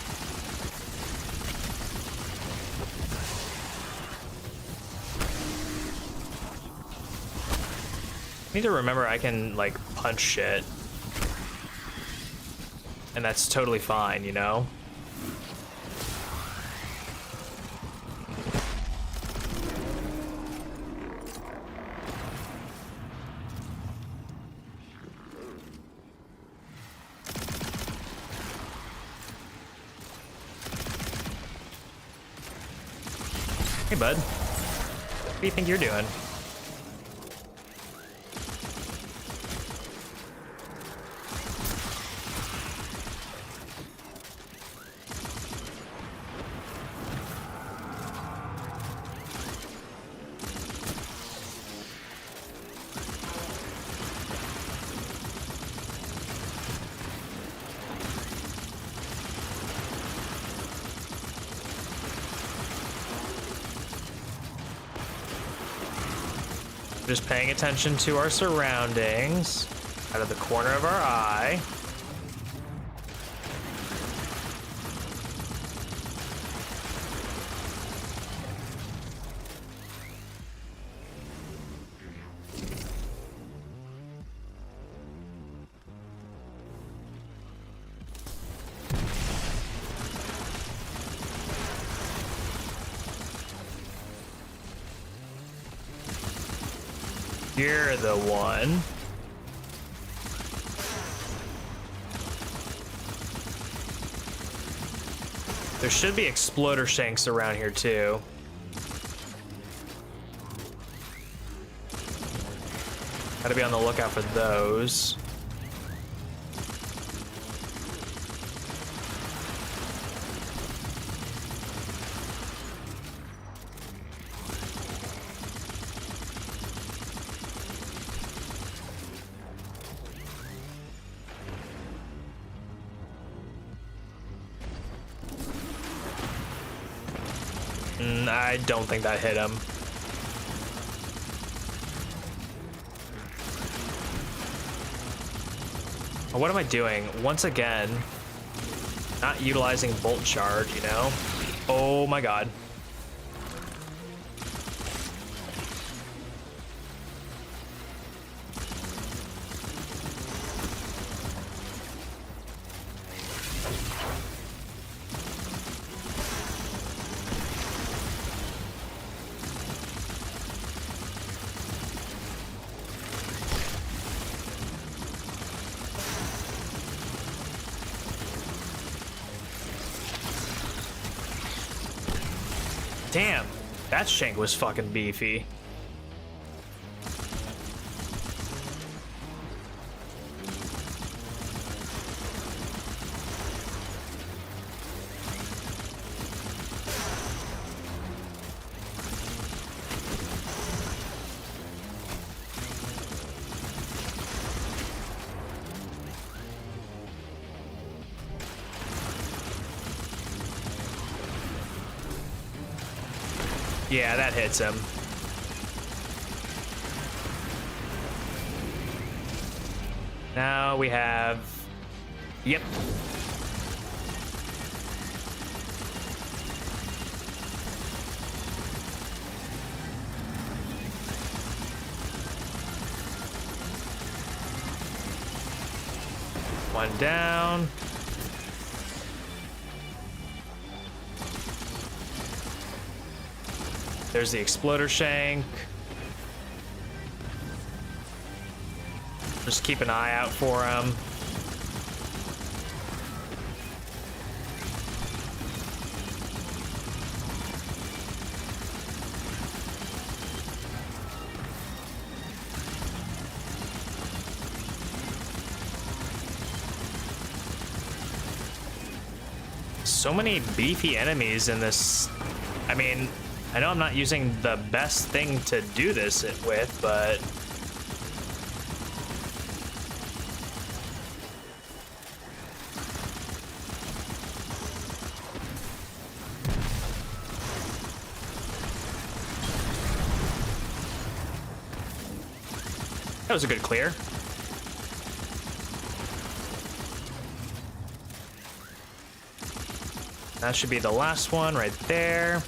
I need to remember I can like punch shit, and that's totally fine, you know? Hey bud, what do you think you're doing? Just paying attention to our surroundings out of the corner of our eye. You're the one. There should be exploder shanks around here too. Gotta be on the lookout for those. I don't think that hit him. What am I doing? Once again, not utilizing bolt charge, you know? Oh my god. Damn, that shank was fucking beefy. Yeah, that hits him. Now we have... Yep. One down. There's the exploder shank. Just keep an eye out for him. So many beefy enemies in this. I mean, I know I'm not using the best thing to do this with, but... That was a good clear. That should be the last one right there.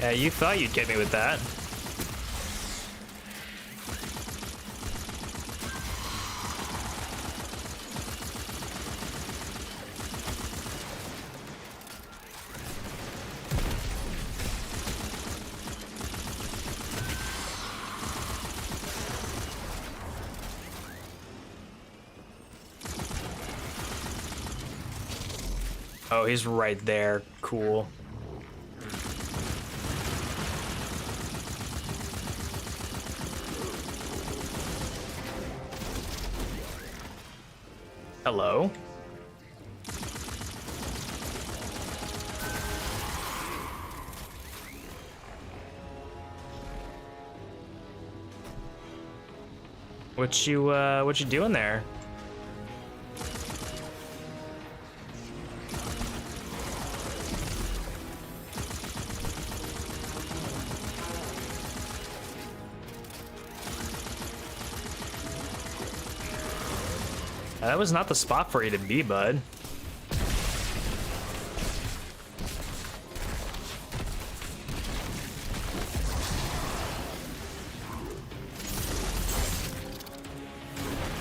Yeah, you thought you'd get me with that. Oh, he's right there. Cool. Hello? What you doing there? That was not the spot for you to be, bud.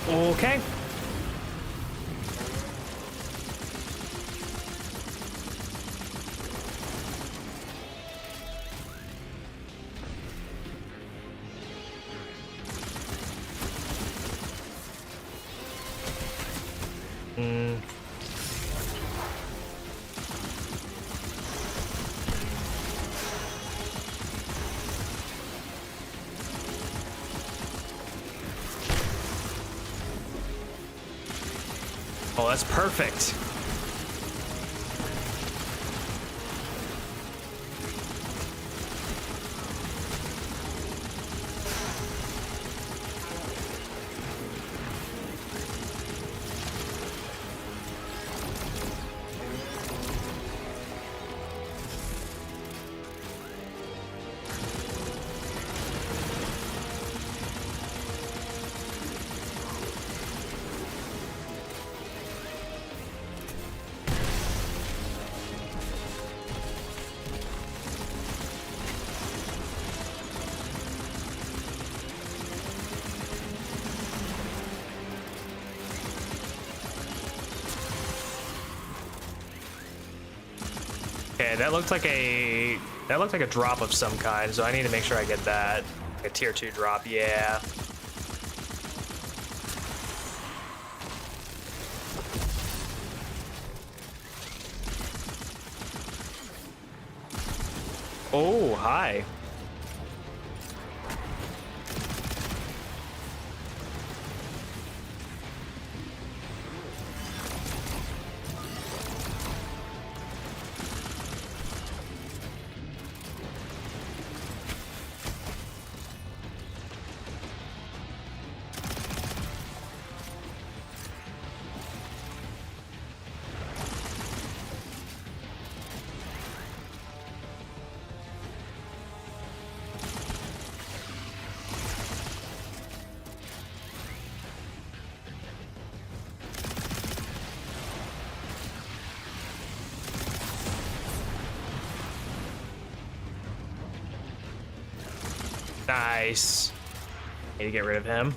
Okay. Oh, that's perfect. Okay, that looked like a drop of some kind, so I need to make sure I get that. Like a tier 2 drop, yeah. Oh, hi. Nice. Need to get rid of him.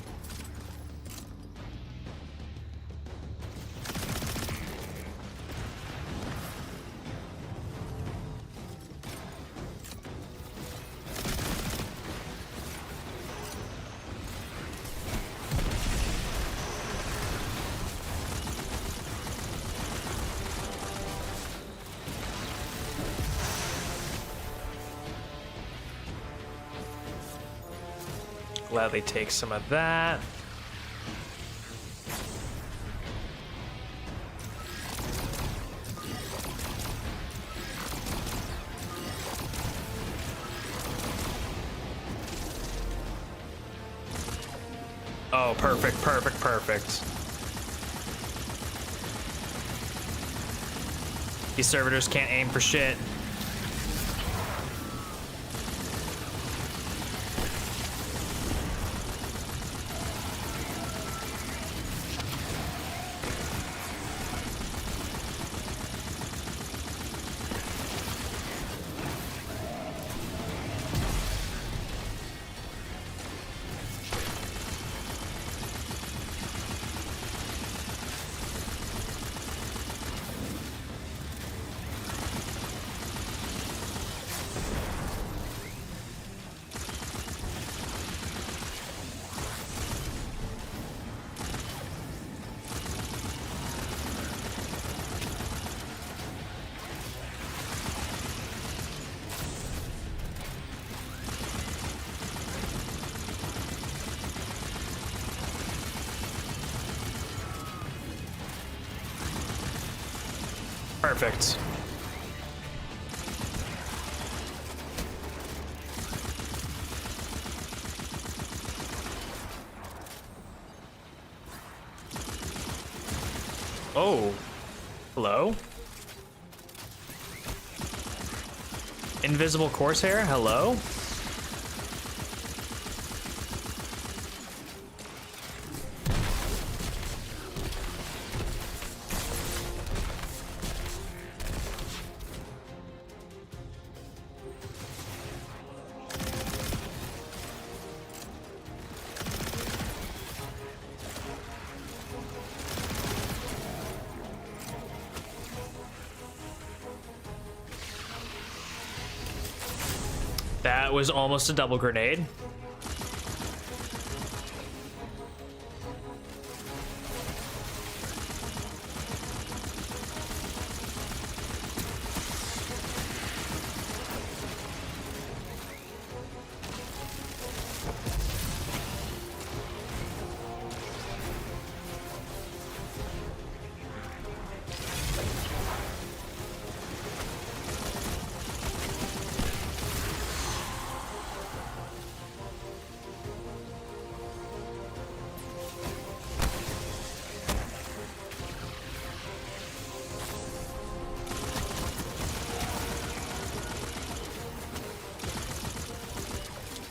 Gladly take some of that. Oh, perfect, perfect, perfect. These servitors can't aim for shit. Perfect. Oh. Hello? Invisible Corsair, hello? That was almost a double grenade.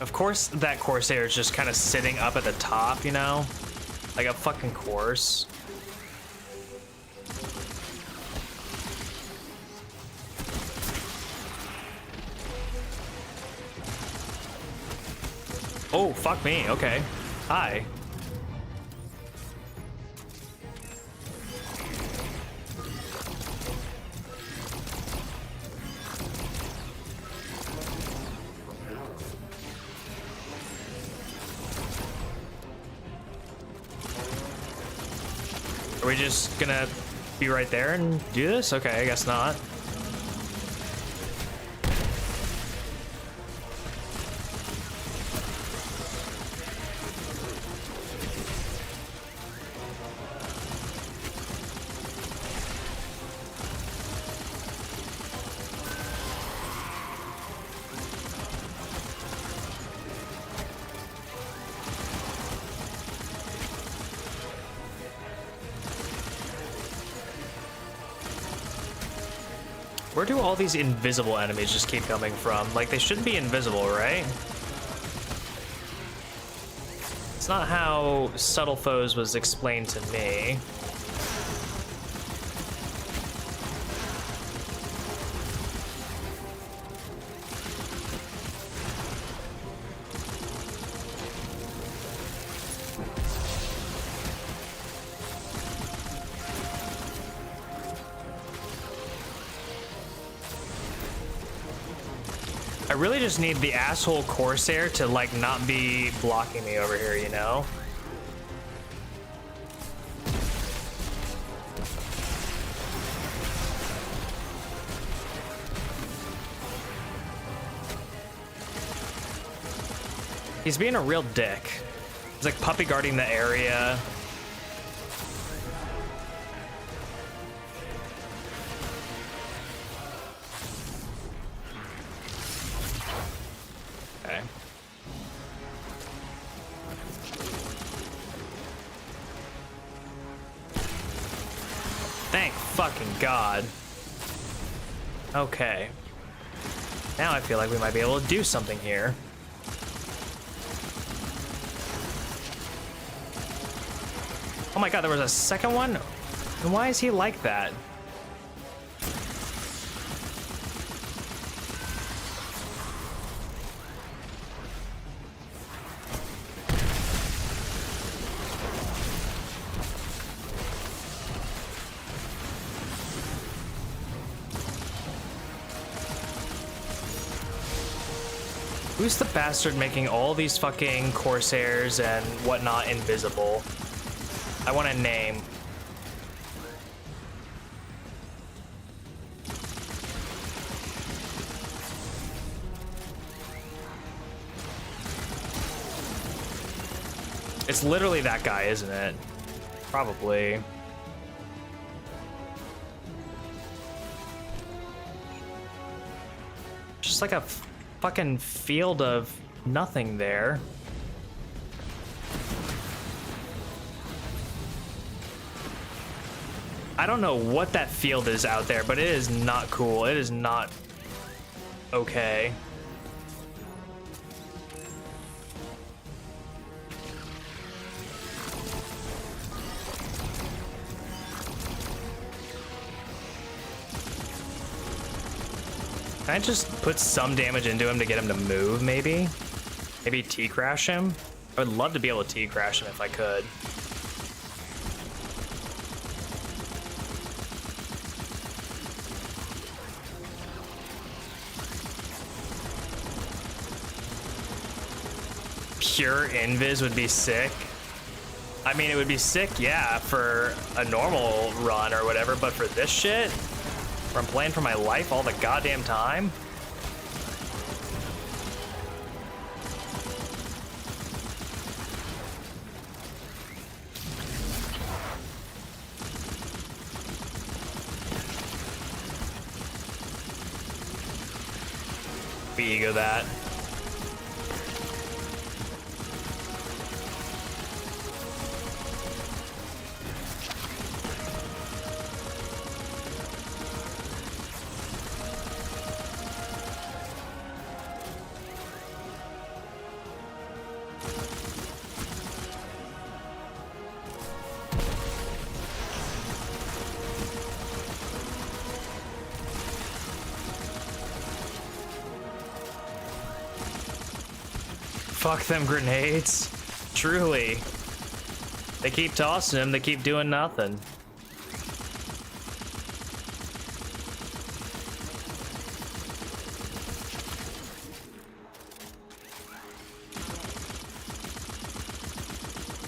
Of course, that Corsair is just kind of sitting up at the top, you know? Like a fucking course. Oh, fuck me. Okay. Hi. Are we just gonna be right there and do this? Okay, I guess not. Where do all these invisible enemies just keep coming from? Like, they shouldn't be invisible, right? It's not how subtle foes was explained to me. I really just need the asshole Corsair to, like, not be blocking me over here, you know? He's being a real dick. He's, like, puppy guarding the area. Okay. Thank fucking God. Okay. Now I feel like we might be able to do something here. Oh my God, there was a second one? And why is he like that? Who's the bastard making all these fucking Corsairs and whatnot invisible? I want a name. It's literally that guy, isn't it? Probably. just like a fucking field of nothing there. I don't know what that field is out there, but it is not cool. It is not okay. Can I just put some damage into him to get him to move, maybe? Maybe T-crash him? I would love to be able to T-crash him if I could. Pure invis would be sick. I mean, it would be sick, yeah, for a normal run or whatever, but for this shit, where I'm playing for my life all the goddamn time. We ego that. Fuck them grenades. Truly. They keep tossing them, they keep doing nothing.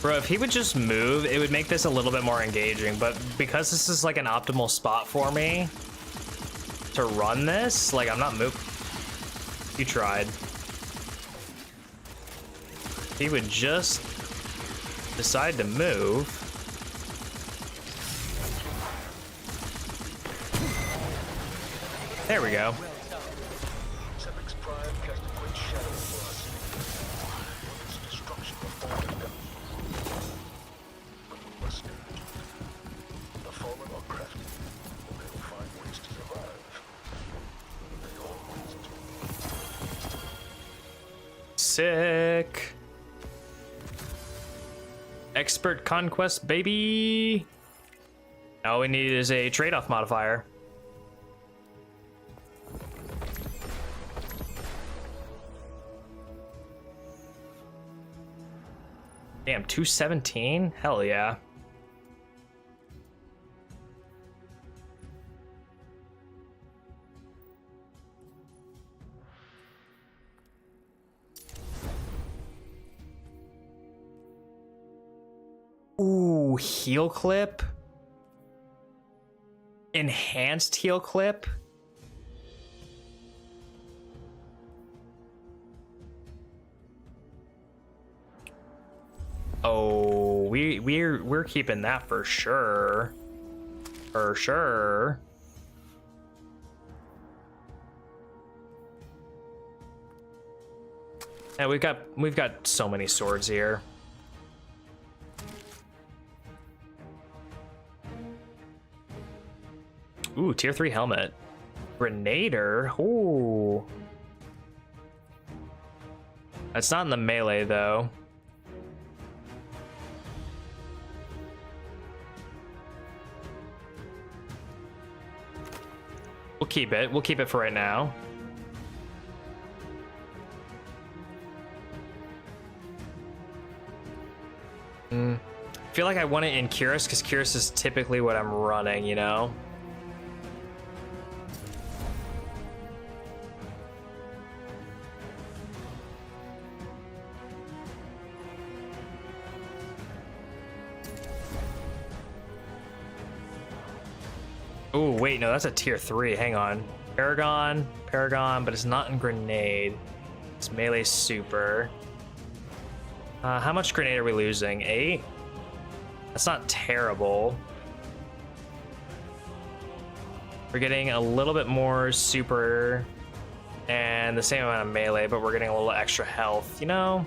Bro, if he would just move, it would make this a little bit more engaging, but because this is like an optimal spot for me to run this, like I'm not moving. You tried. He would just decide to move. There we go. Sick. Expert conquest, baby. All we need is a trade-off modifier. Damn, 217? Hell yeah. Ooh, heal clip. Enhanced heal clip. Oh, we're keeping that for sure. For sure. And we've got so many swords here. Ooh, tier 3 helmet. Grenader. Ooh. That's not in the melee though. We'll keep it. We'll keep it for right now. I feel like I want it in Curus because Curus is typically what I'm running, you know? Oh, wait, no, that's a tier 3. Hang on. Paragon, but it's not in grenade. It's melee super. How much grenade are we losing? 8? That's not terrible. We're getting a little bit more super and the same amount of melee, but we're getting a little extra health, you know?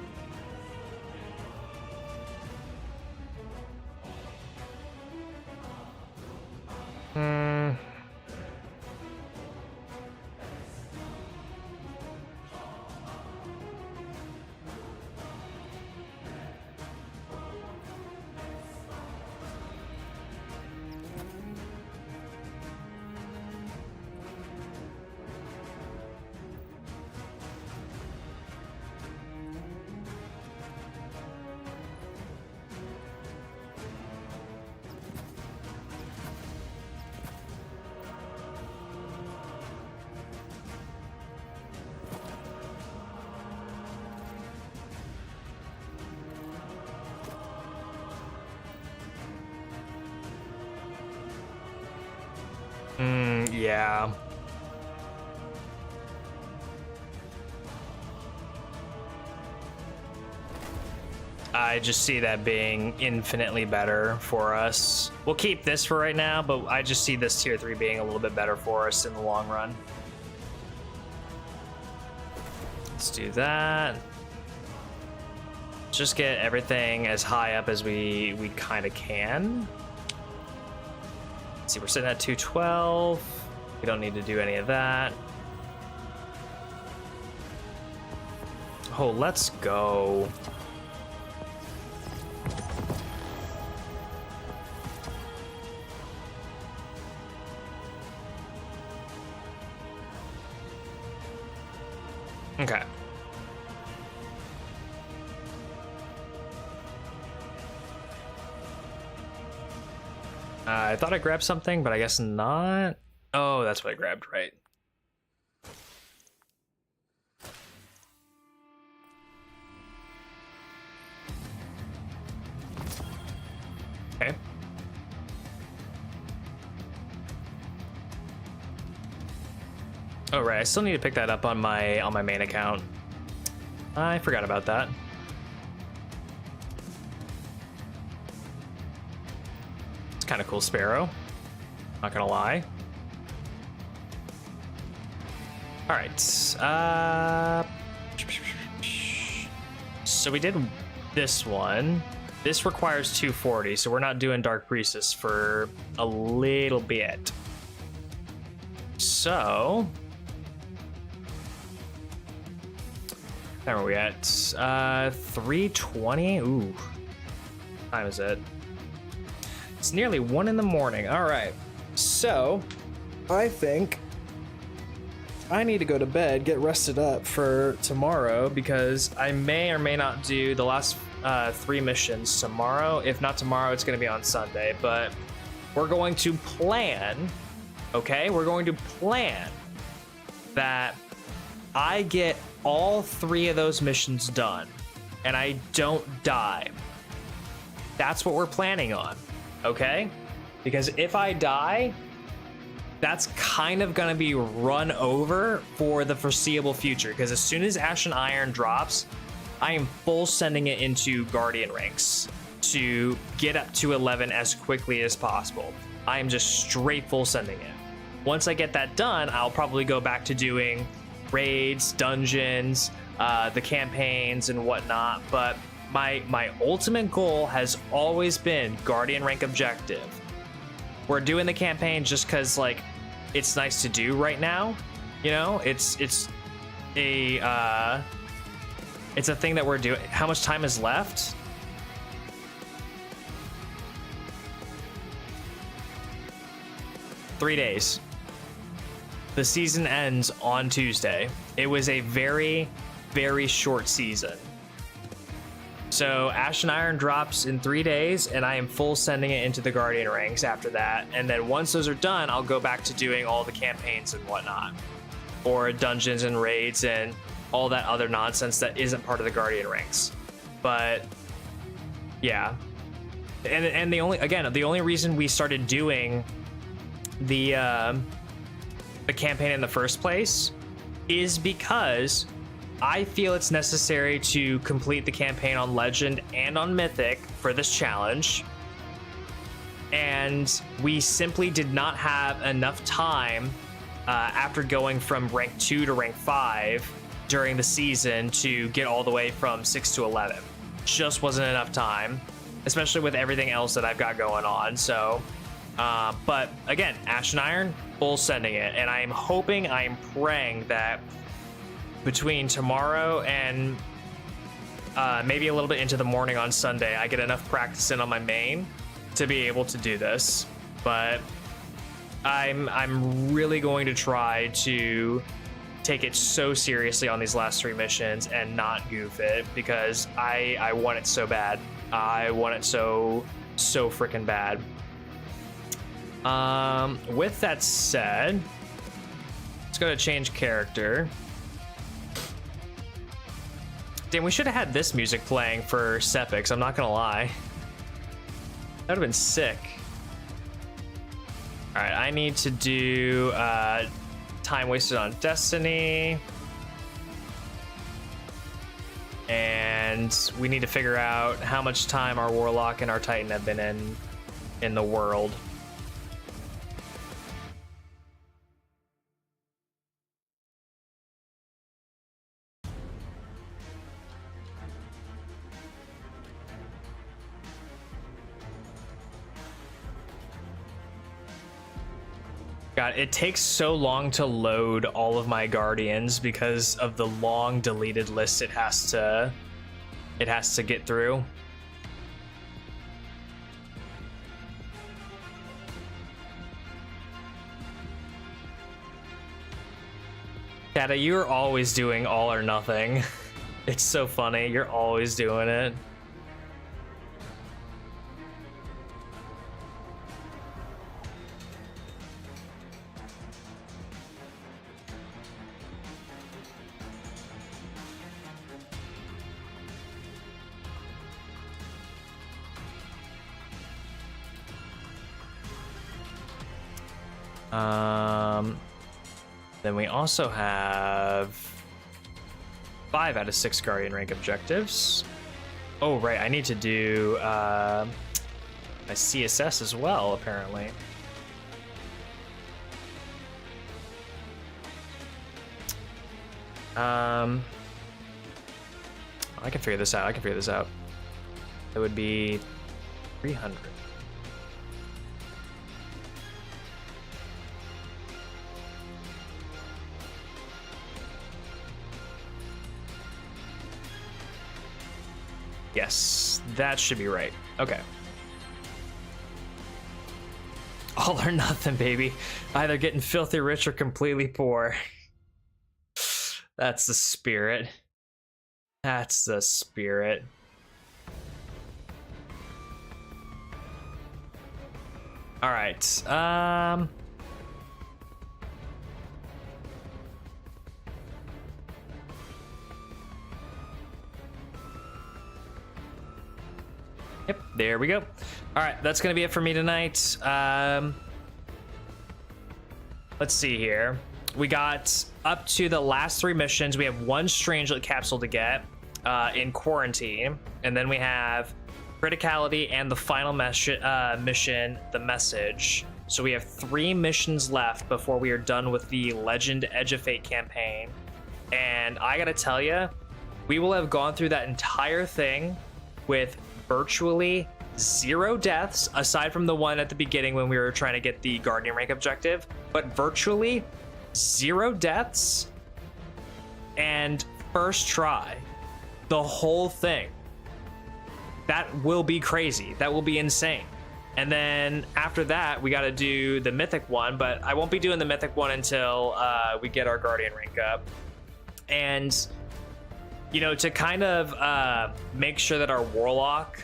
Yeah. I just see that being infinitely better for us. We'll keep this for right now, but I just see this tier 3 being a little bit better for us in the long run. Let's do that. Just get everything as high up as we kind of can. Let's see, we're sitting at 212. We don't need to do any of that. Oh, let's go. Okay. I thought I grabbed something, but I guess not. Oh, that's what I grabbed, right. Okay. Oh, right, I still need to pick that up on my main account. I forgot about that. It's kind of cool, Sparrow. Not gonna lie. All right. So we did this one. This requires 240, so we're not doing Dark Priestess for a little bit. So, where are we at? 3:20. Ooh, what time is it? It's nearly 1 in the morning. All right. So, I think I need to go to bed, get rested up for tomorrow, because I may or may not do the last 3 missions tomorrow. If not tomorrow, it's going to be on Sunday. But we're going to plan, okay? We're going to plan that I get all 3 of those missions done and I don't die. That's what we're planning on, okay? Because if I die, that's kind of going to be run over for the foreseeable future, because as soon as Ashen Iron drops, I am full sending it into Guardian ranks to get up to 11 as quickly as possible. I am just straight full sending it. Once I get that done, I'll probably go back to doing raids, dungeons, the campaigns and whatnot, but my ultimate goal has always been Guardian rank objective. We're doing the campaign just because, like, it's nice to do right now. You know, it's a thing that we're doing. How much time is left? Three days. The season ends on Tuesday. It was a very, very short season. So Ashen Iron drops in 3 days, and I am full sending it into the Guardian ranks after that. And then once those are done, I'll go back to doing all the campaigns and whatnot, or dungeons and raids and all that other nonsense that isn't part of the Guardian ranks. But yeah, and the only reason we started doing the campaign in the first place is because I feel it's necessary to complete the campaign on Legend and on Mythic for this challenge. And we simply did not have enough time after going from rank 2 to rank 5 during the season to get all the way from 6 to 11. Just wasn't enough time, especially with everything else that I've got going on. So, but again, Ashen Iron, full sending it. And I'm hoping, I'm praying that between tomorrow and maybe a little bit into the morning on Sunday, I get enough practice in on my main to be able to do this. But I'm really going to try to take it so seriously on these last 3 missions and not goof it, because I want it so bad. I want it so freaking bad. With that said, let's go to change character. Damn, we should have had this music playing for Sepix, I'm not gonna lie. That would have been sick. All right, I need to do time wasted on Destiny. And we need to figure out how much time our Warlock and our Titan have been in the world. God, it takes so long to load all of my Guardians because of the long deleted list it has to get through. Kata, you're always doing all or nothing. It's so funny, you're always doing it. Then we also have 5 out of 6 Guardian rank objectives. Oh, right, I need to do my CSS as well, apparently. I can figure this out. It would be 300. Yes, that should be right. Okay. All or nothing, baby. Either getting filthy rich or completely poor. That's the spirit. That's the spirit. All right. Yep, there we go. All right, that's gonna be it for me tonight. Let's see here. We got up to the last 3 missions. We have 1 Strangelet capsule to get in quarantine, and then we have criticality and the final mission, the message. So we have 3 missions left before we are done with the Legend Edge of Fate campaign. And I gotta tell you, we will have gone through that entire thing with virtually 0 deaths, aside from the one at the beginning when we were trying to get the Guardian rank objective, but virtually 0 deaths and first try. The whole thing. That will be crazy. That will be insane. And then after that, we got to do the Mythic one, but I won't be doing the Mythic one until we get our Guardian rank up. And you know, to kind of make sure that our Warlock,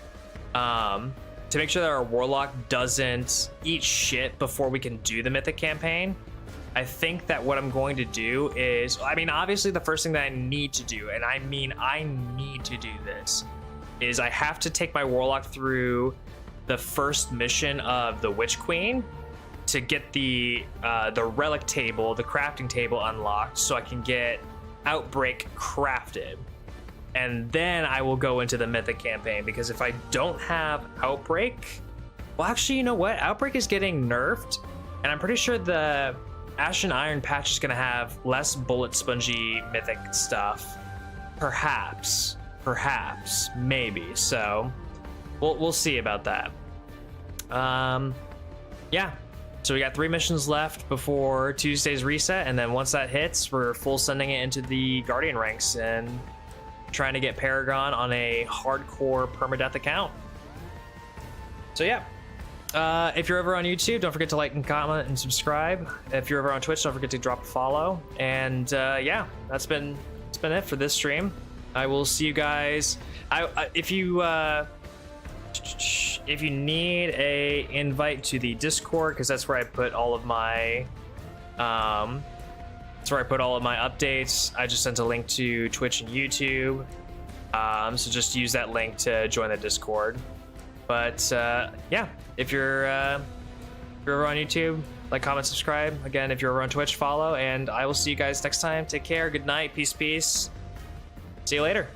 doesn't eat shit before we can do the Mythic campaign, I think that what I'm going to do is, I mean, obviously the first thing that I need to do, and I mean I need to do this, is I have to take my Warlock through the first mission of the Witch Queen to get the relic table, the crafting table unlocked, so I can get Outbreak crafted. And then I will go into the Mythic campaign, because if I don't have Outbreak, well, actually, you know what? Outbreak is getting nerfed, and I'm pretty sure the Ashen Iron patch is gonna have less bullet spongy mythic stuff. Perhaps, maybe. So we'll see about that. Yeah. So we got 3 missions left before Tuesday's reset, and then once that hits, we're full sending it into the Guardian ranks and trying to get Paragon on a hardcore permadeath account. So yeah. If you're over on YouTube, don't forget to like and comment and subscribe. If you're over on Twitch, don't forget to drop a follow. And yeah, that's been it for this stream. I will see you guys. If you need a invite to the Discord, because that's where I put all of my updates. I just sent a link to Twitch and YouTube. So just use that link to join the Discord. But yeah, if you're over on YouTube, like, comment, subscribe. Again, if you're over on Twitch, follow, and I will see you guys next time. Take care. Good night. Peace. See you later.